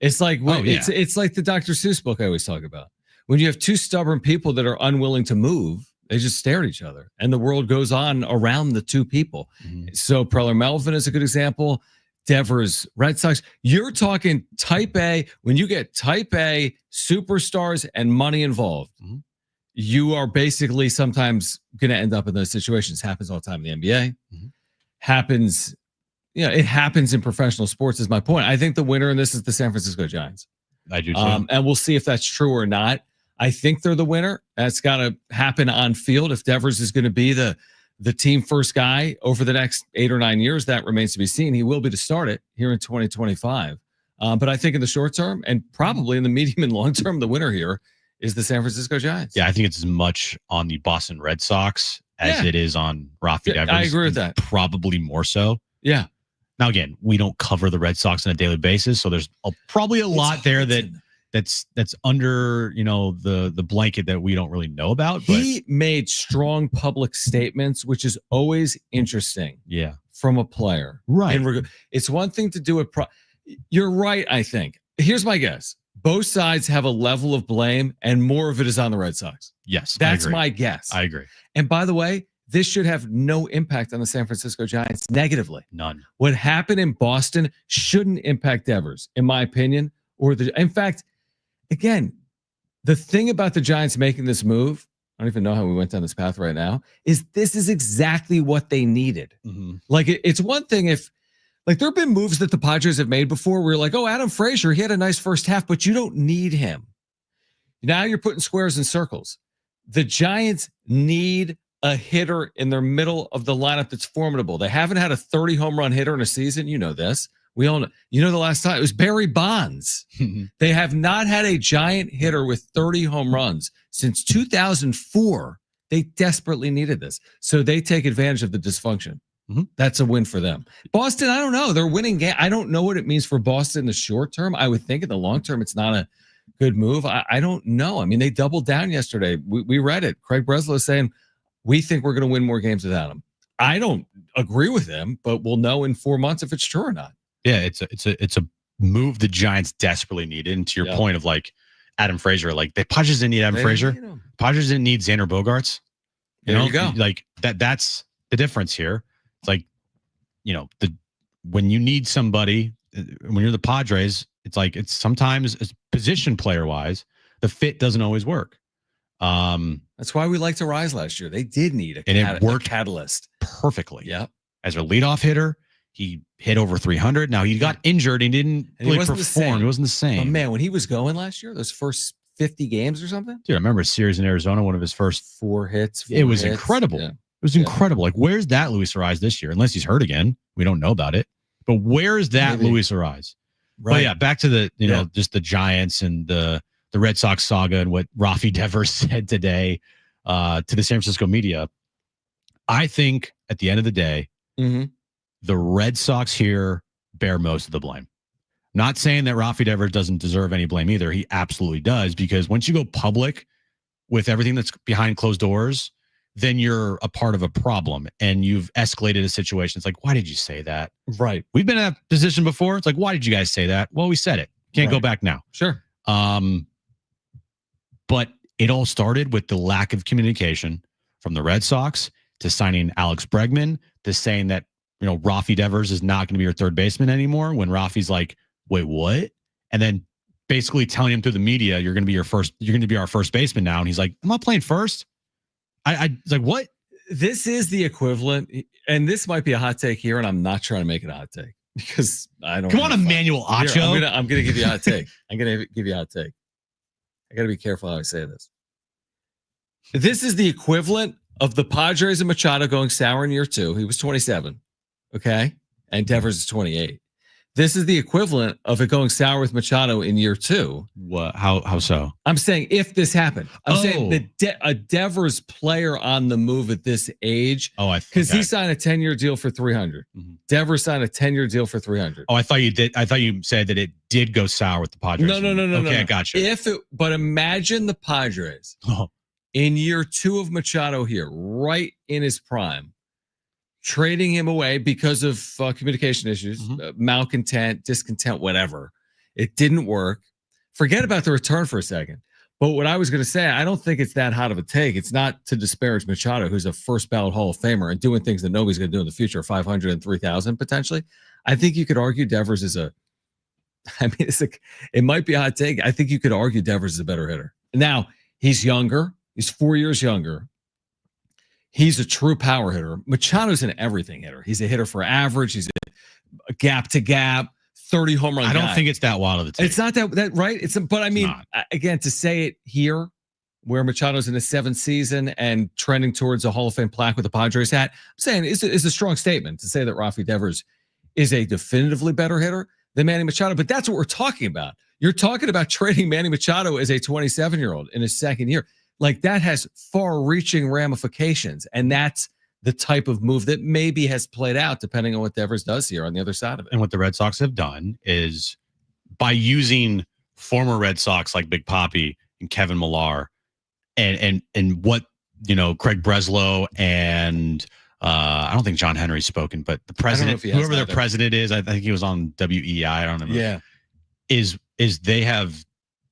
It's like, it's like the Dr. Seuss book I always talk about. When you have two stubborn people that are unwilling to move, They just stare at each other, and the world goes on around the two people. So Preller Melvin is a good example. Devers, Red Sox. You're talking type A. When you get type A superstars and money involved, you are basically sometimes going to end up in those situations. Happens all the time in the NBA. Happens, it happens in professional sports is my point. I think the winner in this is the San Francisco Giants. I do too. And we'll see if that's true or not. I think they're the winner. That's got to happen on field. If Devers is going to be the team first guy over the next 8 or 9 years, that remains to be seen. He will be to start it here in 2025. But I think in the short term and probably in the medium and long term, the winner here is the San Francisco Giants. Yeah, I think it's as much on the Boston Red Sox as it is on Rafi Devers. I agree with that. Probably more so. Yeah. Now, again, we don't cover the Red Sox on a daily basis, so there's probably a lot there that's under the blanket that we don't really know about. But he made strong public statements, which is always interesting. Yeah, from a player, right? It's one thing to do it. You're right. I think here's my guess: both sides have a level of blame, and more of it is on the Red Sox. Yes, that's my guess. I agree. And by the way, this should have no impact on the San Francisco Giants negatively. None. What happened in Boston shouldn't impact Devers, in my opinion. In fact, again, the thing about the Giants making this move, I don't even know how we went down this path right now, is this is exactly what they needed. Like, it's one thing if, like, there have been moves that the Padres have made before where you're like, oh, Adam Frazier, he had a nice first half, but you don't need him. Now you're putting squares in circles. The Giants need a hitter in their middle of the lineup that's formidable. They haven't had a 30 home run hitter in a season. You know this. We all know. You know the last time it was Barry Bonds. They have not had a Giant hitter with 30 home runs since 2004. They desperately needed this. So they take advantage of the dysfunction. That's a win for them. Boston, I don't know. They're winning game. I don't know what it means for Boston in the short term. I would think in the long term, it's not a good move. I don't know. I mean, they doubled down yesterday. We read it. Craig Breslow is saying, we think we're going to win more games without him. I don't agree with him, but we'll know in 4 months if it's true or not. Yeah, it's a move the Giants desperately needed. And to your point of like Adam Frazier, like the Padres didn't need Adam Frazier. Padres didn't need Xander Bogaerts. There you go. Like that's the difference here. It's like, when you need somebody, when you're the Padres, it's like it's sometimes position player wise, the fit doesn't always work. That's why we liked to rise last year. They did need a catalyst perfectly. Yeah. As a leadoff hitter, he hit over 300. Now he got injured. He didn't really perform. He wasn't the same. But man, when he was going last year, those first 50 games or something. Dude, I remember a series in Arizona, one of his first 4 hits. It was incredible. Yeah. It was incredible. Like, where's that Luis Ariz this year? Unless he's hurt again. We don't know about it. But where is that Luis Ariz? Right. But yeah, back to the, just the Giants and the Red Sox saga and what Rafi Devers said today to the San Francisco media. I think at the end of the day, the Red Sox here bear most of the blame. Not saying that Rafi Devers doesn't deserve any blame either. He absolutely does, because once you go public with everything that's behind closed doors, then you're a part of a problem and you've escalated a situation. It's like, why did you say that? Right. We've been in that position before. It's like, why did you guys say that? Well, we said it. Can't go back now. Sure. But it all started with the lack of communication from the Red Sox to signing Alex Bregman to saying that, Rafi Devers is not going to be your third baseman anymore, when Rafi's like, wait, what? And then basically telling him through the media, you're going to be our first baseman now. And he's like, I'm not playing first. I was like, what? This is the equivalent, and this might be a hot take here, and I'm not trying to make it a hot take because I don't. Come on, Emmanuel Acho. Here, I'm gonna give you a hot take. I'm gonna give you a hot take. I got to be careful how I say this. This is the equivalent of the Padres and Machado going sour in year 2. He was 27, okay, and Devers is 28. This is the equivalent of it going sour with Machado in year 2. What? How so? I'm saying if this happened, I'm saying that a Devers player on the move at this age. Because he signed a 10-year deal for $300. Devers signed a 10-year deal for $300. I thought you did. I thought you said that it did go sour with the Padres. No. Okay, I got you. But imagine the Padres in year 2 of Machado here, right in his prime, trading him away because of communication issues, malcontent, discontent, whatever. It didn't work. Forget about the return for a second. But what I was going to say, I don't think it's that hot of a take. It's not to disparage Machado, who's a first ballot Hall of Famer and doing things that nobody's going to do in the future, 500 and 3,000 potentially. I think you could argue Devers is it might be a hot take. I think you could argue Devers is a better hitter. Now, he's younger. He's 4 years younger. He's a true power hitter. Machado's an everything hitter. He's a hitter for average. He's a gap to gap, 30 home run I don't guy. think it's that wild of a take. It's not that right. But I mean, again, to say it here, where Machado's in his 7th season and trending towards a Hall of Fame plaque with the Padres hat, I'm saying is a strong statement to say that Rafi Devers is a definitively better hitter than Manny Machado. But that's what we're talking about. You're talking about trading Manny Machado as a 27-year-old in his 2nd year. Like, that has far-reaching ramifications, and that's the type of move that maybe has played out depending on what Devers does here on the other side of it. And what the Red Sox have done is, by using former Red Sox like Big Papi and Kevin Millar, and what, Craig Breslow and I don't think John Henry's spoken, but the president, whoever their president is, I think he was on WEI. I don't know. Yeah, is they have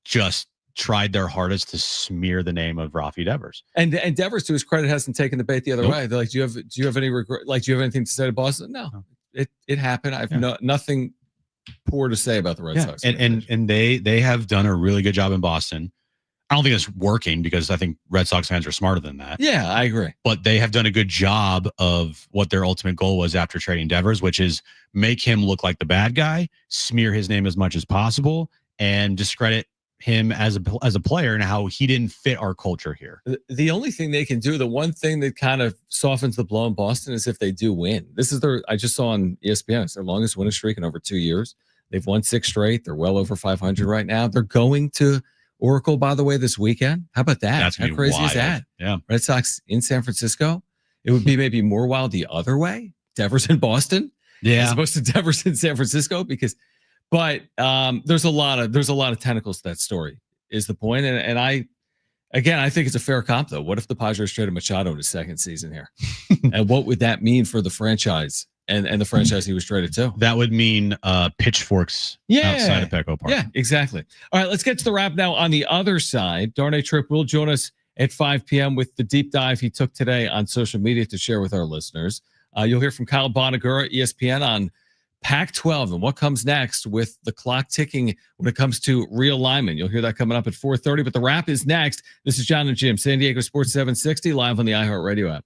just tried their hardest to smear the name of Rafi Devers. And Devers, to his credit, hasn't taken the bait the other way. They're like, do you have any regret? Like, do you have anything to say to Boston? No, it happened. I've nothing poor to say about the Red Sox. And they have done a really good job in Boston. I don't think it's working because I think Red Sox fans are smarter than that. Yeah, I agree. But they have done a good job of what their ultimate goal was after trading Devers, which is make him look like the bad guy, smear his name as much as possible, and discredit him as a player and how he didn't fit our culture here. The only thing they can do, the one thing that kind of softens the blow in Boston, is if they do win. This is I just saw on ESPN, it's their longest winning streak in over 2 years. They've won 6 straight. They're well over 500 right now. They're going to Oracle, by the way, this weekend. How about that? That's how crazy is that? Yeah. Red Sox in San Francisco. It would be maybe more wild the other way. Devers in Boston. Yeah. As opposed to Devers in San Francisco, but there's a lot of tentacles to that story, is the point. And I think it's a fair comp, though. What if the Padres traded Machado in his 2nd season here? And what would that mean for the franchise and the franchise he was traded to? That would mean pitchforks outside of Petco Park. Yeah, exactly. All right, let's get to the wrap now. On the other side, Darnay Tripp will join us at 5 p.m. with the deep dive he took today on social media to share with our listeners. You'll hear from Kyle Bonagura, ESPN, on Pac-12 and what comes next with the clock ticking when it comes to realignment. You'll hear that coming up at 4:30, but the wrap is next. This is John and Jim, San Diego Sports 760, live on the iHeart Radio app.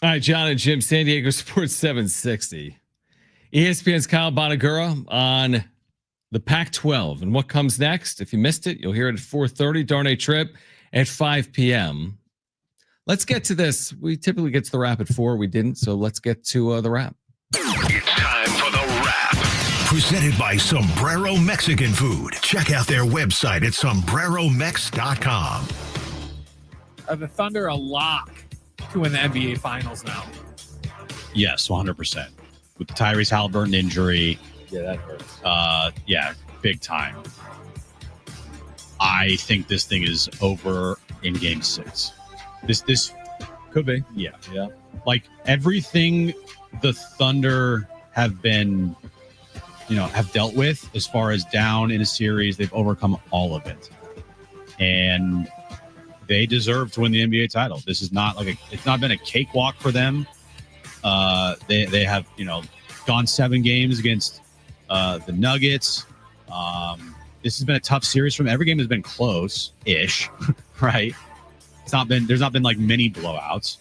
All right, John and Jim, San Diego Sports 760. ESPN's Kyle Bonagura on the Pac-12. And what comes next? If you missed it, you'll hear it at 4:30. Darnay Trip at 5 p.m. Let's get to this. We typically get to the wrap at 4. We didn't, so let's get to the wrap. It's time for the wrap. Presented by Sombrero Mexican Food. Check out their website at sombreromex.com. Are the Thunder a lock to win the NBA Finals now? Yes, 100%. With the Tyrese Halliburton injury, Yeah, that hurts. yeah, big time. I think this thing is over in Game 6. This Could be. yeah. Yeah. Like everything the Thunder have been, have dealt with as far as down in a series, they've overcome all of it. And they deserve to win the NBA title. This is not it's not been a cakewalk for them. They have, gone 7 games against the Nuggets. This has been a tough series from every game has been close-ish, right? There's not been like many blowouts.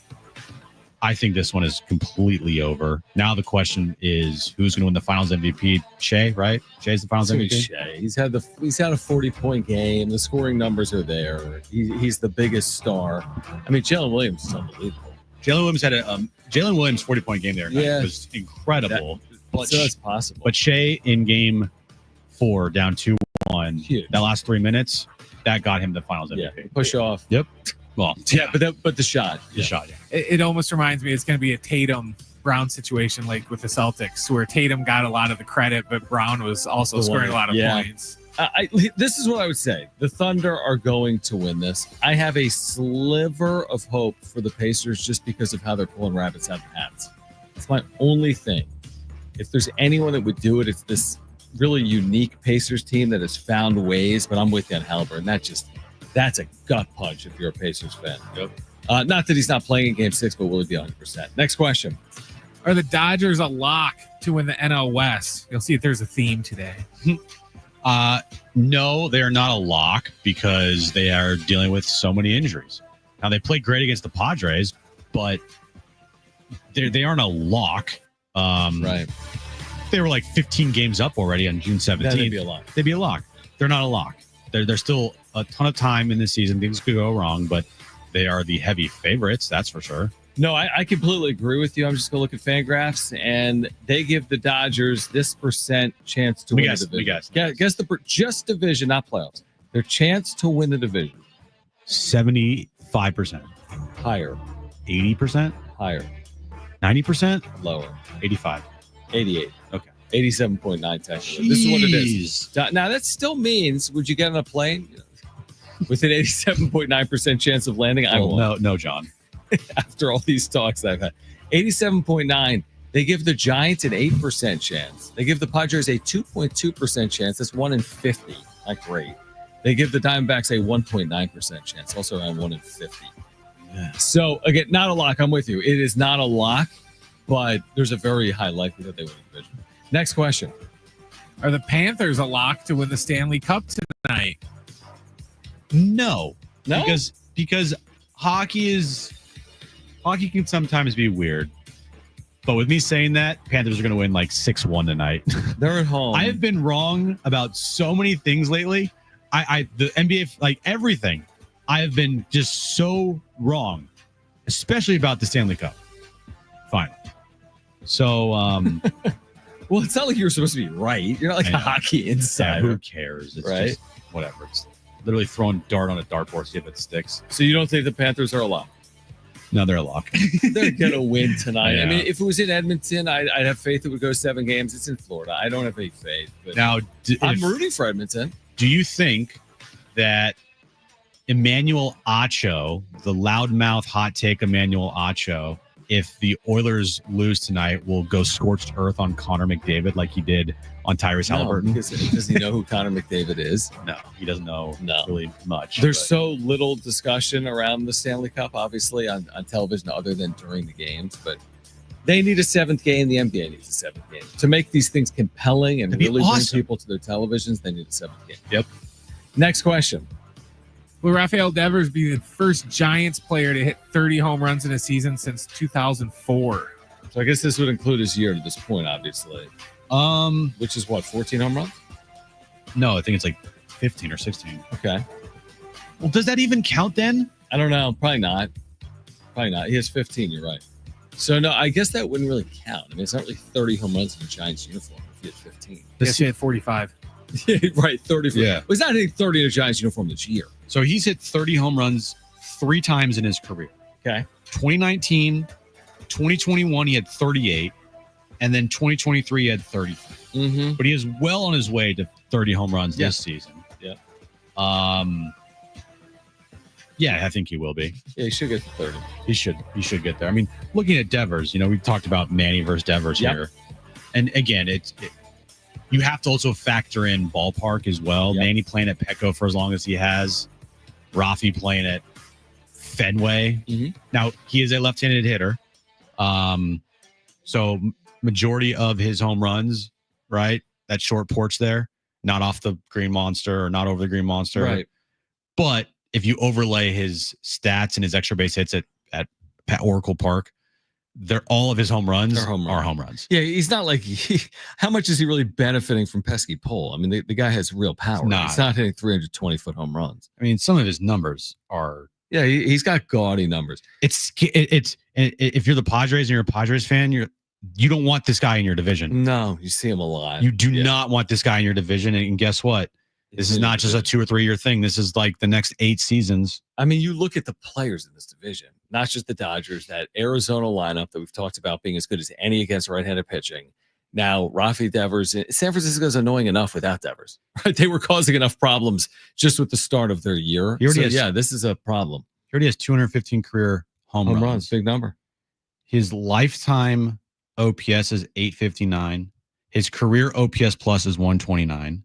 I think this one is completely over. Now the question is who's going to win the Finals MVP? Shea, right? Shea's the Finals MVP. Shea. He's had a 40-point game. The scoring numbers are there. He's the biggest star. I mean, Jalen Williams is unbelievable. Jalen Williams had a Jalen Williams 40-point game there. Yeah. It was incredible. So that's possible. But Shea in game 4 down 2-1. Huge. That last 3 minutes, that got him the Finals MVP. Yeah, push off. Yep. Well, Yeah, but the shot. the shot. Yeah. It almost reminds me it's going to be a Tatum Brown situation like with the Celtics, where Tatum got a lot of the credit, but Brown was also The scoring one- a lot of yeah. points. This is what I would say. The Thunder are going to win this. I have a sliver of hope for the Pacers just because of how they're pulling rabbits out of hats. It's my only thing. If there's anyone that would do it, it's this really unique Pacers team that has found ways, but I'm with you on Halliburton. That's a gut punch if you're a Pacers fan. Yep. Not that he's not playing in Game 6, but will he be 100%? Next question. Are the Dodgers a lock to win the NL West? You'll see if there's a theme today. No, they are not a lock because they are dealing with so many injuries. Now they played great against the Padres, but they aren't a lock. Right. They were like 15 games up already on June 17th. Then they'd be a lock. They'd be a lock. They're not a lock. There's still a ton of time in the season. Things could go wrong, but they are the heavy favorites. That's for sure. No, I completely agree with you. I'm just going to look at Fangraphs, and they give the Dodgers this % chance to win the division. Guess just division, not playoffs. Their chance to win the division. 75%. Higher. 80%. Higher. 90%. Lower. 85. 88. Okay. 87.9 technically. This is what it is. Jeez. Now, that still means, would you get on a plane with an 87.9% chance of landing? I won't. No, John. After all these talks I've had. 87.9. They give the Giants an 8% chance. They give the Padres a 2.2% chance. That's 1 in 50. Not great. They give the Diamondbacks a 1.9% chance. Also around 1 in 50. Yeah. So, again, not a lock. I'm with you. It is not a lock, but there's a very high likelihood they win the division. Next question. Are the Panthers a lock to win the Stanley Cup tonight? No. No? Because hockey can sometimes be weird. But with me saying that, Panthers are going to win like 6-1 tonight. They're at home. I have been wrong about so many things lately. The NBA, like everything, I have been just so wrong, especially about the Stanley Cup final. So, well, it's not like you're supposed to be right. You're not like a hockey insider. who cares? It's Right? just whatever. It's literally throwing dart on a dartboard, see if it sticks. So you don't think the Panthers are a lock? No, they're a lock. They're going to win tonight. Yeah. I mean, if it was in Edmonton, I'd have faith it would go 7 games. It's in Florida. I don't have any faith. But Now, I'm rooting for Edmonton. do you think that Emmanuel Acho, the loudmouth hot take Emmanuel Acho, if the Oilers lose tonight, will go scorched earth on Connor McDavid like he did on Tyrese Halliburton? Because does he know who Connor McDavid is? No, he doesn't know No. really much. There's but- so little discussion around the Stanley Cup, obviously, on television other than during the games. But they need a 7th game. The NBA needs a 7th game. To make these things compelling and That'd be really awesome. bring people to their televisions, they need a 7th game. Yep. Next question. Will Rafael Devers be the first Giants player to hit 30 home runs in a season since 2004? So I guess this would include his year to this point, obviously. Which is what, 14 home runs? No, I think it's like 15 or 16. Okay. Well, does that even count then? I don't know. Probably not. He has 15. You're right. So no, I guess that wouldn't really count. I mean, it's not really 30 home runs in a Giants uniform if he had 15. Yes, he had 45. Yeah, right. 30. Yeah. Well, he's not hitting 30 in a Giants uniform this year. So he's hit 30 home runs 3 times in his career. Okay. 2019, 2021, he had 38. And then 2023, he had 30. Mm-hmm. But he is well on his way to 30 home runs this season. Yeah. Yeah, I think he will be. Yeah, he should get to 30. He should get there. I mean, looking at Devers, we talked about Manny versus Devers here. And again, you have to also factor in ballpark as well. Yep. Manny playing at Petco for as long as he has. Rafi playing at Fenway. Mm-hmm. Now, he is a left-handed hitter. So majority of his home runs, right? That short porch there, not off the Green Monster or not over the Green Monster. Right. But if you overlay his stats and his extra base hits at Oracle Park, all of his home runs are home runs. Yeah, he's not like how much is he really benefiting from pesky pole? I mean, the guy has real power. He's not hitting 320-foot home runs. I mean, some of his numbers are. Yeah, he's got gaudy numbers. It's if you're the Padres and you're a Padres fan, you don't want this guy in your division. No, you see him a lot. You do not want this guy in your division. And guess what? This is not just a 2 or 3 year thing. This is like the next 8 seasons. I mean, you look at the players in this division, not just the Dodgers, that Arizona lineup that we've talked about being as good as any against right-handed pitching. Now, Rafi Devers, San Francisco is annoying enough without Devers, right? They were causing enough problems just with the start of their year. This is a problem. He already has 215 career home runs. Big number. His lifetime OPS is 859. His career OPS plus is 129.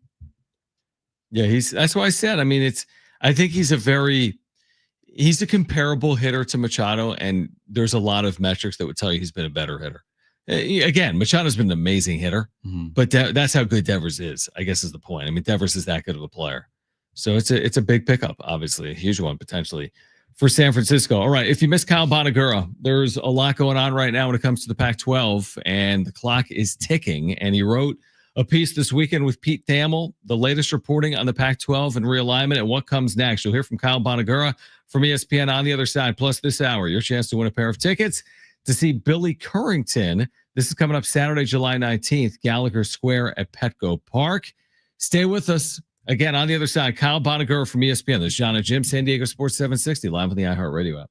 Yeah, that's why I said. I mean, I think he's a comparable hitter to Machado, and there's a lot of metrics that would tell you he's been a better hitter. Again, Machado's been an amazing hitter, but that's how good Devers is, I guess is the point. I mean, Devers is that good of a player. So it's a big pickup, obviously, a huge one potentially for San Francisco. All right, if you missed Kyle Bonagura, there's a lot going on right now when it comes to the Pac-12, and the clock is ticking, and he wrote a piece this weekend with Pete Thamel, the latest reporting on the Pac-12 and realignment and what comes next. You'll hear from Kyle Bonagura from ESPN on the other side. Plus this hour, your chance to win a pair of tickets to see Billy Currington. This is coming up Saturday, July 19th, Gallagher Square at Petco Park. Stay with us. Again, on the other side, Kyle Bonagura from ESPN. This is John and Jim, San Diego Sports 760, live on the iHeart Radio app.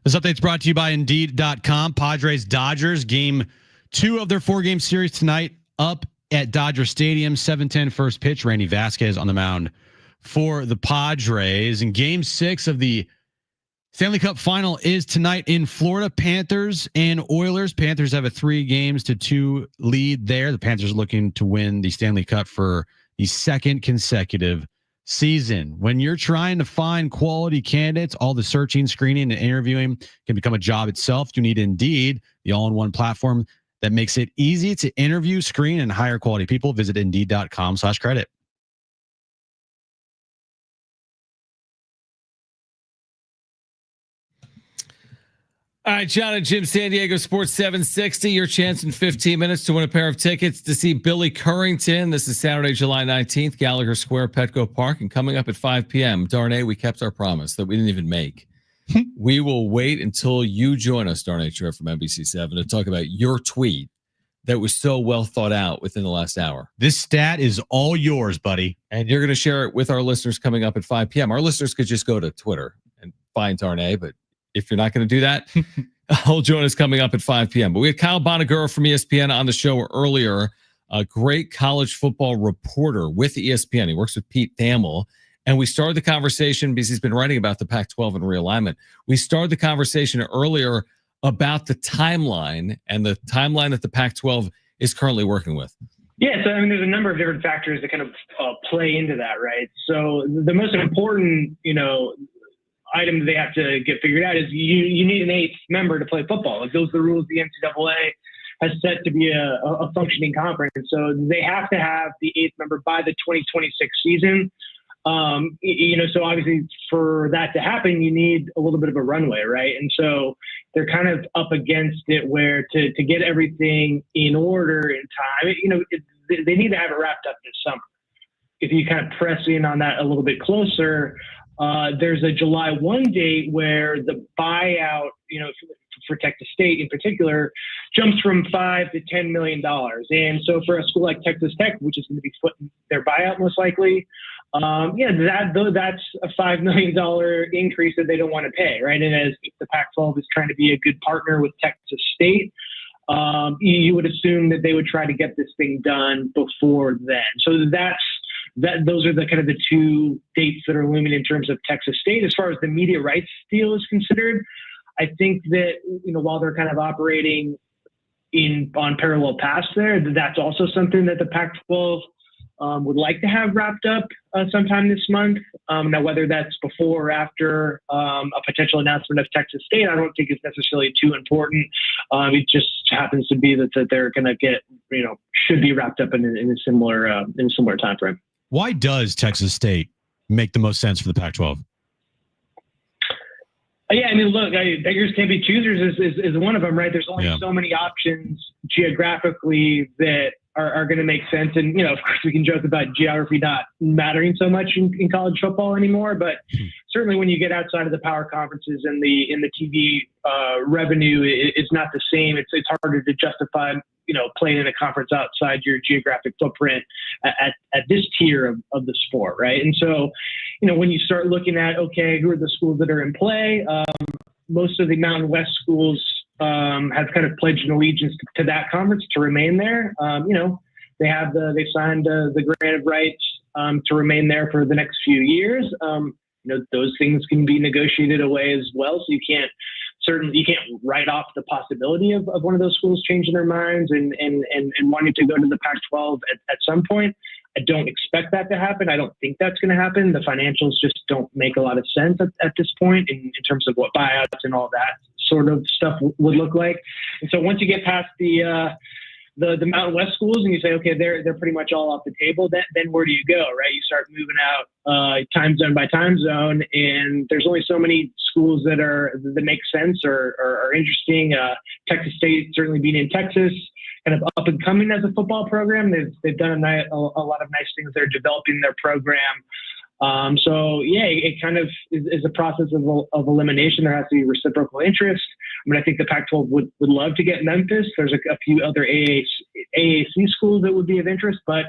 This update's brought to you by Indeed.com. Padres Dodgers game 2 of their 4-game series tonight up at Dodger Stadium. 7:10 first pitch. Randy Vasquez on the mound for the Padres. And game 6 of the Stanley Cup final is tonight in Florida. Panthers and Oilers. Panthers have a 3-2 lead there. The Panthers are looking to win the Stanley Cup for the second consecutive season. When you're trying to find quality candidates, all the searching, screening, and interviewing can become a job itself. You need Indeed, the all-in-one platform that makes it easy to interview, screen, and hire quality people. Visit Indeed.com/credit. All right, John and Jim, San Diego Sports 760. Your chance in 15 minutes to win a pair of tickets to see Billy Currington. This is Saturday, July 19th, Gallagher Square, Petco Park. And coming up at 5 p.m., Darnay, we kept our promise that we didn't even make. We will wait until you join us, Darnay Chair from NBC7, to talk about your tweet that was so well thought out within the last hour. This stat is all yours, buddy. And you're going to share it with our listeners coming up at 5 p.m. Our listeners could just go to Twitter and find Darnay, but if you're not going to do that, he'll join us coming up at 5 p.m. But we had Kyle Bonagura from ESPN on the show earlier, a great college football reporter with ESPN. He works with Pete Thamel. And we started the conversation because he's been writing about the Pac-12 and realignment. We started the conversation earlier about the timeline and the timeline that the Pac-12 is currently working with. Yeah, so I mean, there's a number of different factors that kind of play into that, right? So the most important, item they have to get figured out is you need an 8th member to play football. Like, those are the rules the NCAA has set to be a functioning conference. So they have to have the 8th member by the 2026 season. So obviously for that to happen, you need a little bit of a runway, right? And so they're kind of up against it where to get everything in order in time, they need to have it wrapped up this summer. If you kind of press in on that a little bit closer, there's a July 1 date where the buyout, for Texas State in particular, jumps from $5 to $10 million. And so for a school like Texas Tech, which is going to be footing their buyout most likely, that's a $5 million increase that they don't want to pay, right? And as the Pac-12 is trying to be a good partner with Texas State, you would assume that they would try to get this thing done before then. So those are the kind of the 2 dates that are looming in terms of Texas State. As far as the media rights deal is considered, I think that, while they're kind of operating on parallel paths there, that's also something that the Pac-12 would like to have wrapped up sometime this month. Now, whether that's before or after a potential announcement of Texas State, I don't think it's necessarily too important. It just happens to be that they're going to get, should be wrapped up in a similar time frame. Why does Texas State make the most sense for the Pac-12? Yeah, I mean, look, beggars can't be choosers is one of them, right? There's only so many options geographically that are going to make sense. And, of course, we can joke about geography not mattering so much in college football anymore. But certainly when you get outside of the power conferences and the TV revenue, it's not the same. It's harder to justify, playing in a conference outside your geographic footprint at this tier of the sport, right? And so, when you start looking at, okay, who are the schools that are in play? Most of the Mountain West schools have kind of pledged an allegiance to that conference to remain there. They signed the grant of rights to remain there for the next few years. Those things can be negotiated away as well. So you can't write off the possibility of one of those schools changing their minds and wanting to go to the Pac-12 at some point. I don't expect that to happen. I don't think that's going to happen. The financials just don't make a lot of sense at this point in terms of what buyouts and all that sort of stuff would look like. And so once you get past the Mountain West schools and you say, okay, they're pretty much all off the table, then where do you go, right? You start moving out time zone by time zone, and there's only so many schools that make sense or are interesting. Texas State certainly being in Texas, kind of up and coming as a football program. They've done a lot of nice things. They're developing their program. It kind of is a process of elimination. There has to be reciprocal interest. I mean, I think the Pac-12 would love to get Memphis. There's a few other AAC schools that would be of interest, but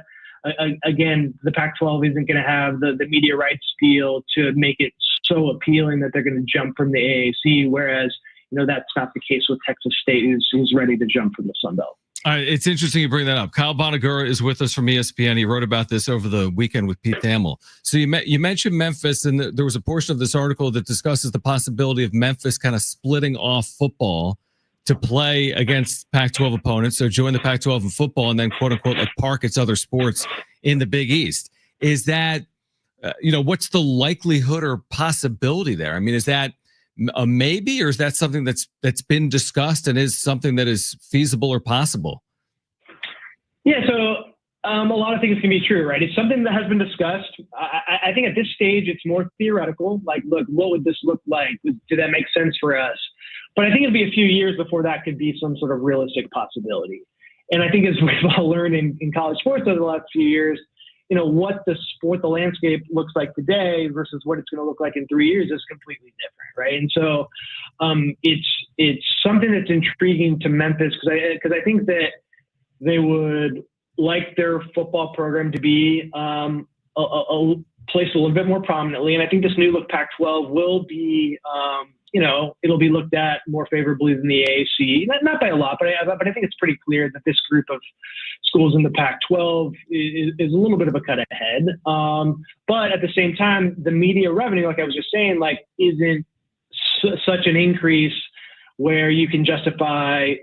again, the Pac-12 isn't going to have the media rights deal to make it so appealing that they're going to jump from the AAC. Whereas that's not the case with Texas State, who's ready to jump from the Sun Belt. It's interesting you bring that up. Kyle Bonagura is with us from ESPN. He wrote about this over the weekend with Pete Thamel. So you mentioned Memphis, and there was a portion of this article that discusses the possibility of Memphis kind of splitting off football to play against Pac-12 opponents. So join the Pac-12 in football and then, quote unquote, like park its other sports in the Big East. Is that, what's the likelihood or possibility there? I mean, is that a maybe, or is that something that's been discussed and is something that is feasible or possible? Yeah, so a lot of things can be true, right? It's something that has been discussed. I think at this stage, it's more theoretical. Like, look, what would this look like? Did that make sense for us? But I think it'll be a few years before that could be some sort of realistic possibility. And I think as we've all learned in college sports over the last few years, what the landscape looks like today versus what it's going to look like in 3 years is completely different, right? And so it's something that's intriguing to Memphis because I think that they would like their football program to be placed a little bit more prominently, and I think this new look Pac-12 will be it'll be looked at more favorably than the AAC, not by a lot, but I think it's pretty clear that this group of schools in the Pac-12 is a little bit of a cut ahead. But at the same time, the media revenue, like I was just saying, isn't such an increase where you can justify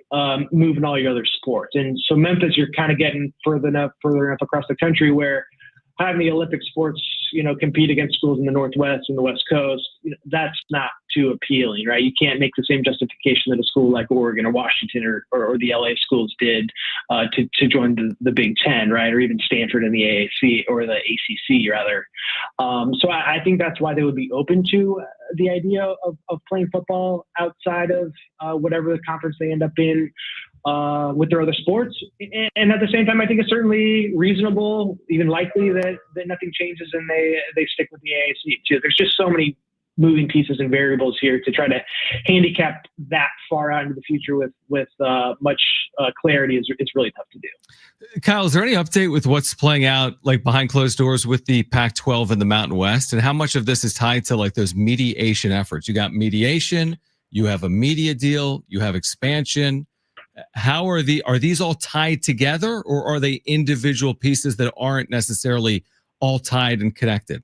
moving all your other sports. And so Memphis, you're kind of getting further enough across the country where having the Olympic sports, compete against schools in the Northwest and the West Coast, that's not too appealing, right? You can't make the same justification that a school like Oregon or Washington or the LA schools did to join the Big Ten, right? Or even Stanford and the AAC or the ACC rather. So I think that's why they would be open to the idea of playing football outside of whatever the conference they end up in with their other sports. And at the same time, I think it's certainly reasonable, even likely that nothing changes and they stick with the AAC too. There's just so many moving pieces and variables here to try to handicap that far out into the future with much clarity is really tough to do. Kyle, is there any update with what's playing out like behind closed doors with the Pac-12 and the Mountain West, and how much of this is tied to like those mediation efforts? You got mediation, you have a media deal, you have expansion. How are these all tied together, or are they individual pieces that aren't necessarily all tied and connected?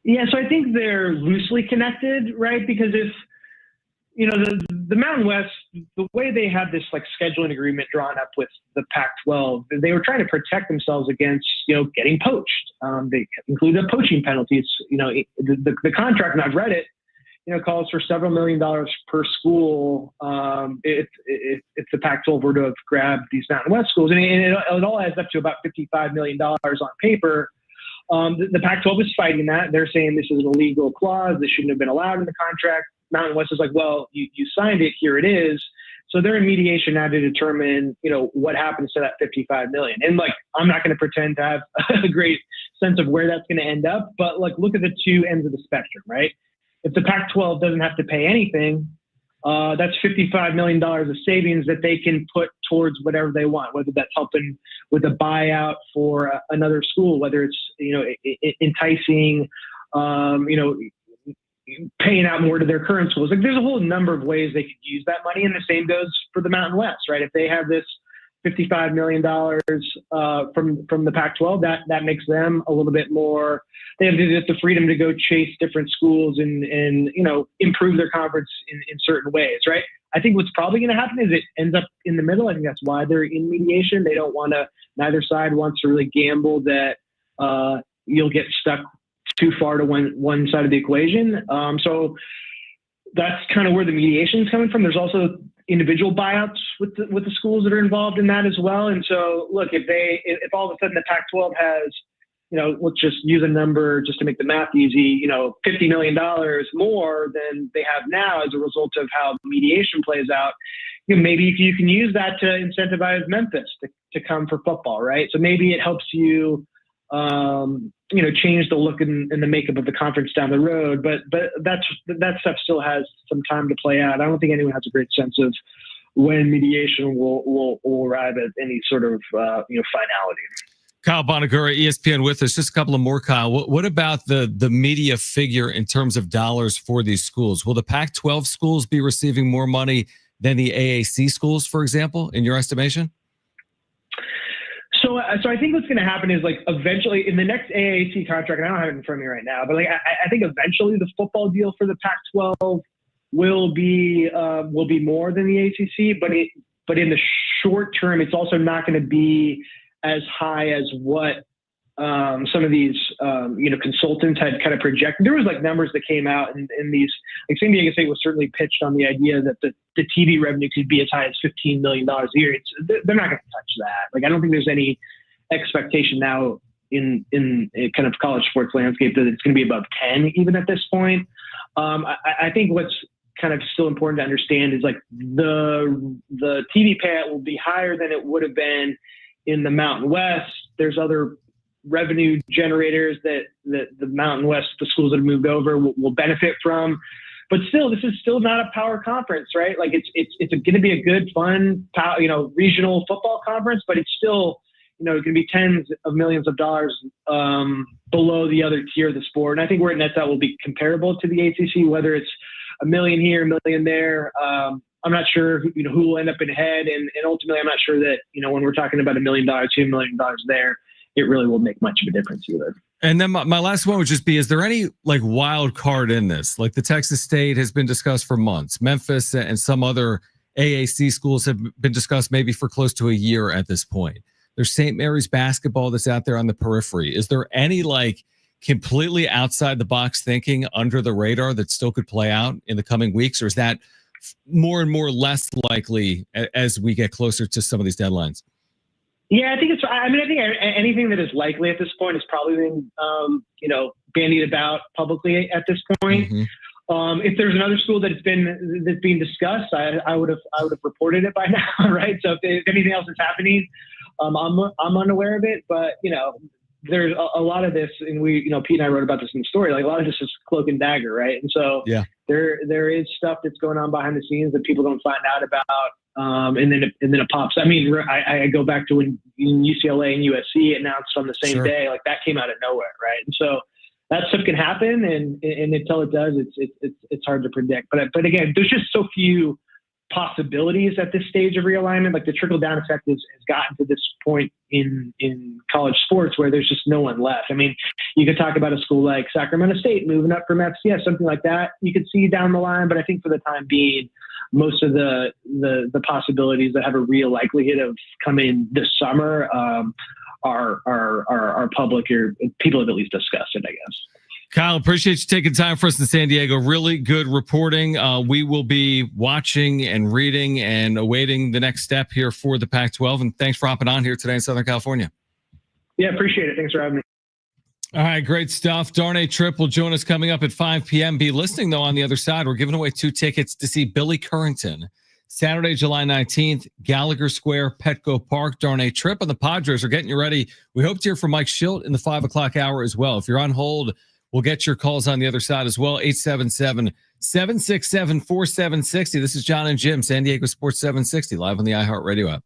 Yeah, so I think they're loosely connected, right? Because if, the Mountain West, the way they had this like scheduling agreement drawn up with the Pac-12, they were trying to protect themselves against, getting poached. They included poaching penalties. The contract, and I've read it, calls for several $1 million per school if the Pac-12 were to have grabbed these Mountain West schools. And it all adds up to about $55 million on paper. The Pac-12 is fighting that. They're saying this is an illegal clause. This shouldn't have been allowed in the contract. Mountain West is like, well, you signed it. Here it is. So they're in mediation now to determine, what happens to that $55 million. And I'm not going to pretend to have a great sense of where that's going to end up, but look at the two ends of the spectrum, right? If the Pac-12 doesn't have to pay anything, that's $55 million of savings that they can put towards whatever they want, whether that's helping with a buyout for another school, whether it's, enticing, paying out more to their current schools. There's a whole number of ways they could use that money. And the same goes for the Mountain West, right? If they have this $55 million from the Pac-12, that makes them a little bit more. They have the freedom to go chase different schools and improve their conference in certain ways, right? I think what's probably going to happen is it ends up in the middle. I think that's why they're in mediation. They don't want to. Neither side wants to really gamble that you'll get stuck too far to one side of the equation. So that's kind of where the mediation is coming from. There's also individual buyouts with the schools that are involved in that as well. And so, look, if all of a sudden the Pac-12 has, let's just use a number just to make the math easy, $50 million more than they have now as a result of how mediation plays out, maybe if you can use that to incentivize Memphis to come for football, right? So maybe it helps you, change the look and the makeup of the conference down the road. But that stuff still has some time to play out. I don't think anyone has a great sense of when mediation will arrive at any sort of finality. Kyle Bonagura, ESPN with us. Just a couple of more, Kyle. What about the media figure in terms of dollars for these schools? Will the Pac-12 schools be receiving more money than the AAC schools, for example, in your estimation? So I think what's going to happen is, like, eventually in the next AAC contract, and I don't have it in front of me right now, but like I think eventually the football deal for the Pac-12 will be more than the ACC, but in the short term, it's also not going to be as high as what some of these consultants had kind of projected. There was like numbers that came out in these, like San Diego State was certainly pitched on the idea that the TV revenue could be as high as $15 million a year. They're not going to touch that. Like, I don't think there's any expectation now in a kind of college sports landscape that it's going to be above 10 even at this point. I think what's kind of still important to understand is, like, the TV payout will be higher than it would have been in the Mountain West. There's other revenue generators that the Mountain West, the schools that have moved over, will benefit from. But still, this is still not a power conference, right? Like, it's going to be a good, fun, regional football conference, but it's still, it's going to be tens of millions of dollars below the other tier of the sport. And I think where it nets out will be comparable to the ACC, whether it's $1 million here, $1 million there. I'm not sure who will end up in head, and ultimately, I'm not sure that when we're talking about $1 million, $2 million there, it really will make much of a difference either. And then my last one would just be: is there any like wild card in this? Like, the Texas State has been discussed for months. Memphis and some other AAC schools have been discussed maybe for close to a year at this point. There's St. Mary's basketball that's out there on the periphery. Is there any like completely outside the box thinking under the radar that still could play out in the coming weeks, or is that more and more less likely as we get closer to some of these deadlines? Yeah, I think I think anything that is likely at this point has probably been, bandied about publicly at this point. Mm-hmm. If there's another school that's being discussed, I would have reported it by now, right? So if anything else is happening, I'm unaware of it. But there's a lot of this, and Pete and I wrote about this in the story. Like, a lot of this is cloak and dagger, right? And so there is stuff that's going on behind the scenes that people don't find out about. And then it pops. I mean, I go back to when UCLA and USC announced on the same day, like, that came out of nowhere, right? And so that stuff can happen, and until it does, it's hard to predict. But again, there's just so few possibilities at this stage of realignment. Like, the trickle down effect has gotten to this point in college sports where there's just no one left. I mean, you could talk about a school like Sacramento State moving up from FCS, something like that. You could see down the line, but I think for the time being, most of the possibilities that have a real likelihood of coming this summer are public, or people have at least discussed it, I guess. Kyle, appreciate you taking time for us in San Diego. Really good reporting. We will be watching and reading and awaiting the next step here for the Pac-12. And thanks for hopping on here today in Southern California. Yeah, appreciate it. Thanks for having me. All right, great stuff. Darnay Tripp will join us coming up at 5 p.m. Be listening, though, on the other side. We're giving away 2 tickets to see Billy Currington Saturday, July 19th, Gallagher Square, Petco Park. Darnay Tripp and the Padres are getting you ready. We hope to hear from Mike Schilt in the 5 o'clock hour as well. If you're on hold, we'll get your calls on the other side as well. 877-767-4760. This is John and Jim, San Diego Sports 760, live on the iHeart Radio app.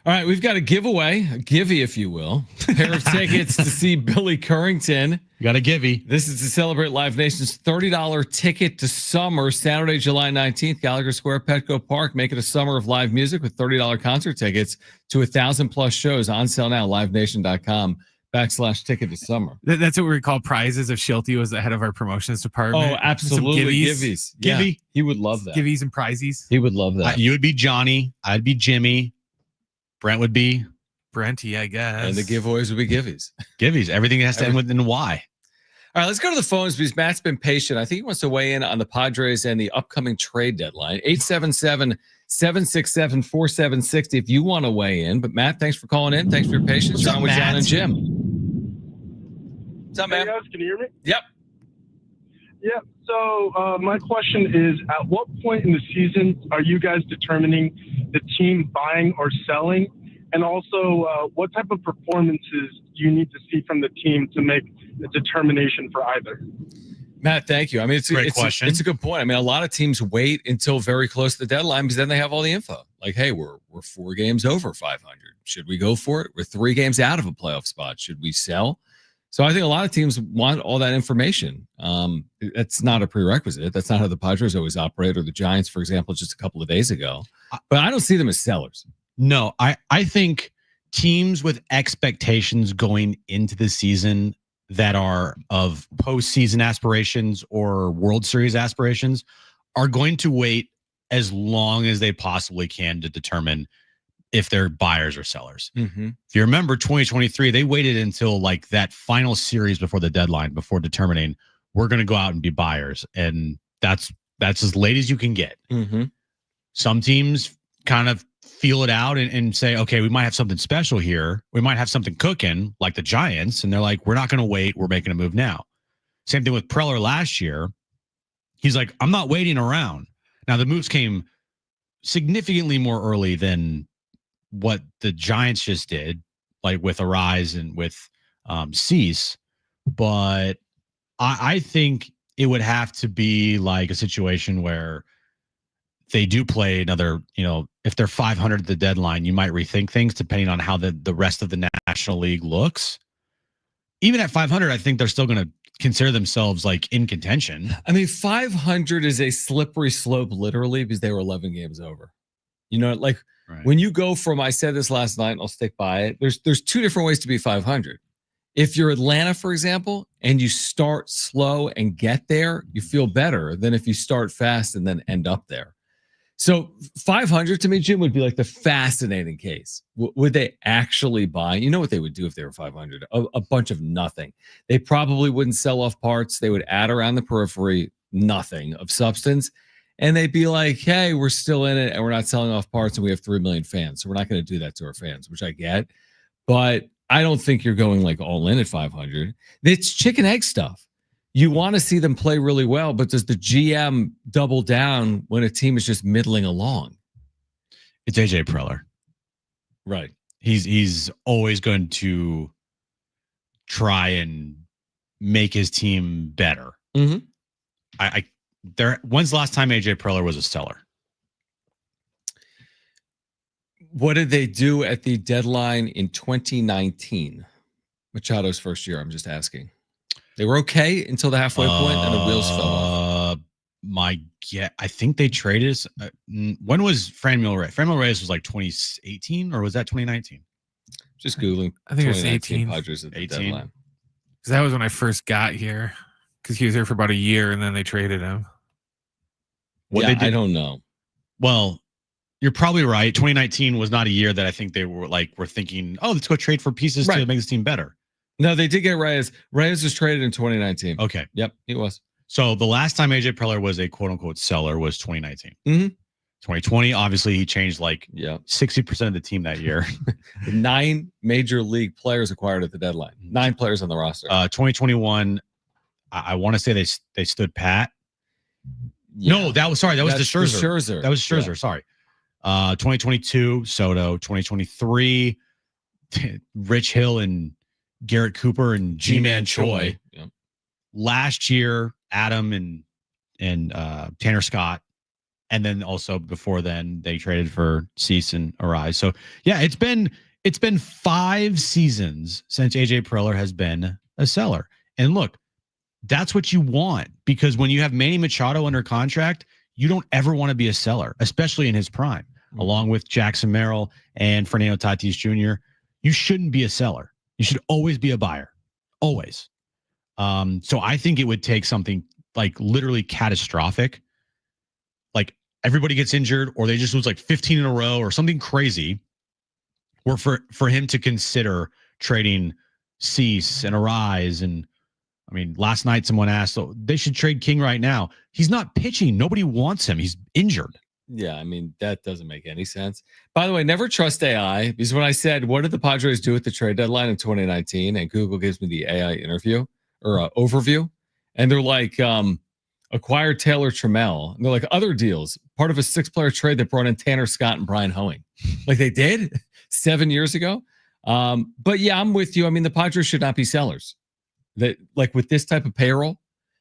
All right, we've got a giveaway, a givey, if you will, a pair of tickets to see Billy Currington. You got a givey. This is to celebrate Live Nation's $30 ticket to summer, Saturday, July 19th, Gallagher Square, Petco Park. Make it a summer of live music with $30 concert tickets to 1,000+ shows on sale now, livenation.com/ticket to summer. That's what we call prizes if Shilty was the head of our promotions department. Oh, absolutely. Givvies. Yeah, Givey. he would love that. Givvies and prizes. He would love that. You would be Johnny. I'd be Jimmy. Brent would be Brenty, I guess. And the giveaways would be givvies. Givvies. Everything has to end with an Y. All right, let's go to the phones because Matt's been patient. I think he wants to weigh in on the Padres and the upcoming trade deadline. 877-767-4760 if you want to weigh in. But Matt, thanks for calling in. Thanks for your patience. What's up, John with Matt? John and Jim. What's up, man? Hey guys, can you hear me? Yep. Yeah. So my question is, at what point in the season are you guys determining the team buying or selling? And also, what type of performances do you need to see from the team to make a determination for either? Matt, thank you. I mean, it's Great question. It's a good point. I mean, a lot of teams wait until very close to the deadline because then they have all the info. Like, hey, we're 4 games over 500. Should we go for it? We're 3 games out of a playoff spot. Should we sell? So I think a lot of teams want all that information. That's not a prerequisite. That's not how the Padres always operate, or the Giants, for example, just a couple of days ago. But I don't see them as sellers. No, I think teams with expectations going into the season that are of postseason aspirations or World Series aspirations are going to wait as long as they possibly can to determine if they're buyers or sellers. Mm-hmm. If you remember 2023, they waited until like that final series before the deadline before determining we're going to go out and be buyers. And that's as late as you can get. Mm-hmm. Some teams kind of feel it out and say, okay, we might have something special here. We might have something cooking like the Giants. And they're like, we're not going to wait. We're making a move now. Same thing with Preller last year. He's like, I'm not waiting around. Now the moves came significantly more early than what the Giants just did, like with Arise and with Cease. But I think it would have to be like a situation where they do play another, if they're 500 at the deadline, you might rethink things depending on how the rest of the National League looks. Even at 500, I think they're still going to consider themselves like in contention. I mean, 500 is a slippery slope, literally, because they were 11 games over. Right. When you go from, I said this last night and I'll stick by it, there's 2 different ways to be 500. If you're Atlanta, for example, and you start slow and get there, you feel better than if you start fast and then end up there. So 500 to me, Jim, would be like the fascinating case. Would they actually buy? You know what they would do if they were 500? A bunch of nothing. They probably wouldn't sell off parts. They would add around the periphery nothing of substance. And they'd be like, hey, we're still in it and we're not selling off parts and we have 3 million fans. So we're not going to do that to our fans, which I get. But I don't think you're going like all in at 500. It's chicken egg stuff. You want to see them play really well, but does the GM double down when a team is just middling along? It's AJ Preller. Right. He's always going to try and make his team better. Mm-hmm. When's the last time AJ Preller was a seller? What did they do at the deadline in 2019? Machado's first year, I'm just asking. They were okay until the halfway point, and the wheels fell off. I think they traded us. When was Franmil Reyes? Franmil Reyes was like 2018, or was that 2019? Just Googling. I think it was 18. Padres at the 18. deadline. Because that was when I first got here. Because he was here for about a year, and then they traded him. I don't know. Well, you're probably right. 2019 was not a year that I think they were thinking, oh, let's go trade for pieces to make this team better. No, they did get Reyes. Reyes was traded in 2019. Okay. Yep, he was. So the last time AJ Preller was a quote unquote seller was 2019. Mm-hmm. 2020, obviously he changed 60% of the team that year. 9 major league players acquired at the deadline. 9 players on the roster. 2021, I want to say they stood pat. Yeah. No, that was the Scherzer. That was Scherzer. Yeah. Sorry. 2022, Soto. 2023, Rich Hill and Garrett Cooper and G-Man Choi. Yep. Last year, Adam and Tanner Scott. And then also before then, they traded for Cease and Arise. So yeah, it's been 5 seasons since AJ Preller has been a seller. And look, that's what you want, because when you have Manny Machado under contract, you don't ever want to be a seller, especially in his prime, along with Jackson Merrill and Fernando Tatis Jr. You shouldn't be a seller. You should always be a buyer. Always. So I think it would take something like literally catastrophic, like everybody gets injured or they just lose like 15 in a row or something crazy, or for him to consider trading Cease and Arise. And I mean, last night someone asked, so they should trade King right now. He's not pitching. Nobody wants him. He's injured. Yeah, I mean, that doesn't make any sense. By the way, never trust AI, because when I said, what did the Padres do at the trade deadline in 2019? And Google gives me the AI interview or overview. And they're like, acquired Taylor Trammell. And they're like, other deals, part of a 6-player trade that brought in Tanner Scott and Brian Hoeing. Like they did 7 years ago. But yeah, I'm with you. I mean, the Padres should not be sellers. That, like, with this type of payroll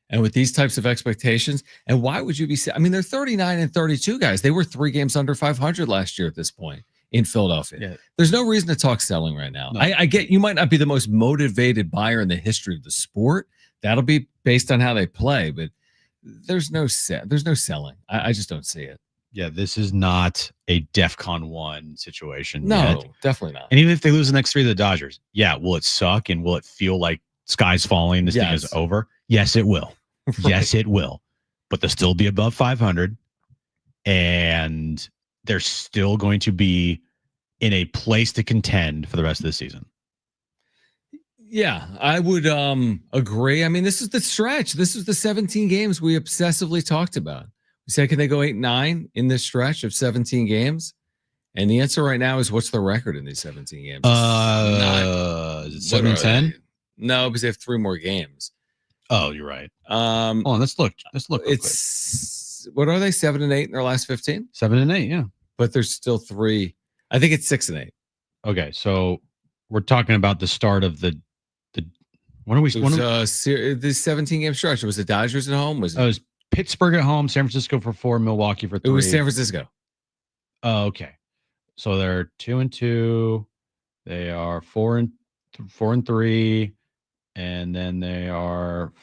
and with these types of expectations. And why would you be? I mean, they're 39 and 32 guys. They were 3 games under 500 last year at this point in Philadelphia. Yeah. There's no reason to talk selling right now. No. I get you might not be the most motivated buyer in the history of the sport. That'll be based on how they play, but there's no selling. I just don't see it. Yeah, this is not a DEFCON 1 situation. No, yet. Definitely not. And even if they lose the next 3 to the Dodgers, yeah, will it suck and will it feel like sky's falling? This thing is over. Yes, it will. Right. Yes, it will. But they'll still be above 500, and they're still going to be in a place to contend for the rest of the season. Yeah, I would agree. I mean, this is the stretch. This is the 17 games we obsessively talked about. We said, can they go 8-9 in this stretch of 17 games? And the answer right now is, what's the record in these 17 games? Is it 7-10? No, because they have 3 more games. Oh, you're right. Hold on, let's look. It's what are they? 7-8 in their last 15? 7-8, yeah. But there's still 3. I think it's 6-8. Okay, so we're talking about the start of the. When are we? The 17 game stretch. Was the Dodgers at home? Was it? It was Pittsburgh at home, San Francisco for 4, Milwaukee for 3. It was San Francisco. Oh, okay. So they're 2-2. They are 4-3. And then they are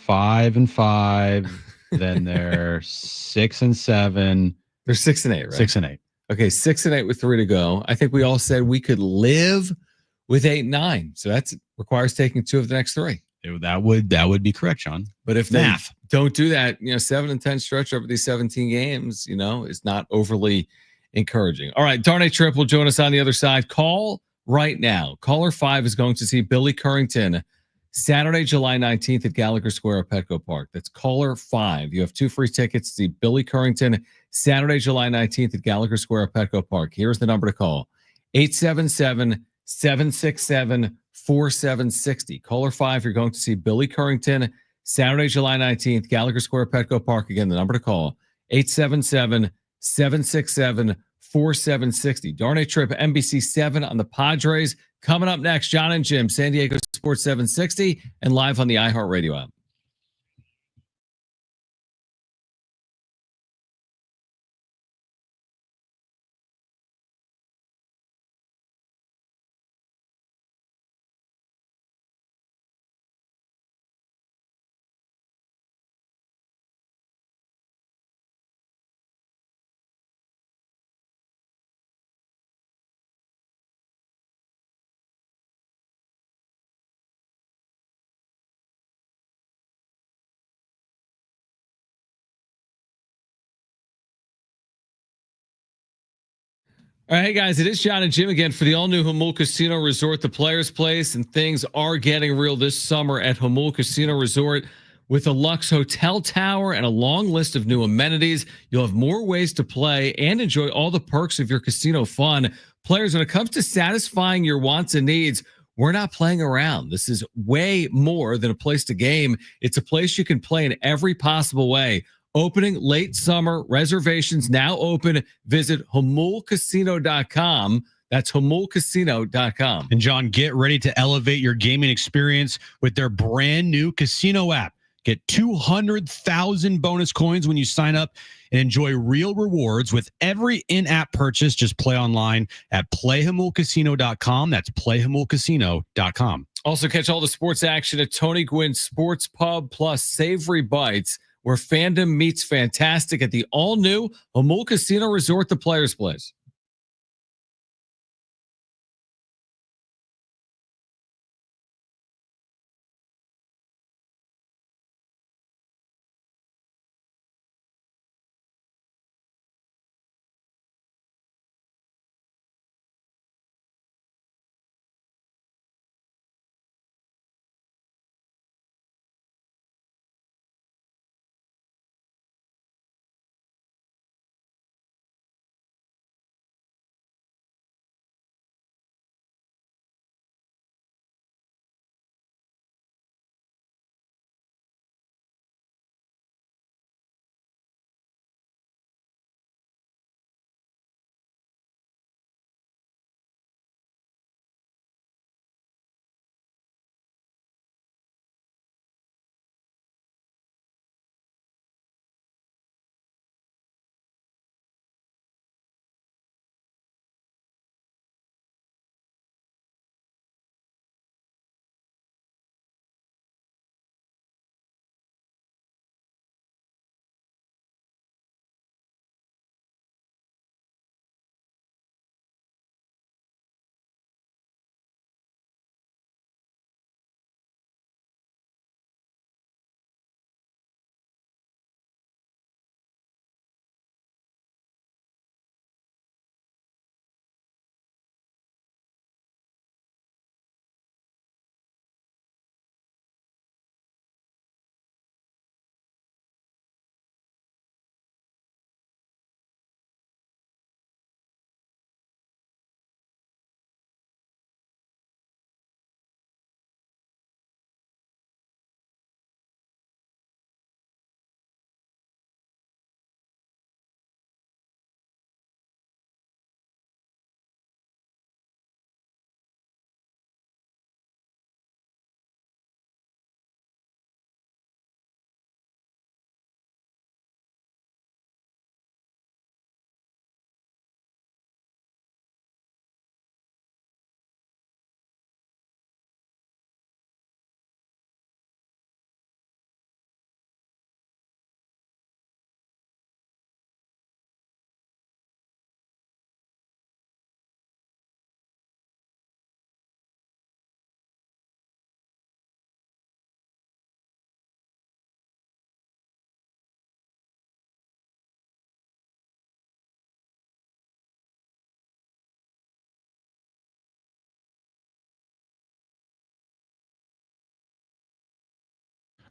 5-5. Then they're 6-7. They're 6-8, right? 6-8. Okay, 6-8 with 3 to go. I think we all said we could live with 8-9. So that requires taking 2 of the next 3. That would be correct, Sean. But if they don't do that, 7-10 stretch over these 17 games, is not overly encouraging. All right, Darnay Tripp will join us on the other side. Call right now. Caller 5 is going to see Billy Currington Saturday, July 19th at Gallagher Square at Petco Park. That's caller 5. You have 2 free tickets to see Billy Currington Saturday, July 19th at Gallagher Square at Petco Park. Here's the number to call: 877-767-4760. Caller 5, you're going to see Billy Currington Saturday, July 19th, Gallagher Square, Petco Park. Again, the number to call: 877-767-4760. Darnay Tripp, NBC 7 on the Padres. Coming up next, John and Jim, San Diego Sports 760, and live on the iHeart Radio app. All right, hey guys, it is John and Jim again for the all-new Jamul Casino Resort, the Players Place, and things are getting real this summer at Jamul Casino Resort. With a Lux Hotel Tower and a long list of new amenities, you'll have more ways to play and enjoy all the perks of your casino fun. Players, when it comes to satisfying your wants and needs, we're not playing around. This is way more than a place to game. It's a place you can play in every possible way. Opening late summer, reservations now open. Visit JamulCasino.com. That's JamulCasino.com. And John, get ready to elevate your gaming experience with their brand new casino app. Get 200,000 bonus coins when you sign up and enjoy real rewards with every in-app purchase. Just play online at playhamulcasino.com. That's playhamulcasino.com. Also, catch all the sports action at Tony Gwynn's Sports Pub plus Savory Bites, where fandom meets fantastic at the all-new Hamul Casino Resort, the Players Place.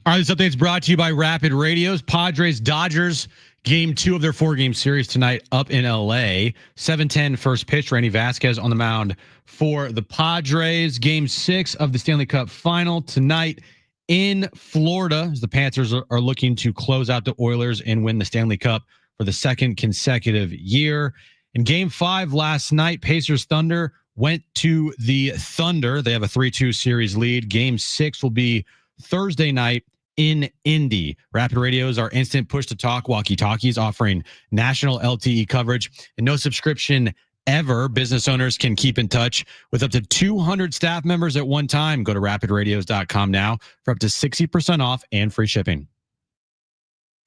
All right, this update is brought to you by Rapid Radios. Padres Dodgers game 2 of their 4-game series tonight up in LA. 7:10 first pitch. Randy Vasquez on the mound for the Padres. Game 6 of the Stanley Cup final tonight in Florida, as the Panthers are looking to close out the Oilers and win the Stanley Cup for the second consecutive year. In game 5 last night, Pacers Thunder went to the Thunder. They have a 3-2 series lead. Game 6 will be Thursday night in Indy. Rapid Radios are instant push-to-talk walkie-talkies offering national LTE coverage and no subscription ever. Business owners can keep in touch with up to 200 staff members at one time. Go to rapidradios.com now for up to 60% off and free shipping.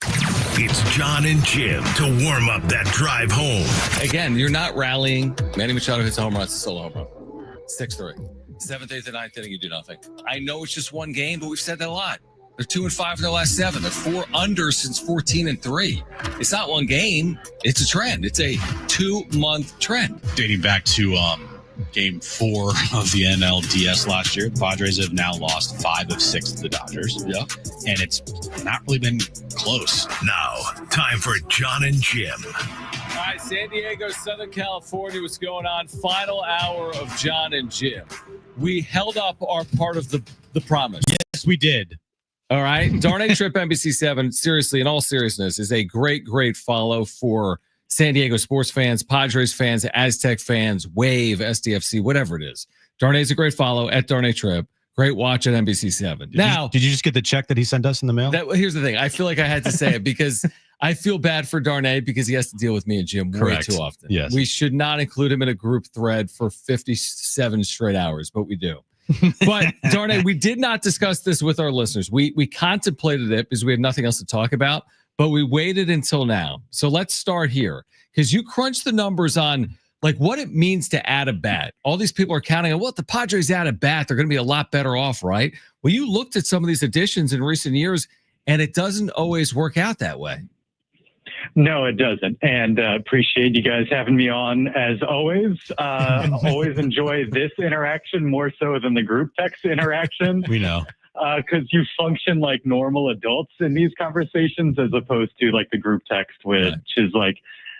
It's John and Jim to warm up that drive home. Again, you're not rallying. Manny Machado hits a home run. It's a solo home run. 6-3. 7th, 8th, and 9th inning, you do nothing. I know it's just one game, but we've said that a lot. They're 2-5 in their last 7. They're 4 under since 14-3. It's not one game. It's a trend. It's a 2-month trend. Dating back to game 4 of the NLDS last year, the Padres have now lost 5 of 6 to the Dodgers. Yeah. And it's not really been close. Now, time for John and Jim. All right, San Diego, Southern California, what's going on? Final hour of John and Jim. We held up our part of the promise. Yes, we did. All right. Darn Trip NBC7, seriously, in all seriousness, is a great, great follow for San Diego sports fans, Padres fans, Aztec fans, Wave, SDFC, whatever it is. Darnay's a great follow at Darn Trip. Great watch at NBC7. Did you just get the check that he sent us in the mail? Here's the thing. I feel like I had to say it because I feel bad for Darnay because he has to deal with me and Jim way too often. Yes. We should not include him in a group thread for 57 straight hours, but we do. But Darnay, we did not discuss this with our listeners. We contemplated it because we had nothing else to talk about, but we waited until now. So let's start here because you crunched the numbers on like what it means to add a bat. All these people are counting on, well, if the Padres add a bat, they're going to be a lot better off, right? Well, you looked at some of these additions in recent years, and it doesn't always work out that way. No, it doesn't. And appreciate you guys having me on as always. Always enjoy this interaction more so than the group text interaction. We know. Because you function like normal adults in these conversations as opposed to like the group text, which is like,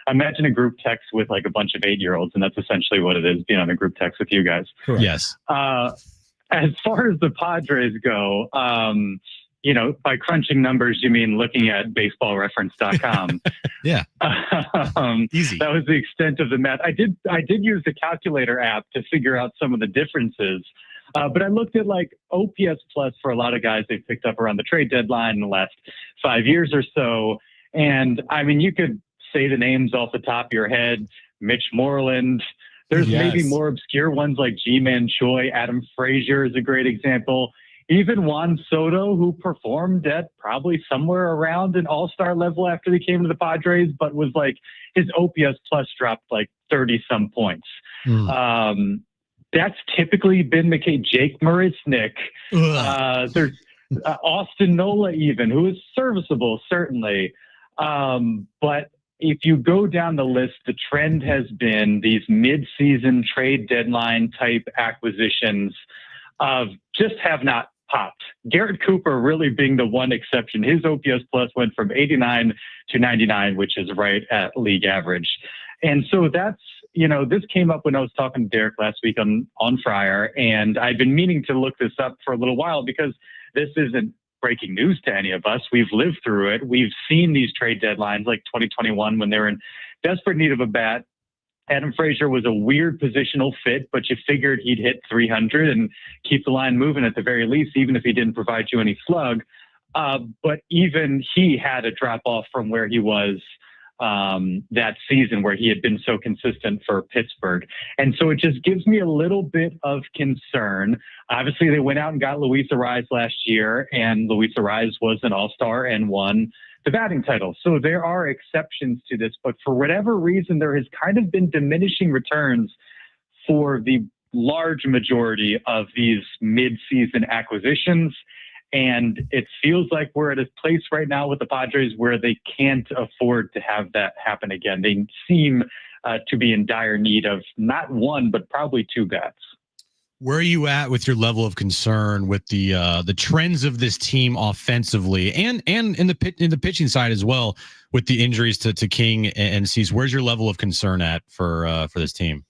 imagine a group text with like a bunch of 8-year-olds, and that's essentially what it is, being on a group text with you guys. Correct. Yes. As far as the Padres go, by crunching numbers, you mean looking at baseballreference.com. Yeah. Easy. That was the extent of the math. I did use the calculator app to figure out some of the differences. But I looked at like OPS plus for a lot of guys they've picked up around the trade deadline in the last 5 years or so. And I mean, you could say the names off the top of your head, Mitch Moreland. There's maybe more obscure ones like G-Man Choi, Adam Frazier is a great example. Even Juan Soto, who performed at probably somewhere around an all-star level after he came to the Padres, but was like his OPS plus dropped like 30-some points. That's typically been the case. Jake Marisnick. There's Austin Nola even, who is serviceable, certainly. But if you go down the list, the trend has been these mid-season trade deadline type acquisitions just have not popped. Garrett Cooper really being the one exception. His OPS plus went from 89 to 99, which is right at league average. And so that's, this came up when I was talking to Derek last week on Fryer, and I've been meaning to look this up for a little while because this isn't breaking news to any of us. We've lived through it. We've seen these trade deadlines like 2021 when they were in desperate need of a bat. Adam Frazier was a weird positional fit, but you figured he'd hit 300 and keep the line moving at the very least, even if he didn't provide you any slug. But even he had a drop off from where he was that season where he had been so consistent for Pittsburgh. And so it just gives me a little bit of concern. Obviously, they went out and got Luis Ariz last year, and Luis Ariz was an all-star and won the batting title. So there are exceptions to this, but for whatever reason, there has kind of been diminishing returns for the large majority of these mid-season acquisitions. And it feels like we're at a place right now with the Padres where they can't afford to have that happen again. They seem to be in dire need of not one, but probably two bats. Where are you at with your level of concern with the trends of this team offensively and in the pitching side as well with the injuries to King and Cease? Where's your level of concern at for this team?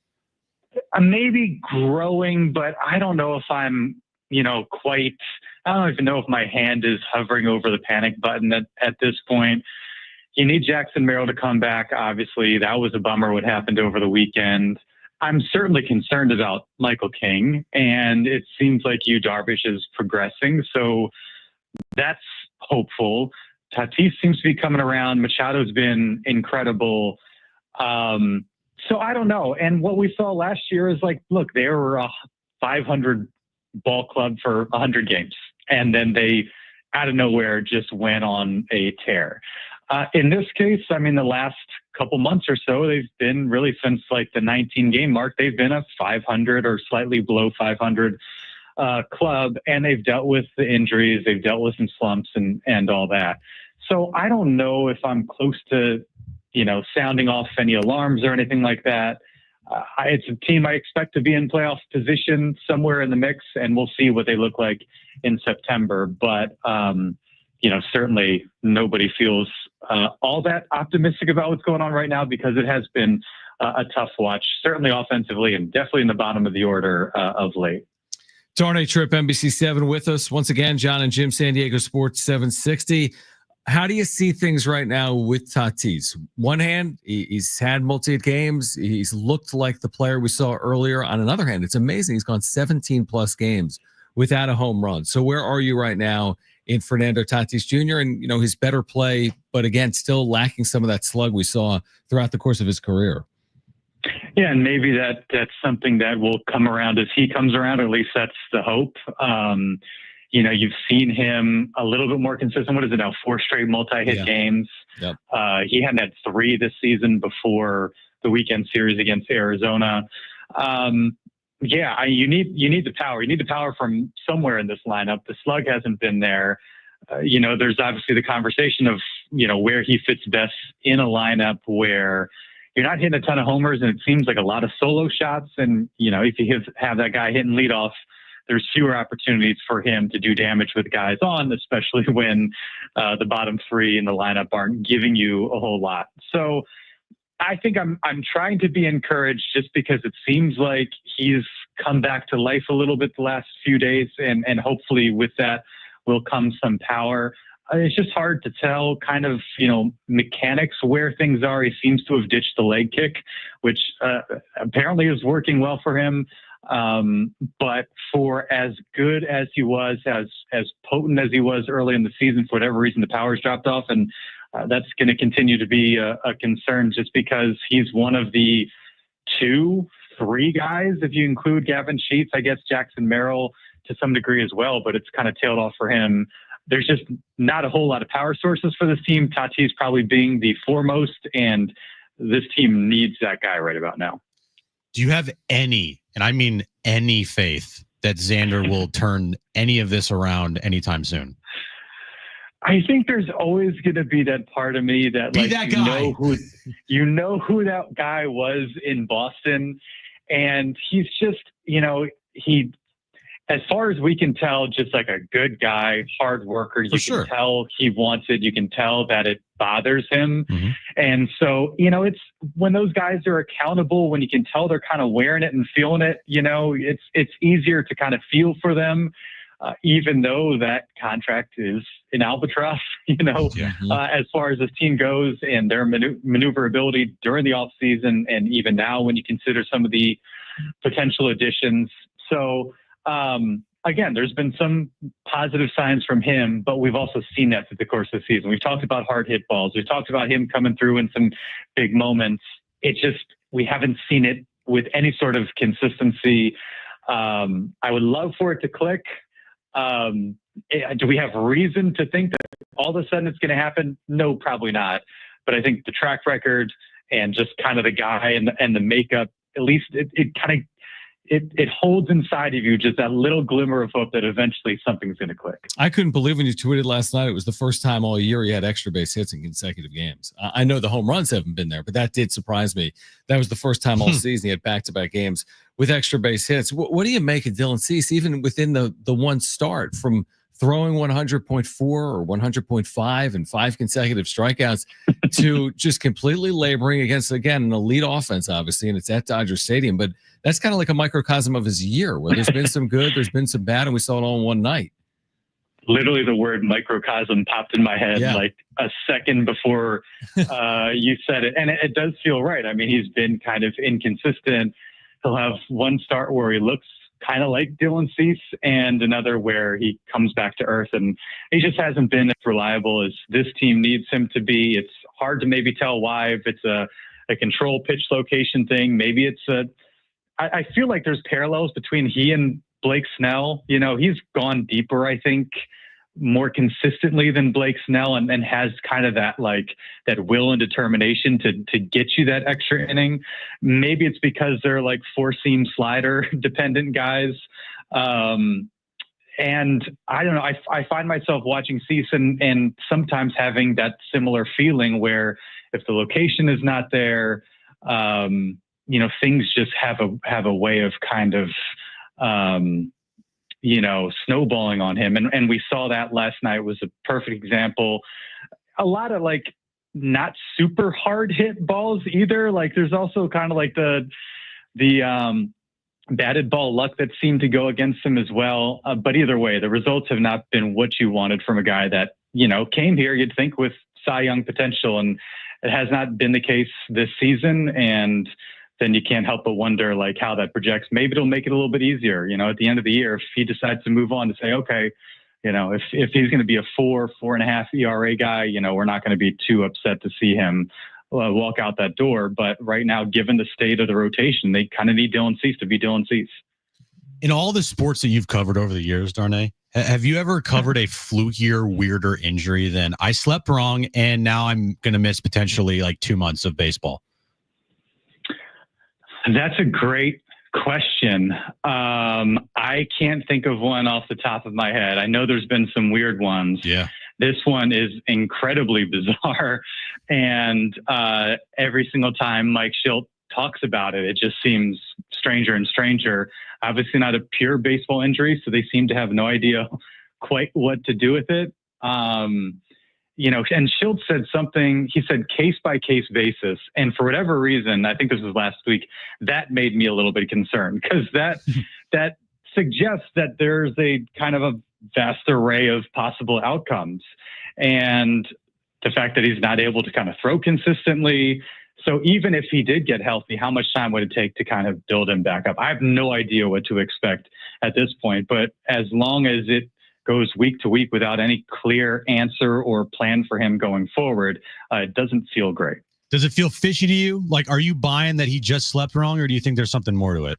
Maybe growing, but I don't know if I'm quite. I don't even know if my hand is hovering over the panic button at this point. You need Jackson Merrill to come back. Obviously, that was a bummer what happened over the weekend. I'm certainly concerned about Michael King, and it seems like Darvish is progressing, so that's hopeful. Tatis seems to be coming around. Machado's been incredible. So I don't know. And what we saw last year is like, look, they were a 500 ball club for 100 games, and then they out of nowhere just went on a tear. In this case, I mean, the last couple months or so, they've been really since like the 19 game mark, they've been a 500 or slightly below 500 club, and they've dealt with the injuries, they've dealt with some slumps and all that. So I don't know if I'm close to, sounding off any alarms or anything like that. It's a team I expect to be in playoff position somewhere in the mix, and we'll see what they look like in September. But, certainly nobody feels all that optimistic about what's going on right now because it has been a tough watch, certainly offensively and definitely in the bottom of the order of late. Darnay Tripp, NBC7 with us once again. John and Jim, San Diego Sports 760. How do you see things right now with Tatis? One hand, he's had multi games. He's looked like the player we saw earlier. On another hand, it's amazing. He's gone 17 plus games without a home run. So where are you right now in Fernando Tatis Jr. and, his better play, but again, still lacking some of that slug we saw throughout the course of his career. Yeah, and maybe that's something that will come around as he comes around, or at least that's the hope. You've seen him a little bit more consistent. What is it now? 4 straight multi-hit games. Yep. He hadn't had 3 this season before the weekend series against Arizona. You need the power. You need the power from somewhere in this lineup. The slug hasn't been there. There's obviously the conversation of, where he fits best in a lineup where you're not hitting a ton of homers and it seems like a lot of solo shots. And, if you have that guy hitting leadoff, there's fewer opportunities for him to do damage with guys on, especially when the bottom 3 in the lineup aren't giving you a whole lot. So I think I'm trying to be encouraged just because it seems like he's come back to life a little bit the last few days, and hopefully with that will come some power. It's just hard to tell kind of, mechanics where things are. He seems to have ditched the leg kick, which apparently is working well for him. But for as good as he was, as potent as he was early in the season, for whatever reason, the power's dropped off. And that's going to continue to be a concern just because he's one of the 2-3 guys, if you include Gavin Sheets, I guess Jackson Merrill to some degree as well, but it's kind of tailed off for him. There's just not a whole lot of power sources for this team. Tatis probably being the foremost, and this team needs that guy right about now. Do you have any, and I mean any, faith that Xander will turn any of this around anytime soon? I think there's always going to be that part of me that, like, that guy. You know who that guy was in Boston, and he's just, he, as far as we can tell, just like a good guy, hard worker. You can tell he wants it. You can tell that it bothers him. Mm-hmm. And so, it's when those guys are accountable, when you can tell they're kind of wearing it and feeling it, it's easier to kind of feel for them. Even though that contract is an albatross, as far as this team goes and their maneuverability during the offseason, and even now when you consider some of the potential additions. So, again, there's been some positive signs from him, but we've also seen that through the course of the season. We've talked about hard hit balls. We've talked about him coming through in some big moments. It just, we haven't seen it with any sort of consistency. I would love for it to click. Do we have reason to think that all of a sudden it's going to happen? No, probably not. But I think the track record and just kind of the guy and the makeup, at least it holds inside of you just that little glimmer of hope that eventually something's going to click. I couldn't believe when you tweeted last night, it was the first time all year he had extra base hits in consecutive games. I know the home runs haven't been there, but that did surprise me. That was the first time all season he had back-to-back games with extra base hits. What do you make of Dylan Cease, even within the one start, from throwing 100.4 or 100.5 and 5 consecutive strikeouts to just completely laboring against, again, an elite offense, obviously, and it's at Dodger Stadium. But that's kind of like a microcosm of his year, where there's been some good, there's been some bad, and we saw it all in one night. Literally the word microcosm popped in my head like a second before you said it. And it does feel right. I mean, he's been kind of inconsistent. He'll have one start where he looks kind of like Dylan Cease and another where he comes back to earth, and he just hasn't been as reliable as this team needs him to be. It's hard to maybe tell why, if it's a control pitch location thing. Maybe it's I feel like there's parallels between he and Blake Snell. He's gone deeper, I think, more consistently than Blake Snell, and has kind of that will and determination to get you that extra inning. Maybe it's because they're like 4-seam slider dependent guys. And I don't know, I find myself watching Cease and sometimes having that similar feeling where if the location is not there, things just have a way of kind of, snowballing on him. And we saw that last night. Was a perfect example. A lot of not super hard hit balls either. There's also kind of the batted ball luck that seemed to go against him as well. But either way, the results have not been what you wanted from a guy that, came here, you'd think, with Cy Young potential. And it has not been the case this season. And then you can't help but wonder how that projects. Maybe it'll make it a little bit easier, at the end of the year, if he decides to move on, to say, okay, if he's going to be a 4.5 ERA guy, we're not going to be too upset to see him walk out that door. But right now, given the state of the rotation, they kind of need Dylan Cease to be Dylan Cease. In all the sports that you've covered over the years, Darnay, have you ever covered a flukier, weirder injury than I slept wrong and now I'm going to miss potentially like 2 months of baseball? That's a great question. I can't think of one off the top of my head. I know there's been some weird ones. Yeah. This one is incredibly bizarre. And every single time Mike Schilt talks about it, it just seems stranger and stranger. Obviously not a pure baseball injury, so they seem to have no idea quite what to do with it. And Schilt said something, he said case by case basis. And for whatever reason, I think this was last week, that made me a little bit concerned because that suggests that there's a kind of a vast array of possible outcomes. And the fact that he's not able to kind of throw consistently. So even if he did get healthy, how much time would it take to kind of build him back up? I have no idea what to expect at this point, but as long as it goes week to week without any clear answer or plan for him going forward, it doesn't feel great. Does it feel fishy to you? Like, are you buying that he just slept wrong, or do you think there's something more to it?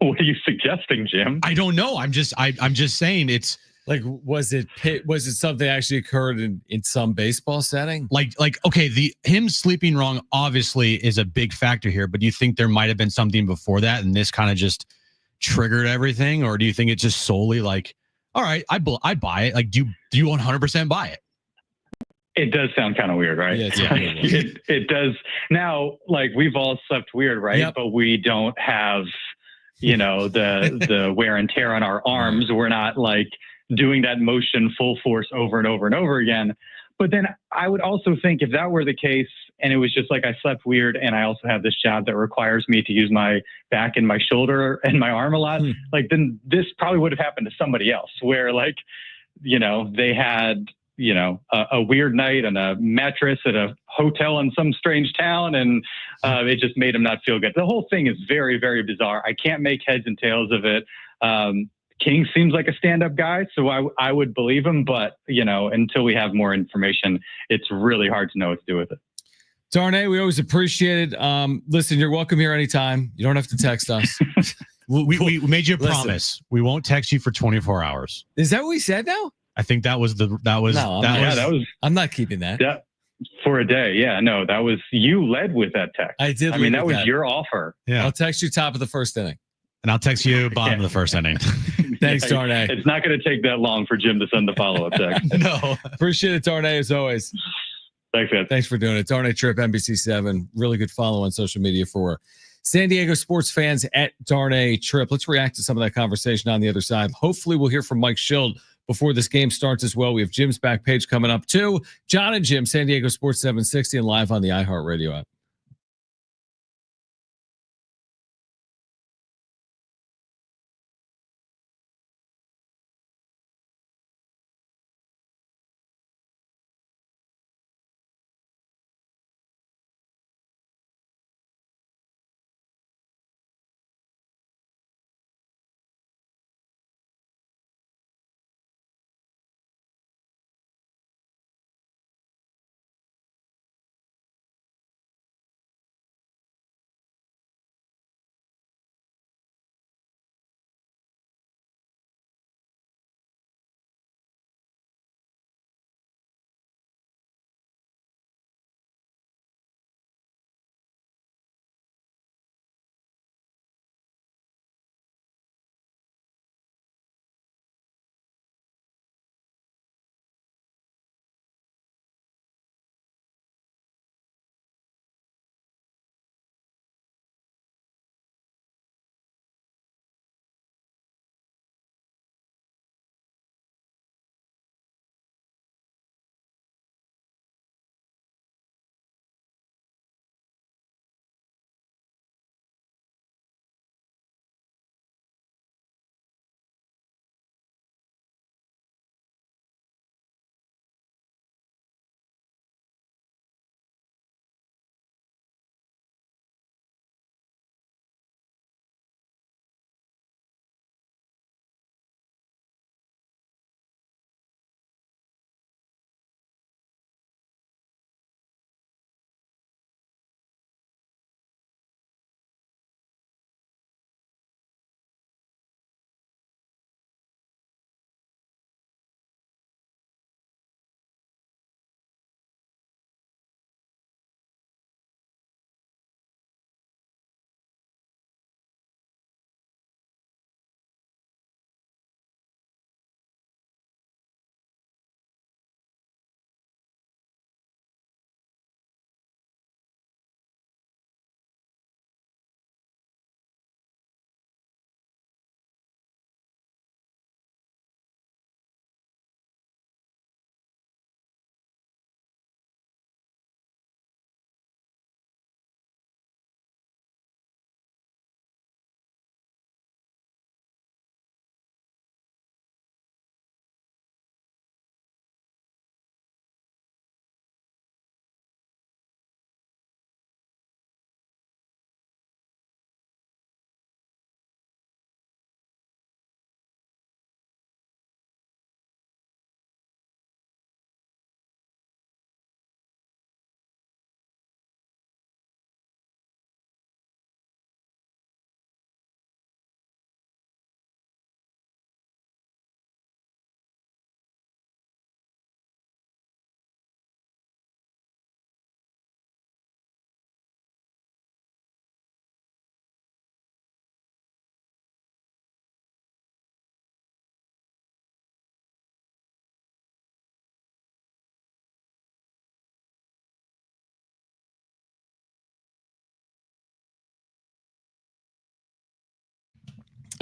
What are you suggesting, Jim? I don't know. I'm just saying it's like, was it something that actually occurred in some baseball setting? Like, okay, him sleeping wrong obviously is a big factor here, but do you think there might have been something before that and this kind of just triggered everything? Or do you think it's just solely like, all right, I buy it. Like, do you 100% buy it? It does sound kind of weird, right? Yeah, it does. Now, like, we've all slept weird, right? Yep. But we don't have, the wear and tear on our arms. We're not like doing that motion full force over and over and over again. But then I would also think if that were the case and it was just like I slept weird and I also have this job that requires me to use my back and my shoulder and my arm a lot, like then this probably would have happened to somebody else where like, they had, a weird night on a mattress at a hotel in some strange town and it just made them not feel good. The whole thing is very, very bizarre. I can't make heads and tails of it. King seems like a stand-up guy, so I would believe him. But, until we have more information, it's really hard to know what to do with it. Darnay, we always appreciate it. Listen, you're welcome here anytime. You don't have to text us. we made you a promise. We won't text you for 24 hours. Is that what we said now? I think that was. I'm not keeping that. Yeah, for a day. Yeah, no, that was, you led with that text. I did. I mean, that was your offer. Yeah. I'll text you top of the first inning. And I'll text you bottom of the first inning. Thanks, Darnay. It's not going to take that long for Jim to send the follow-up text. No. Appreciate it, Darnay, as always. Thanks, man. Thanks for doing it. Darnay Tripp, NBC7. Really good follow on social media for San Diego sports fans at Darnay Tripp. Let's react to some of that conversation on the other side. Hopefully we'll hear from Mike Schilt before this game starts as well. We have Jim's back page coming up too. John and Jim, San Diego Sports 760 and live on the iHeart Radio app.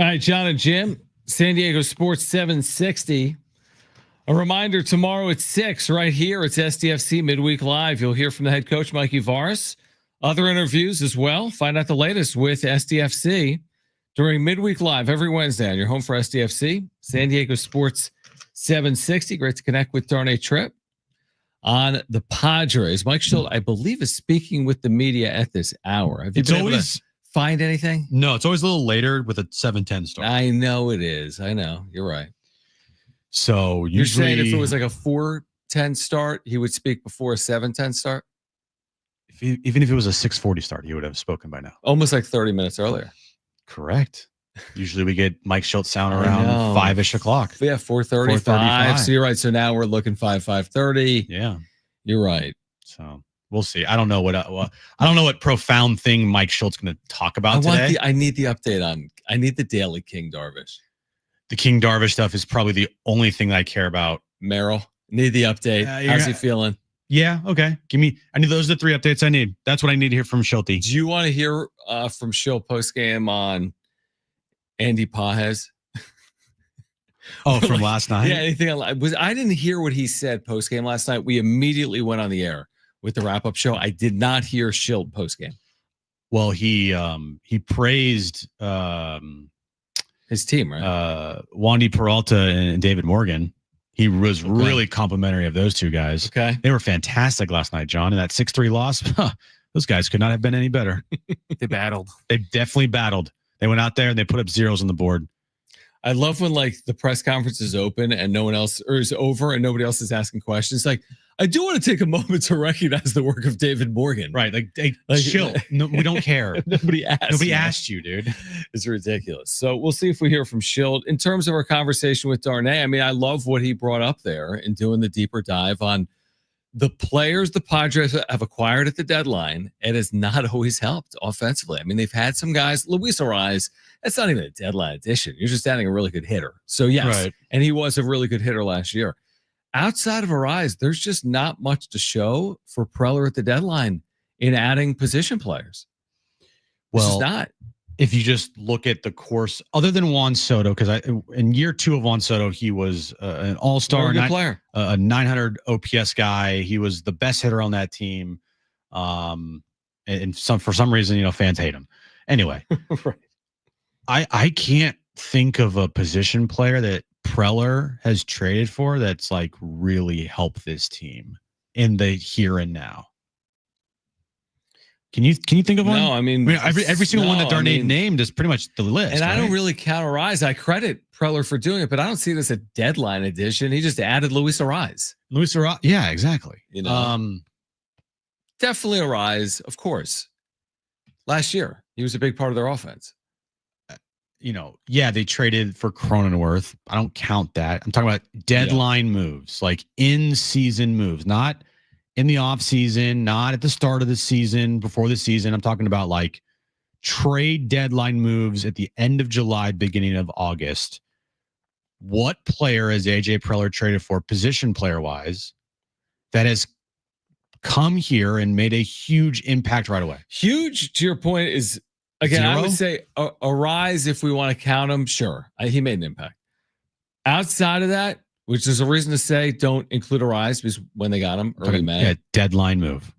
All right, John and Jim, San Diego Sports 760. A reminder, tomorrow at 6 right here, it's SDFC Midweek Live. You'll hear from the head coach, Mikey Varis. Other interviews as well. Find out the latest with SDFC during Midweek Live every Wednesday on your home for SDFC, San Diego Sports 760. Great to connect with Darnay Tripp on the Padres. Mike Schilt, I believe, is speaking with the media at this hour. Have you been able to find anything? No, it's always a little later with a 7:10 start. I know it is. I know. You're right. So you're usually, saying if it was like a 4:10 start, he would speak before a 7:10 start? Even if it was a 6:40 start, he would have spoken by now. Almost like 30 minutes earlier. Correct. Usually we get Mike Schilt sound around 5-ish o'clock. Yeah, 4:35. So you're right. So now we're looking 5:30. Yeah, you're right. So we'll see. I don't know what profound thing Mike Schilt's going to talk about today. I need the update on. I need the daily King Darvish. The King Darvish stuff is probably the only thing that I care about. Merrill, need the update. How's he feeling? Yeah. Okay. I need those are the 3 updates I need. That's what I need to hear from Schilte. Do you want to hear from Schilt post game on Andy Pages? Oh, from last night? Yeah. Anything? I didn't hear what he said post game last night. We immediately went on the air with the wrap up show. I did not hear Schilt post game. Well, he praised his team, right? Wandy Peralta and David Morgan. He was really complimentary of those two guys. Okay. They were fantastic last night, John. And that 6-3 loss, those guys could not have been any better. They battled. They definitely battled. They went out there and they put up zeros on the board. I love when like the press conference is open and no one else or is over and nobody else is asking questions. Like, I do want to take a moment to recognize the work of David Morgan. Right. Like chill. No, we don't care. Nobody asked you, dude. It's ridiculous. So we'll see if we hear from Schilt. In terms of our conversation with Darnay, I mean, I love what he brought up there in doing the deeper dive on the players the Padres have acquired at the deadline. It has not always helped offensively. I mean, they've had some guys. Luis Ariz, that's not even a deadline addition. You're just adding a really good hitter. So yes, right. And he was a really good hitter last year. Outside of Ariz, there's just not much to show for Preller at the deadline in adding position players. Well, not. If you just look at the course, other than Juan Soto, because in year 2 of Juan Soto, he was an all-star, player, a 900 OPS guy. He was the best hitter on that team. And for some reason, fans hate him. Anyway, right. I can't think of a position player that Preller has traded for that's like really helped this team in the here and now. Can you think of one? No, I mean every single one that Darnay named is pretty much the list. And right? I don't really count Ariz. I credit Preller for doing it, but I don't see it as a deadline addition. He just added Luis Ariz. Yeah, exactly. Definitely Ariz, of course. Last year, he was a big part of their offense. Yeah, they traded for Cronenworth. I don't count that. I'm talking about deadline moves, like in-season moves, not in the offseason, not at the start of the season, before the season. I'm talking about like trade deadline moves at the end of July, beginning of August. What player has AJ Preller traded for, position player-wise, that has come here and made a huge impact right away? Huge, to your point, is... Again, 0? I would say Ariz, if we want to count him, sure. He made an impact. Outside of that, which is a reason to say don't include Ariz because when they got him early May. Yeah, deadline move.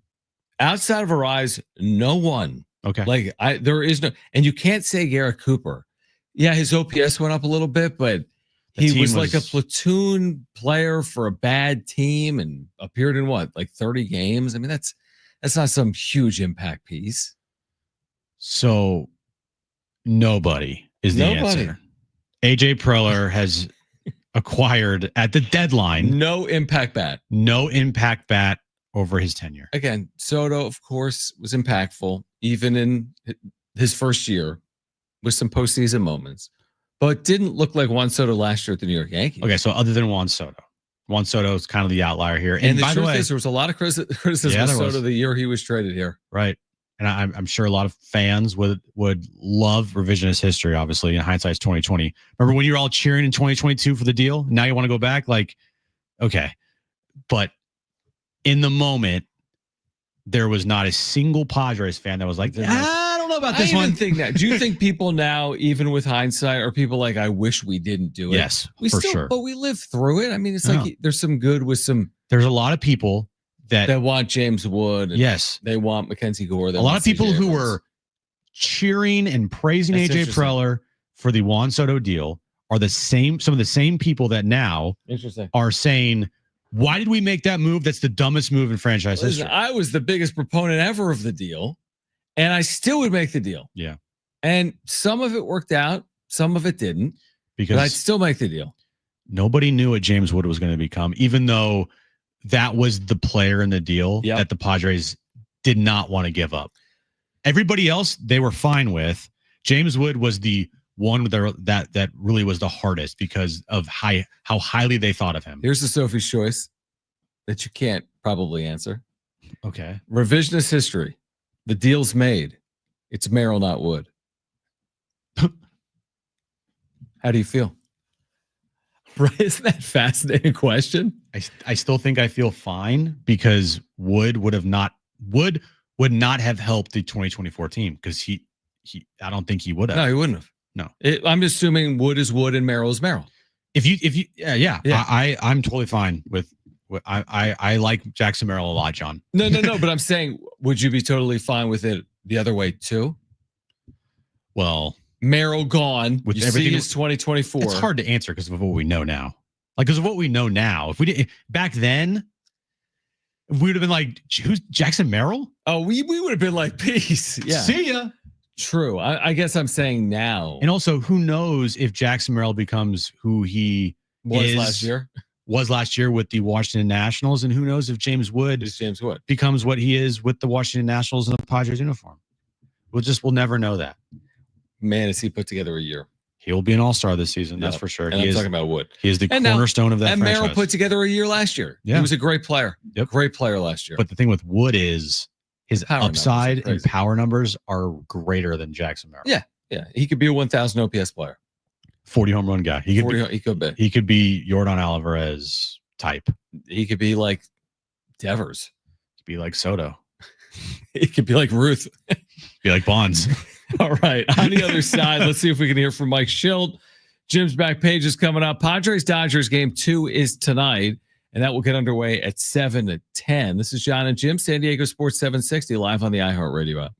Outside of Ariz, no one. Okay. There is no, and you can't say Garrett Cooper. Yeah, his OPS went up a little bit, but he was like a platoon player for a bad team and appeared in 30 games. I mean, that's not some huge impact piece. So nobody is the answer. AJ Preller has acquired at the deadline no impact bat over his tenure. Again, Soto, of course, was impactful even in his first year with some postseason moments, but didn't look like Juan Soto last year at the New York Yankees. Okay, so other than Juan Soto is kind of the outlier here. And the truth is, there was a lot of criticism of Soto the year he was traded here. Right. And I'm sure a lot of fans would love revisionist history, obviously, in hindsight's 2020. Remember when you were all cheering in 2022 for the deal? Now you want to go back? Okay. But in the moment, there was not a single Padres fan that was like, I don't know about I this even one. think that. Do you think people now, even with hindsight, are people like, I wish we didn't do it? Yes, we for still, sure. but we live through it. I mean, it's Yeah. like there's some good with some There's a lot of people that want James Wood. And yes, they want Mackenzie Gore. a lot of people who were cheering and praising That's AJ interesting. Preller for the Juan Soto deal are some of the same people that now are saying, why did we make that move? That's the dumbest move in franchise history. I was the biggest proponent ever of the deal, and I still would make the deal. Yeah. And some of it worked out, some of it didn't. Because but I'd still make the deal. Nobody knew what James Wood was going to become, even though that was the player in the deal that the Padres did not want to give up. Everybody else they were fine with. James Wood was the one that really was the hardest because of how highly they thought of him. Here's the Sophie's choice that you can't probably answer. Okay. Revisionist history. The deal's made. It's Merrill, not Wood. How do you feel? Right? Isn't that a fascinating question? I still think I feel fine because Wood would not have helped the 2024 team because he I don't think he would have. No, he wouldn't have. No. I'm assuming Wood is Wood and Merrill is Merrill. If you I'm totally fine with I like Jackson Merrill a lot, John. No, but I'm saying, would you be totally fine with it the other way too? Well, Merrill gone with you everything see is 2024. It's hard to answer because of what we know now. Like because of what we know now. If we did back then, we would have been like, who's Jackson Merrill? Oh, we would have been like, peace. Yeah. See ya. True. I guess I'm saying now. And also, who knows if Jackson Merrill becomes who he was last year with the Washington Nationals, and who knows if James Wood becomes what he is with the Washington Nationals in the Padres uniform. We'll never know that. Man, is he put together a year? He'll be an all-star this season. That's for sure. And I'm talking about Wood. He is the cornerstone of that franchise. And Merrill put together a year last year. Yeah. He was a great player. Yep. Great player last year. But the thing with Wood is his power upside and power numbers are greater than Jackson Merrill. Yeah. Yeah. He could be a 1,000 OPS player. 40 home run guy. He could be. He could be Yordan Alvarez type. He could be like Devers. He could be like Soto. He could be like Ruth. Be like Bonds. All right. On the other side, let's see if we can hear from Mike Schilt. Jim's back page is coming up. Padres-Dodgers game 2 is tonight, and that will get underway at 7:10. This is John and Jim, San Diego Sports 760, live on the iHeart Radio app.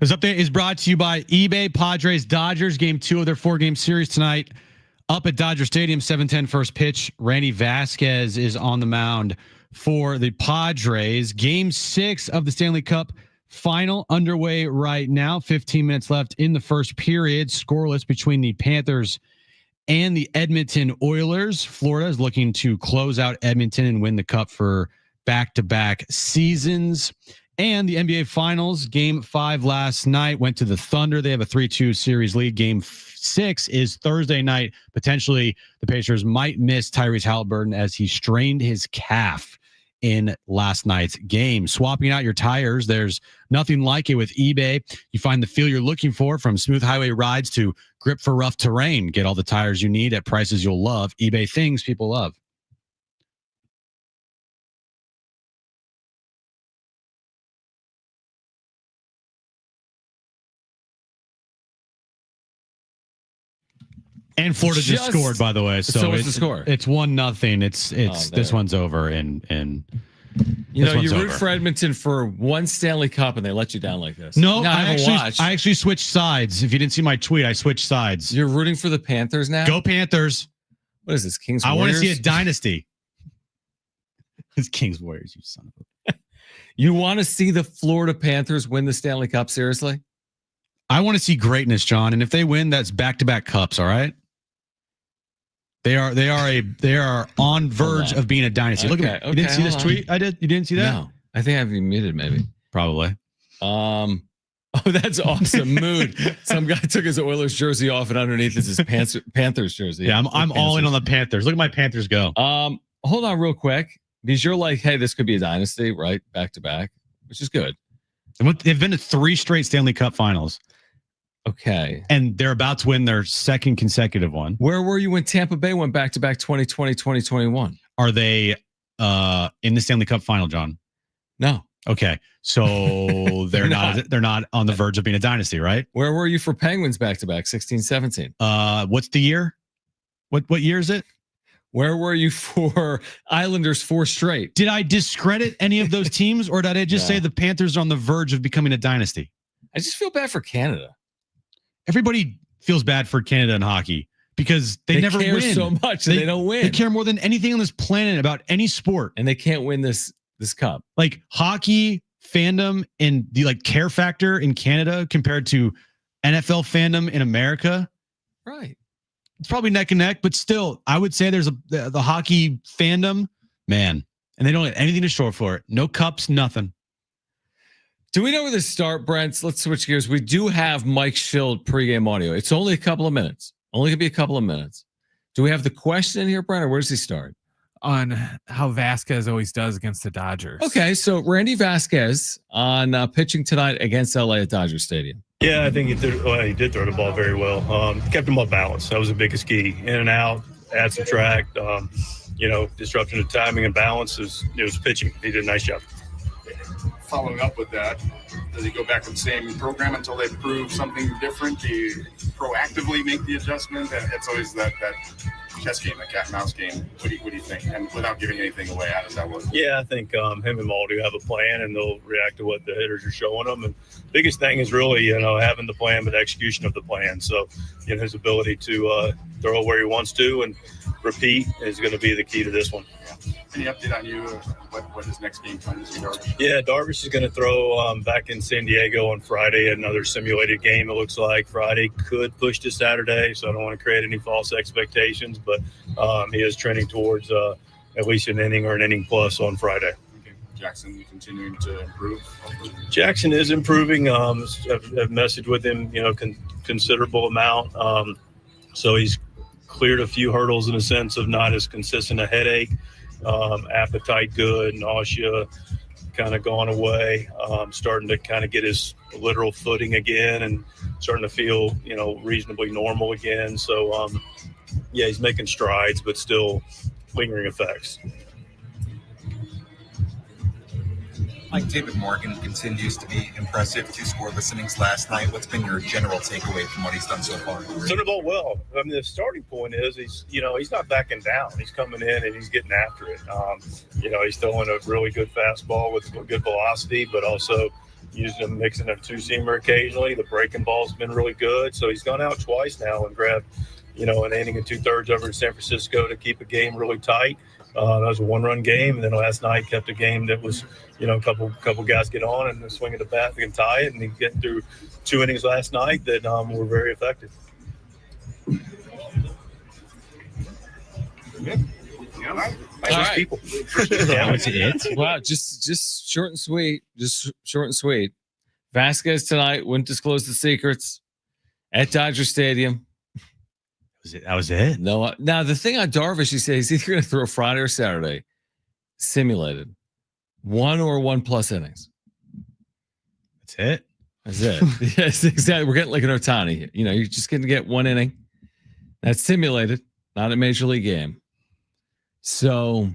This update is brought to you by eBay. Padres Dodgers, game 2 of their 4-game series tonight. Up at Dodger Stadium, 7:10 first pitch. Randy Vasquez is on the mound for the Padres. Game 6 of the Stanley Cup final underway right now. 15 minutes left in the first period. Scoreless between the Panthers and the Edmonton Oilers. Florida is looking to close out Edmonton and win the Cup for back-to-back seasons. And the NBA Finals, Game 5 last night went to the Thunder. They have a 3-2 series lead. Game 6 is Thursday night. Potentially, the Pacers might miss Tyrese Halliburton as he strained his calf in last night's game. Swapping out your tires, there's nothing like it with eBay. You find the feel you're looking for, from smooth highway rides to grip for rough terrain. Get all the tires you need at prices you'll love. eBay, things people love. And Florida just scored, by the way. So what's the score? It's 1-0. It's this one's over, and you know, you root for Edmonton for one Stanley Cup, and they let you down like this. No, I actually switched sides. If you didn't see my tweet, I switched sides. You're rooting for the Panthers now? Go Panthers! What is this, Kings? I Warriors? want to see a dynasty. It's Kings Warriors, you son of a. You want to see the Florida Panthers win the Stanley Cup? Seriously? I want to see greatness, John, and if they win, that's back-to-back cups. All right. They are on verge of being a dynasty. Look at me. You didn't see this tweet I did? You didn't see that? No. I think I have you muted, maybe. Probably. Oh, that's awesome. Mood. Some guy took his Oilers jersey off, and underneath is his Panthers jersey. Yeah, I'm all in on the Panthers. Look at my Panthers go. Hold on real quick, because you're like, hey, this could be a dynasty, right? Back to back, which is good. They've been to 3 straight Stanley Cup finals. Okay. And they're about to win their second consecutive one. Where were you when Tampa Bay went back-to-back 2020, 2021? Are they in the Stanley Cup final, John? No. Okay. So they're not on the verge of being a dynasty, right? Where were you for Penguins back-to-back 16, 17? What's the year? What year is it? Where were you for Islanders 4 straight? Did I discredit any of those teams, or did I just say the Panthers are on the verge of becoming a dynasty? I just feel bad for Canada. Everybody feels bad for Canada in hockey because they never care win so much. They don't win. They care more than anything on this planet about any sport, and they can't win this cup. Like hockey fandom and the care factor in Canada compared to NFL fandom in America. Right. It's probably neck and neck, but still, I would say there's the hockey fandom, man, and they don't have anything to show for it. No cups, nothing. Do we know where to start, Brent? Let's switch gears. We do have Mike Schild pregame audio. It's only a couple of minutes. Only gonna be a couple of minutes. Do we have the question here, Brent, or where does he start? On how Vasquez always does against the Dodgers. Okay, so Randy Vasquez on pitching tonight against LA at Dodger Stadium. Yeah, I think he did throw the ball very well. Kept him off balance. That was the biggest key. In and out, add, subtract. Disruption of timing and balance it was pitching. He did a nice job. Following up with that, does he go back to the same program until they prove something different? Do you proactively make the adjustment? It's always that chess game, that cat and mouse game. What do you think? And without giving anything away, how does that work? Yeah, I think him and Maul do have a plan, and they'll react to what the hitters are showing them. And biggest thing is really, having the plan, but execution of the plan. So, his ability to throw where he wants to and repeat is going to be the key to this one. Yeah. Any update on you? What his next game plan is? Yeah, Darvish is going to throw back in San Diego on Friday, another simulated game. It looks like Friday could push to Saturday, so I don't want to create any false expectations, but he is trending towards at least an inning or an inning plus on Friday. Okay. Jackson continuing to improve. Jackson is improving. I've messaged with him, considerable amount. So he's cleared a few hurdles in the sense of not as consistent a headache, appetite good, nausea kind of gone away, starting to kind of get his literal footing again and starting to feel, reasonably normal again. So, he's making strides, but still lingering effects. Mike, David Morgan continues to be impressive. 2 scoreless innings last night. What's been your general takeaway from what he's done so far? Threw the ball well. I mean, the starting point is he's not backing down. He's coming in and he's getting after it. He's throwing a really good fastball with good velocity, but also using him, mixing a two-seamer occasionally. The breaking ball's been really good. So he's gone out twice now and grabbed, an inning and 2/3 over in San Francisco to keep a game really tight. That was a one-run game, and then last night kept a game that was, a couple guys get on and swing at the bat, they can tie it, and he's getting through 2 innings last night that were very effective. All right. People. That was it. Wow, just short and sweet. Just short and sweet. Vasquez tonight wouldn't disclose the secrets at Dodger Stadium. That was it. No. Now the thing on Darvish, he says he's either going to throw Friday or Saturday, simulated 1 or 1+ innings. That's it. That's it. Yes, exactly. We're getting like an Ohtani. You're just going to get 1 inning. That's simulated, not a major league game. So,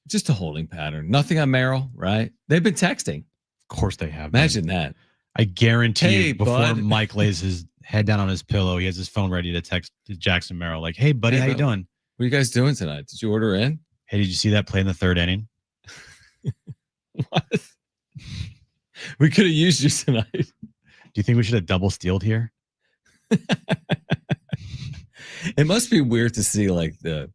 just a holding pattern. Nothing on Merrill, right? They've been texting. Of course they have. Imagine that. I guarantee you, before bud. Mike lays his head down on his pillow, he has his phone ready to text Jackson Merrill, like, "Hey, buddy, how you doing? What are you guys doing tonight? Did you order in? Hey, did you see that play in the 3rd inning? What? We could have used you tonight. Do you think we should have double stealed here?" It must be weird to see like the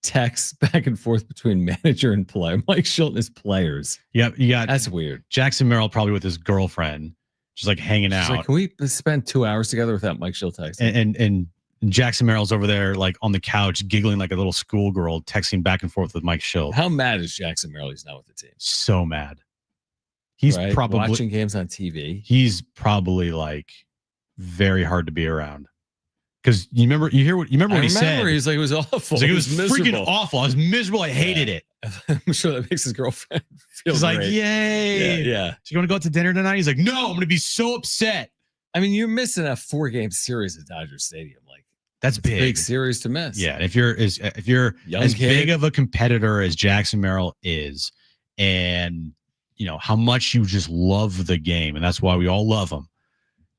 texts back and forth between manager and player. Mike Shildt and his players. Yep, you got that's weird. Jackson Merrill probably with his girlfriend, just like hanging out. Like, can we spend 2 hours together without Mike Shildt texting? And Jackson Merrill's over there like on the couch giggling like a little schoolgirl, texting back and forth with Mike Shildt. How mad is Jackson Merrill? He's not with the team. So mad. He's probably watching games on TV. He's probably like very hard to be around. Because you remember what he said. He's like, it was awful. It was miserable. Freaking awful. I was miserable. I hated it. I'm sure that makes his girlfriend feel He's great. like, yay. Yeah. So you want to go out to dinner tonight? He's like, no, I'm going to be so upset. I mean, you're missing a 4-game series at Dodger Stadium. Like, that's big. Big series to miss. Yeah. If you're as big of a competitor as Jackson Merrill is, and how much you just love the game, and that's why we all love him,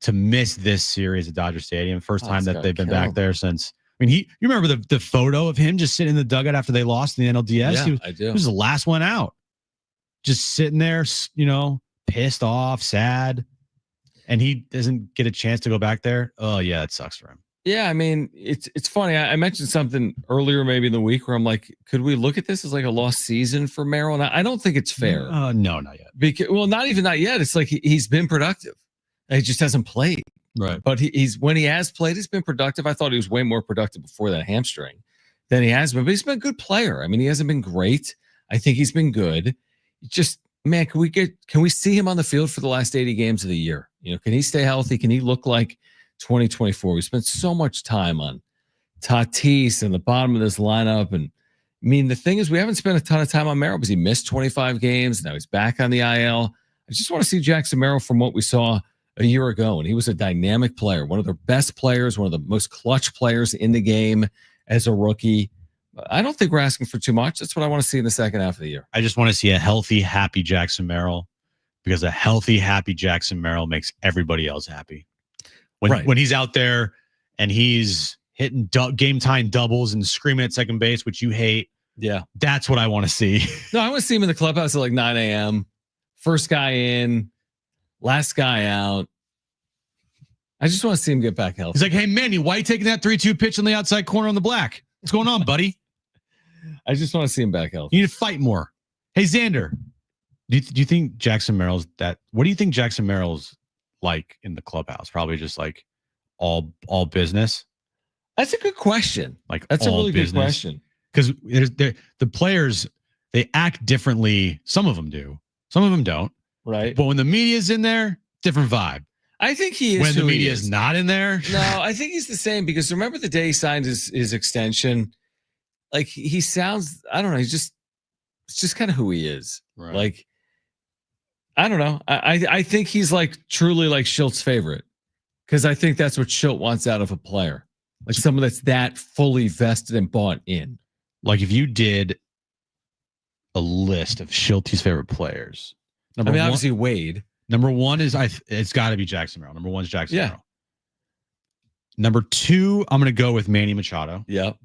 to miss this series at Dodger Stadium, first time that they've been back there since. I mean, you remember the photo of him just sitting in the dugout after they lost in the NLDS? Yeah, I do. He was the last one out, just sitting there, pissed off, sad, and he doesn't get a chance to go back there. Oh yeah, it sucks for him. Yeah, I mean, it's funny. I mentioned something earlier, maybe in the week, where I'm like, could we look at this as like a lost season for Merrill? And I don't think it's fair. No, not yet. Not yet. It's like he's been productive. He just hasn't played. Right. But he's when he has played, he's been productive. I thought he was way more productive before that hamstring than he has been. But he's been a good player. I mean, he hasn't been great. I think he's been good. Just, man, can we see him on the field for the last 80 games of the year? Can he stay healthy? Can he look like 2024? We spent so much time on Tatis and the bottom of this lineup. And I mean, the thing is, we haven't spent a ton of time on Merrill because he missed 25 games. Now he's back on the IL. I just want to see Jackson Merrill from what we saw a year ago. And he was a dynamic player, one of the best players, one of the most clutch players in the game as a rookie. I don't think we're asking for too much. That's what I want to see in the second half of the year. I just want to see a healthy, happy Jackson Merrill, because a healthy, happy Jackson Merrill makes everybody else happy. When he's out there and he's hitting game time doubles and screaming at second base, which you hate. Yeah. That's what I want to see. No, I want to see him in the clubhouse at like 9 a.m. First guy in, last guy out. I just want to see him get back healthy. He's like, hey, Manny, why are you taking that 3-2 pitch on the outside corner on the black? What's going on, buddy? I just want to see him back healthy. You need to fight more. Hey, Xander, do you think Jackson Merrill's what do you think Jackson Merrill's like in the clubhouse? Probably just like all business. That's a good question. Like, that's a really business. Good question. Because the players, they act differently. Some of them do. Some of them don't. Right. But when the media's in there, different vibe. I think he is. When the media is not in there. No, I think he's the same, because remember the day he signed his extension? Like, he sounds, I don't know. It's just kind of who he is. Right. Like, I don't know. I think he's like truly like Shilt's favorite, because I think that's what Shildt wants out of a player. Like someone that's that fully vested and bought in. Like if you did a list of Shilt's favorite players. Obviously Wade. Number one is it's got to be Jackson Merrill. Number one is Jackson Yeah. Merrill. Number two, I'm going to go with Manny Machado. Yep.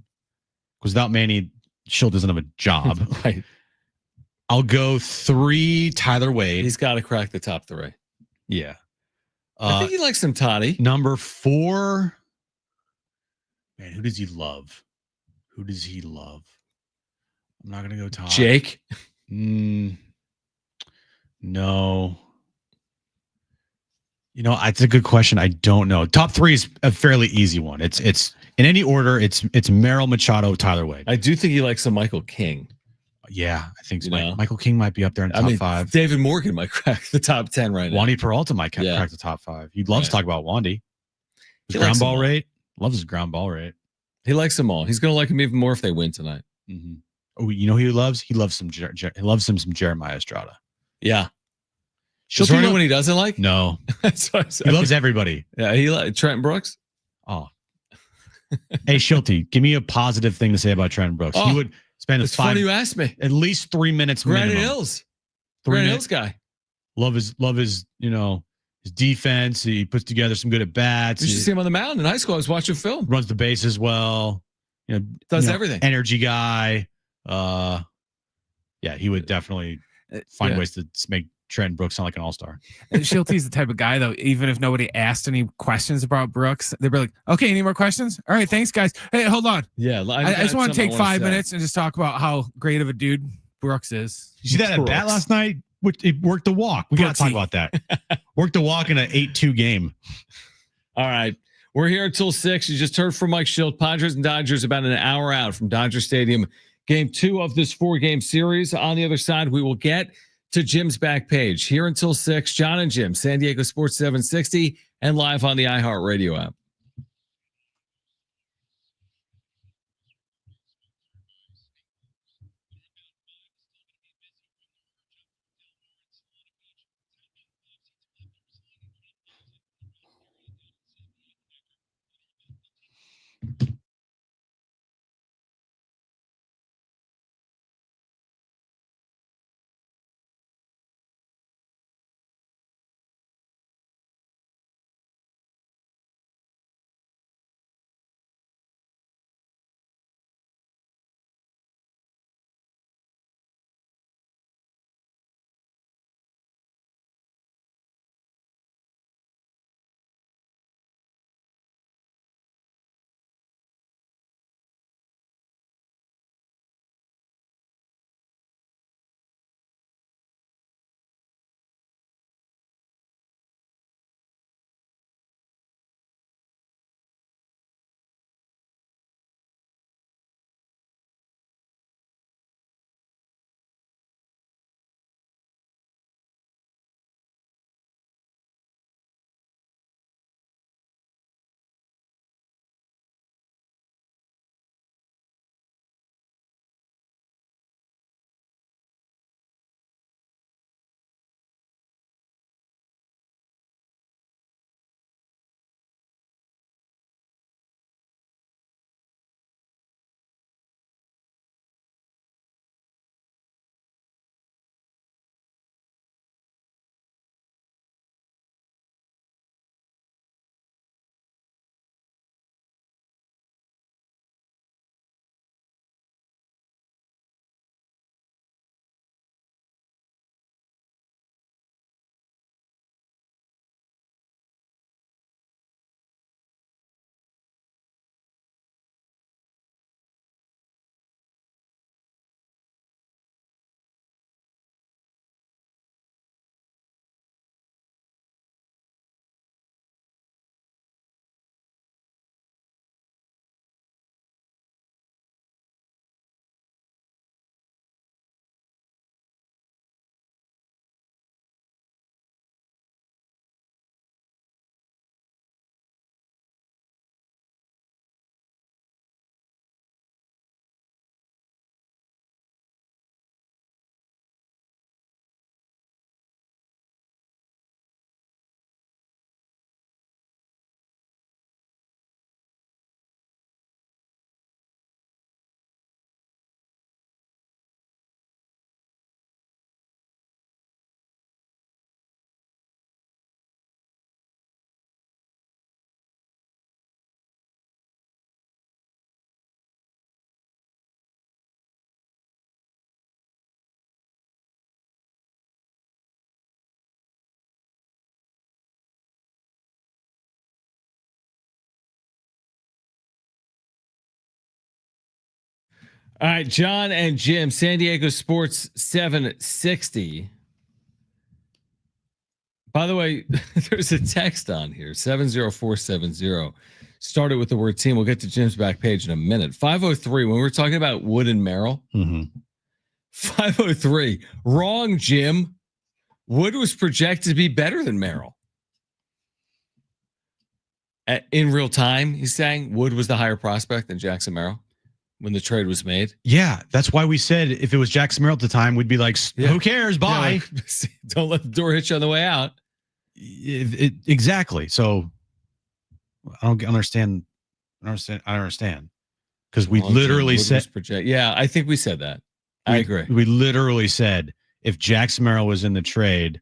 Because without Manny, Shildt doesn't have a job. Right. I'll go 3, Tyler Wade. He's got to crack the top 3. Yeah. I think he likes some Toddy. Number 4. Man, who does he love? I'm not gonna go top. Jake. No. It's a good question. I don't know. Top 3 is a fairly easy one. It's in any order. It's Merrill, Machado, Tyler Wade. I do think he likes some Michael King. Yeah, I think so. Michael King might be up there in top 5. David Morgan might crack the top 10 right now. Wandy Peralta might crack the top 5. He loves to talk about Wandy. His ground ball rate. Loves his ground ball rate. He likes them all. He's going to like him even more if they win tonight. Mm-hmm. Oh, you know who he loves? He loves some some Jeremiah Estrada. Yeah. Is there anyone he doesn't like? No. He loves everybody. Yeah, he likes Trent Brooks. Oh. Hey, Schulte, give me a positive thing to say about Trent Brooks. He would spend it's funny you asked me. At least 3 minutes Granite minimum. Hills. Granite Hills guy. Love his his defense. He puts together some good at bats. You should see him on the mound in high school. I was watching film. Runs the bases well. Does everything. Energy guy. He would definitely find ways to make Trent Brooks sound like an all-star. Schulte's the type of guy, though, even if nobody asked any questions about Brooks, they'd be like, okay, any more questions? All right, thanks, guys. Hey, hold on. Yeah. I just want to take 5 minutes and just talk about how great of a dude Brooks is. You see that at bat last night? It worked the walk. We got to talk about that. Worked the walk in an 8-2 game. All right. We're here until 6. You just heard from Mike Schilt. Padres and Dodgers about an hour out from Dodger Stadium. Game 2 of this 4-game series. On the other side, we will get to Jim's back page. Here until 6, John and Jim, San Diego Sports 760, and live on the iHeart Radio app. All right, John and Jim, San Diego Sports 760. By the way, there's a text on here, 70470. Started with the word team. We'll get to Jim's back page in a minute. 503, when we were talking about Wood and Merrill. 503, wrong, Jim. Wood was projected to be better than Merrill. In real time, he's saying Wood was the higher prospect than Jackson Merrill when the trade was made. Yeah, that's why we said if it was Jackson Merrill at the time, we'd be like, who cares? Bye. Yeah, like, don't let the door hit you on the way out. Exactly. So I don't understand. I understand. Because we literally said, yeah, I think we said that. I agree. We literally said if Jackson Merrill was in the trade,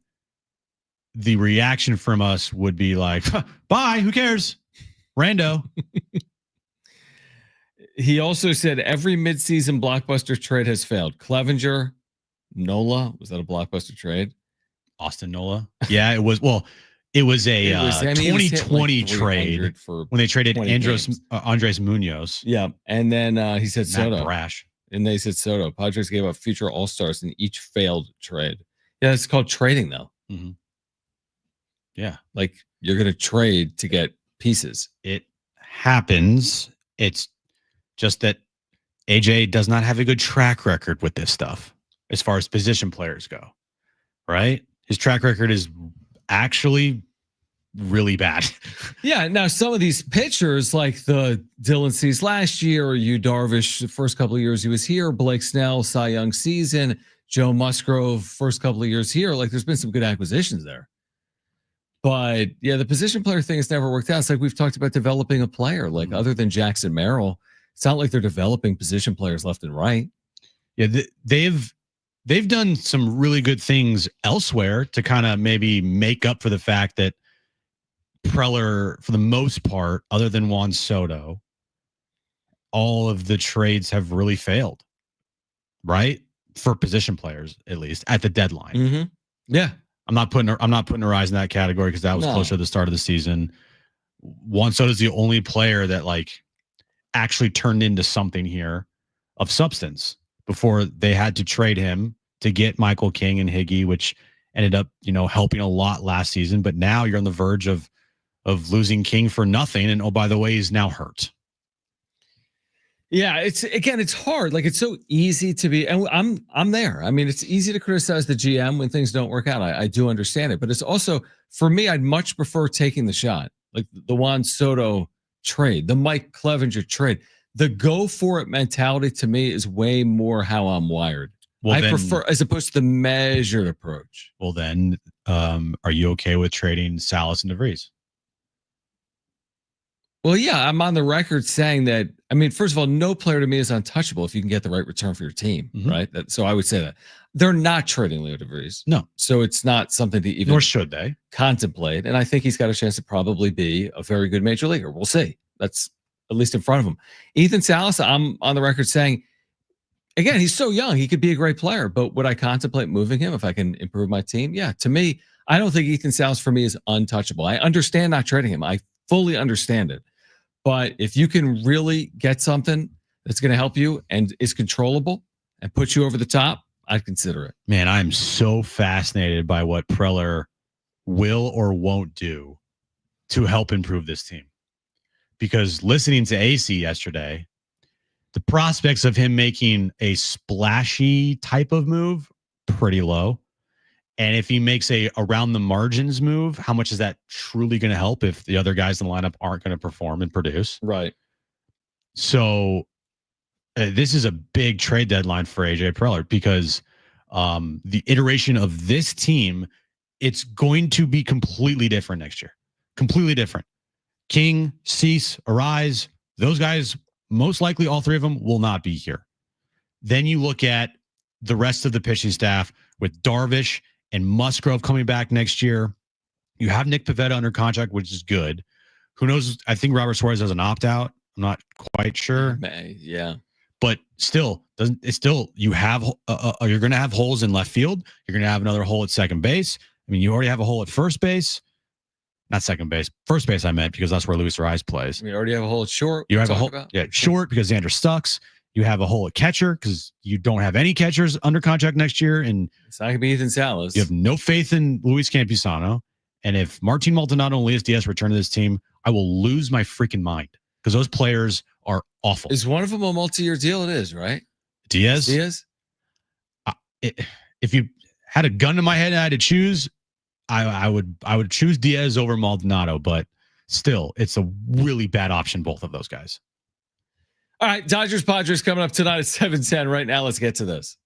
the reaction from us would be like, bye, who cares? Rando. He also said every midseason blockbuster trade has failed. Clevenger, Nola, was that a blockbuster trade? Austin Nola. Yeah, it was. Well, it was a 2020 trade when they traded Andres Munoz. Yeah, and then he said Soto. Brash. And they said Soto. Padres gave up future all-stars in each failed trade. Yeah, it's called trading, though. Mm-hmm. Yeah. Like, you're going to trade to get pieces. It happens. It's just that AJ does not have a good track record with this stuff as far as position players go, right? His track record is actually really bad. Yeah. Now, some of these pitchers, like the Dylan Cease last year, or Yu Darvish, the first couple of years he was here, Blake Snell, Cy Young season, Joe Musgrove, first couple of years here, like there's been some good acquisitions there. But yeah, the position player thing has never worked out. It's like we've talked about developing a player, like other than Jackson Merrill, it's not like they're developing position players left and right. Yeah, they've done some really good things elsewhere to kind of maybe make up for the fact that Preller, for the most part, other than Juan Soto, all of the trades have really failed, right? For position players, at least at the deadline. Mm-hmm. Yeah. I'm not putting Arise in that category because that was closer to the start of the season. Juan Soto is the only player that like actually turned into something here of substance before they had to trade him to get Michael King and Higgy, which ended up, helping a lot last season. But now you're on the verge of losing King for nothing. And oh, by the way, he's now hurt. Yeah, it's hard. Like it's so easy to be, and I'm there. I mean, it's easy to criticize the GM when things don't work out. I do understand it, but it's also, for me, I'd much prefer taking the shot, like the Juan Soto trade, the Mike Clevenger trade. The go for it mentality to me is way more how I'm wired. Well, I prefer, as opposed to the measured approach. Well, then, are you okay with trading Salas and DeVries? Well, yeah, I'm on the record saying that. I mean, first of all, no player to me is untouchable if you can get the right return for your team, right? So I would say that they're not trading Leo DeVries. No. So it's not something to even nor should they contemplate. And I think he's got a chance to probably be a very good major leaguer. We'll see. That's at least in front of him. Ethan Salas, I'm on the record saying, again, he's so young, he could be a great player, but would I contemplate moving him if I can improve my team? Yeah, to me, I don't think Ethan Salas for me is untouchable. I understand not trading him. I fully understand it. But if you can really get something that's going to help you and is controllable and put you over the top, I'd consider it. Man, I'm so fascinated by what Preller will or won't do to help improve this team. Because listening to AC yesterday, the prospects of him making a splashy type of move, pretty low. And if he makes a around the margins move, how much is that truly going to help if the other guys in the lineup aren't going to perform and produce? Right. So this is a big trade deadline for AJ Preller because the iteration of this team, it's going to be completely different next year. Completely different. King, Cease, Arise, those guys, most likely all three of them will not be here. Then you look at the rest of the pitching staff with Darvish and Musgrove coming back next year. You have Nick Pivetta under contract, which is good. Who knows? I think Robert Suarez has an opt-out. I'm not quite sure. Yeah. But still, you have you're going to have holes in left field. You're going to have another hole at second base. I mean, you already have a hole at first base. Not second base. First base, I meant, because that's where Luis Ariz plays. You already have a hole at short. You have a hole, short because Xander Stucks. You have a hole at catcher because you don't have any catchers under contract next year, and it's not going to be Ethan Salas. You have no faith in Luis Campisano. And if Martin Maldonado and Elias Diaz return to this team, I will lose my freaking mind because those players are awful. Is one of them a multi-year deal? It is, right? Diaz? If you had a gun to my head and I had to choose, I would choose Diaz over Maldonado, but still, it's a really bad option, both of those guys. All right, Dodgers Padres coming up tonight at 7:10. Right now, let's get to this.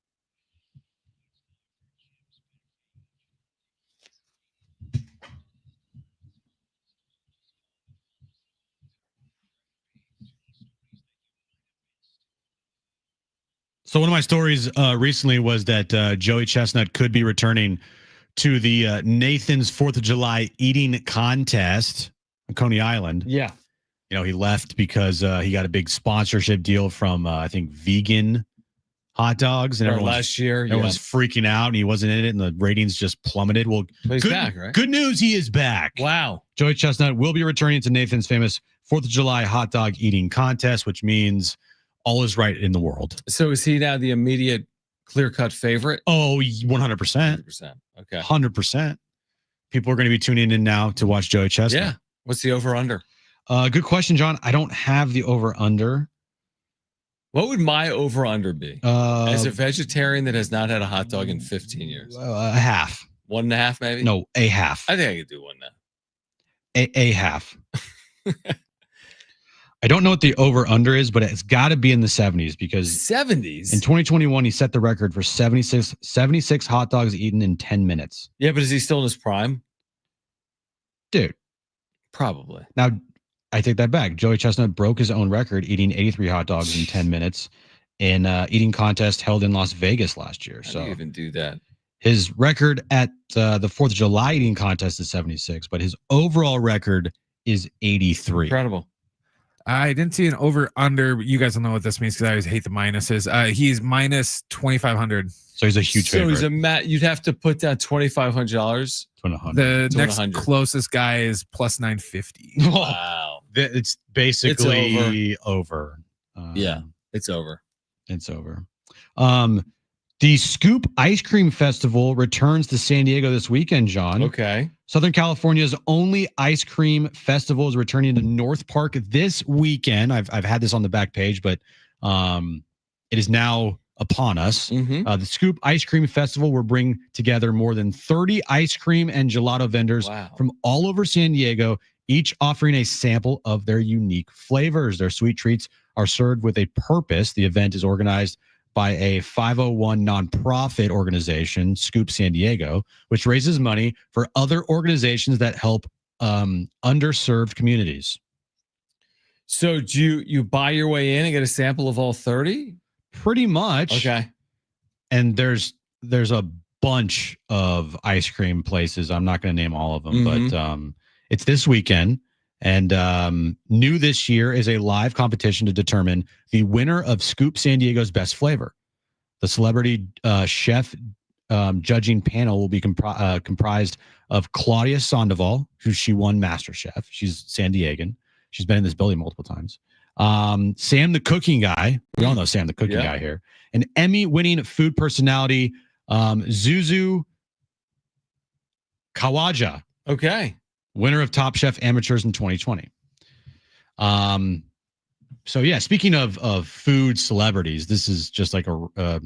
So one of my stories recently was that Joey Chestnut could be returning to the Nathan's 4th of July eating contest on Coney Island. Yeah. You know, he left because he got a big sponsorship deal from, I think, vegan hot dogs. And last year, everyone's freaking out, and he wasn't in it, and the ratings just plummeted. Well, but he's back, right? Good news, he is back. Wow. Joey Chestnut will be returning to Nathan's famous 4th of July hot dog eating contest, which means all is right in the world. So is he now the immediate clear-cut favorite? Oh, 100%. 100%. Okay. 100%. People are going to be tuning in now to watch Joey Chestnut. Yeah. What's the over-under? Good question, John. I don't have the over-under. What would my over-under be? As a vegetarian that has not had a hot dog in 15 years? A half. 1.5 maybe? No, a half. I think I could do one now. A half. I don't know what the over-under is, but it's got to be in the 70s because 70s? In 2021, he set the record for 76 hot dogs eaten in 10 minutes. Yeah, but is he still in his prime? Dude. Probably. Now, I take that back. Joey Chestnut broke his own record eating 83 hot dogs in 10 minutes in eating contest held in Las Vegas last year. How do you even do that? His record at the 4th of July eating contest is 76, but his overall record is 83. Incredible. I didn't see an over under. You guys don't know what this means because I always hate the minuses. He's minus 2,500. So he's a huge favorite. So he's you'd have to put down $2,500. The next closest guy is plus 950. Wow. It's basically over. Yeah, it's over. It's over. The Scoop Ice Cream Festival returns to San Diego this weekend, John. Okay. Southern California's only ice cream festival is returning to North Park this weekend. I've had this on the back page, but it is now upon us. Mm-hmm. The Scoop Ice Cream Festival will bring together more than 30 ice cream and gelato vendors from all over San Diego, each offering a sample of their unique flavors. Their sweet treats are served with a purpose. The event is organized by a 501 nonprofit organization, Scoop San Diego, which raises money for other organizations that help underserved communities. So do you buy your way in and get a sample of all 30? Pretty much. Okay. And there's a bunch of ice cream places. I'm not going to name all of them, but it's this weekend. And new this year is a live competition to determine the winner of Scoop San Diego's best flavor. The celebrity chef judging panel will be comprised of Claudia Sandoval, she won MasterChef. She's San Diegan. She's been in this building multiple times. Sam the Cooking Guy. We all know Sam the Cooking Guy here. An Emmy-winning food personality, Zuzu Kawaja. Okay. Winner of Top Chef Amateurs in 2020. So yeah, speaking of food celebrities, this is just like a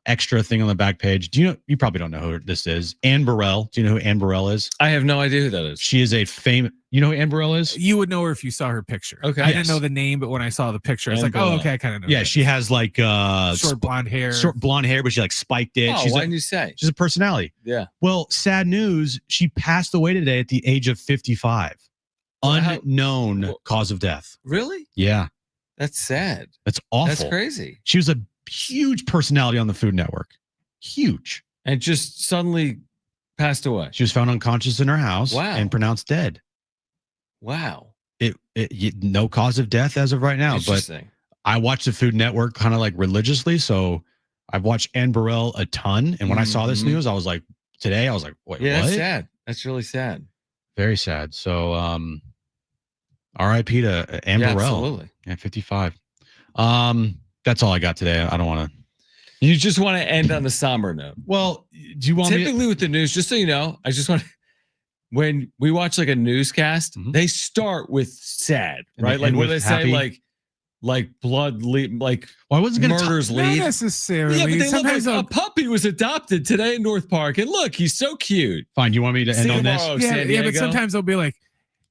extra thing on the back page. You probably don't know who this is. Anne Burrell. Do you know who Anne Burrell is? I have no idea who that is. She is a famous. You know who Anne Burrell is? You would know her if you saw her picture. Okay. I didn't know the name, but when I saw the picture, it's like, okay, I kind of know. Yeah, she has like short blonde hair. Short blonde hair, but she like spiked it. Oh, why didn't you say? She's a personality. Yeah. Well, sad news. She passed away today at the age of 55. Unknown cause of death. Really? Yeah. That's sad. That's awful. That's crazy. She was a huge personality on the Food Network. Huge. And just suddenly passed away. She was found unconscious in her house and pronounced dead. Wow. No cause of death as of right now. But I watch the Food Network kind of like religiously. So I've watched Anne Burrell a ton. And when I saw this news, I was like, wait, what? That's sad. That's really sad. Very sad. So RIP to Anne Burrell. Absolutely. Yeah, 55. That's all I got today. I don't want to. You just want to end on the somber note. Well, do you want typically with the news? Just so you know, I just want to, when we watch like a newscast, they start with sad, right? Like what do they say? Like blood lead, like I wasn't going to murders lead. Not necessarily. Yeah, but they Sometimes look like a puppy was adopted today in North Park, and look, he's so cute. Fine, you want me to end on this? Yeah, but sometimes they'll be like,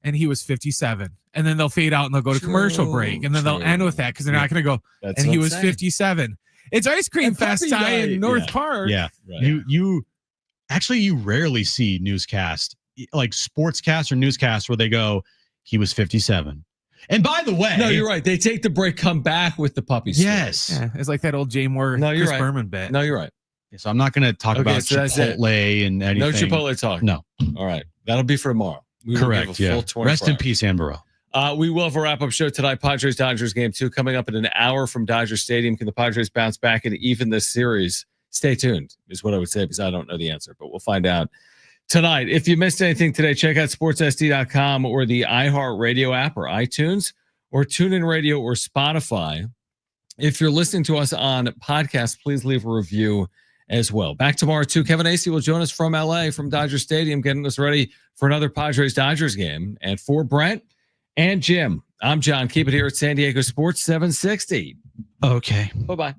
and he was 57, and then they'll fade out and they'll go to commercial break, and then they'll end with that because they're not going to go. That's and what he I'm was saying. 57. It's ice cream fest time in North Park. Yeah, Right. You rarely see newscast like sportscast or newscast where they go, he was 57. And by the way, no, you're right. They take the break, come back with the puppy story. Yes, yeah, it's like that old Jay Moore, no, Chris Berman bit. No, you're right. So I'm not going to talk about so that's Chipotle and anything. No Chipotle talk. No. All right, that'll be for tomorrow. Correct. Yeah. Rest in peace, Ann Burrell. We will have a wrap-up show tonight. Padres-Dodgers game 2 coming up in an hour from Dodger Stadium. Can the Padres bounce back and even this series? Stay tuned is what I would say because I don't know the answer, but we'll find out tonight. If you missed anything today, check out sportsSD.com or the iHeart Radio app or iTunes or TuneIn Radio or Spotify. If you're listening to us on podcast, please leave a review as well. Back tomorrow too. Kevin Acey will join us from LA, from Dodger Stadium, getting us ready for another Padres-Dodgers game. And for Brent and Jim, I'm John. Keep it here at San Diego Sports 760. Okay. Bye-bye.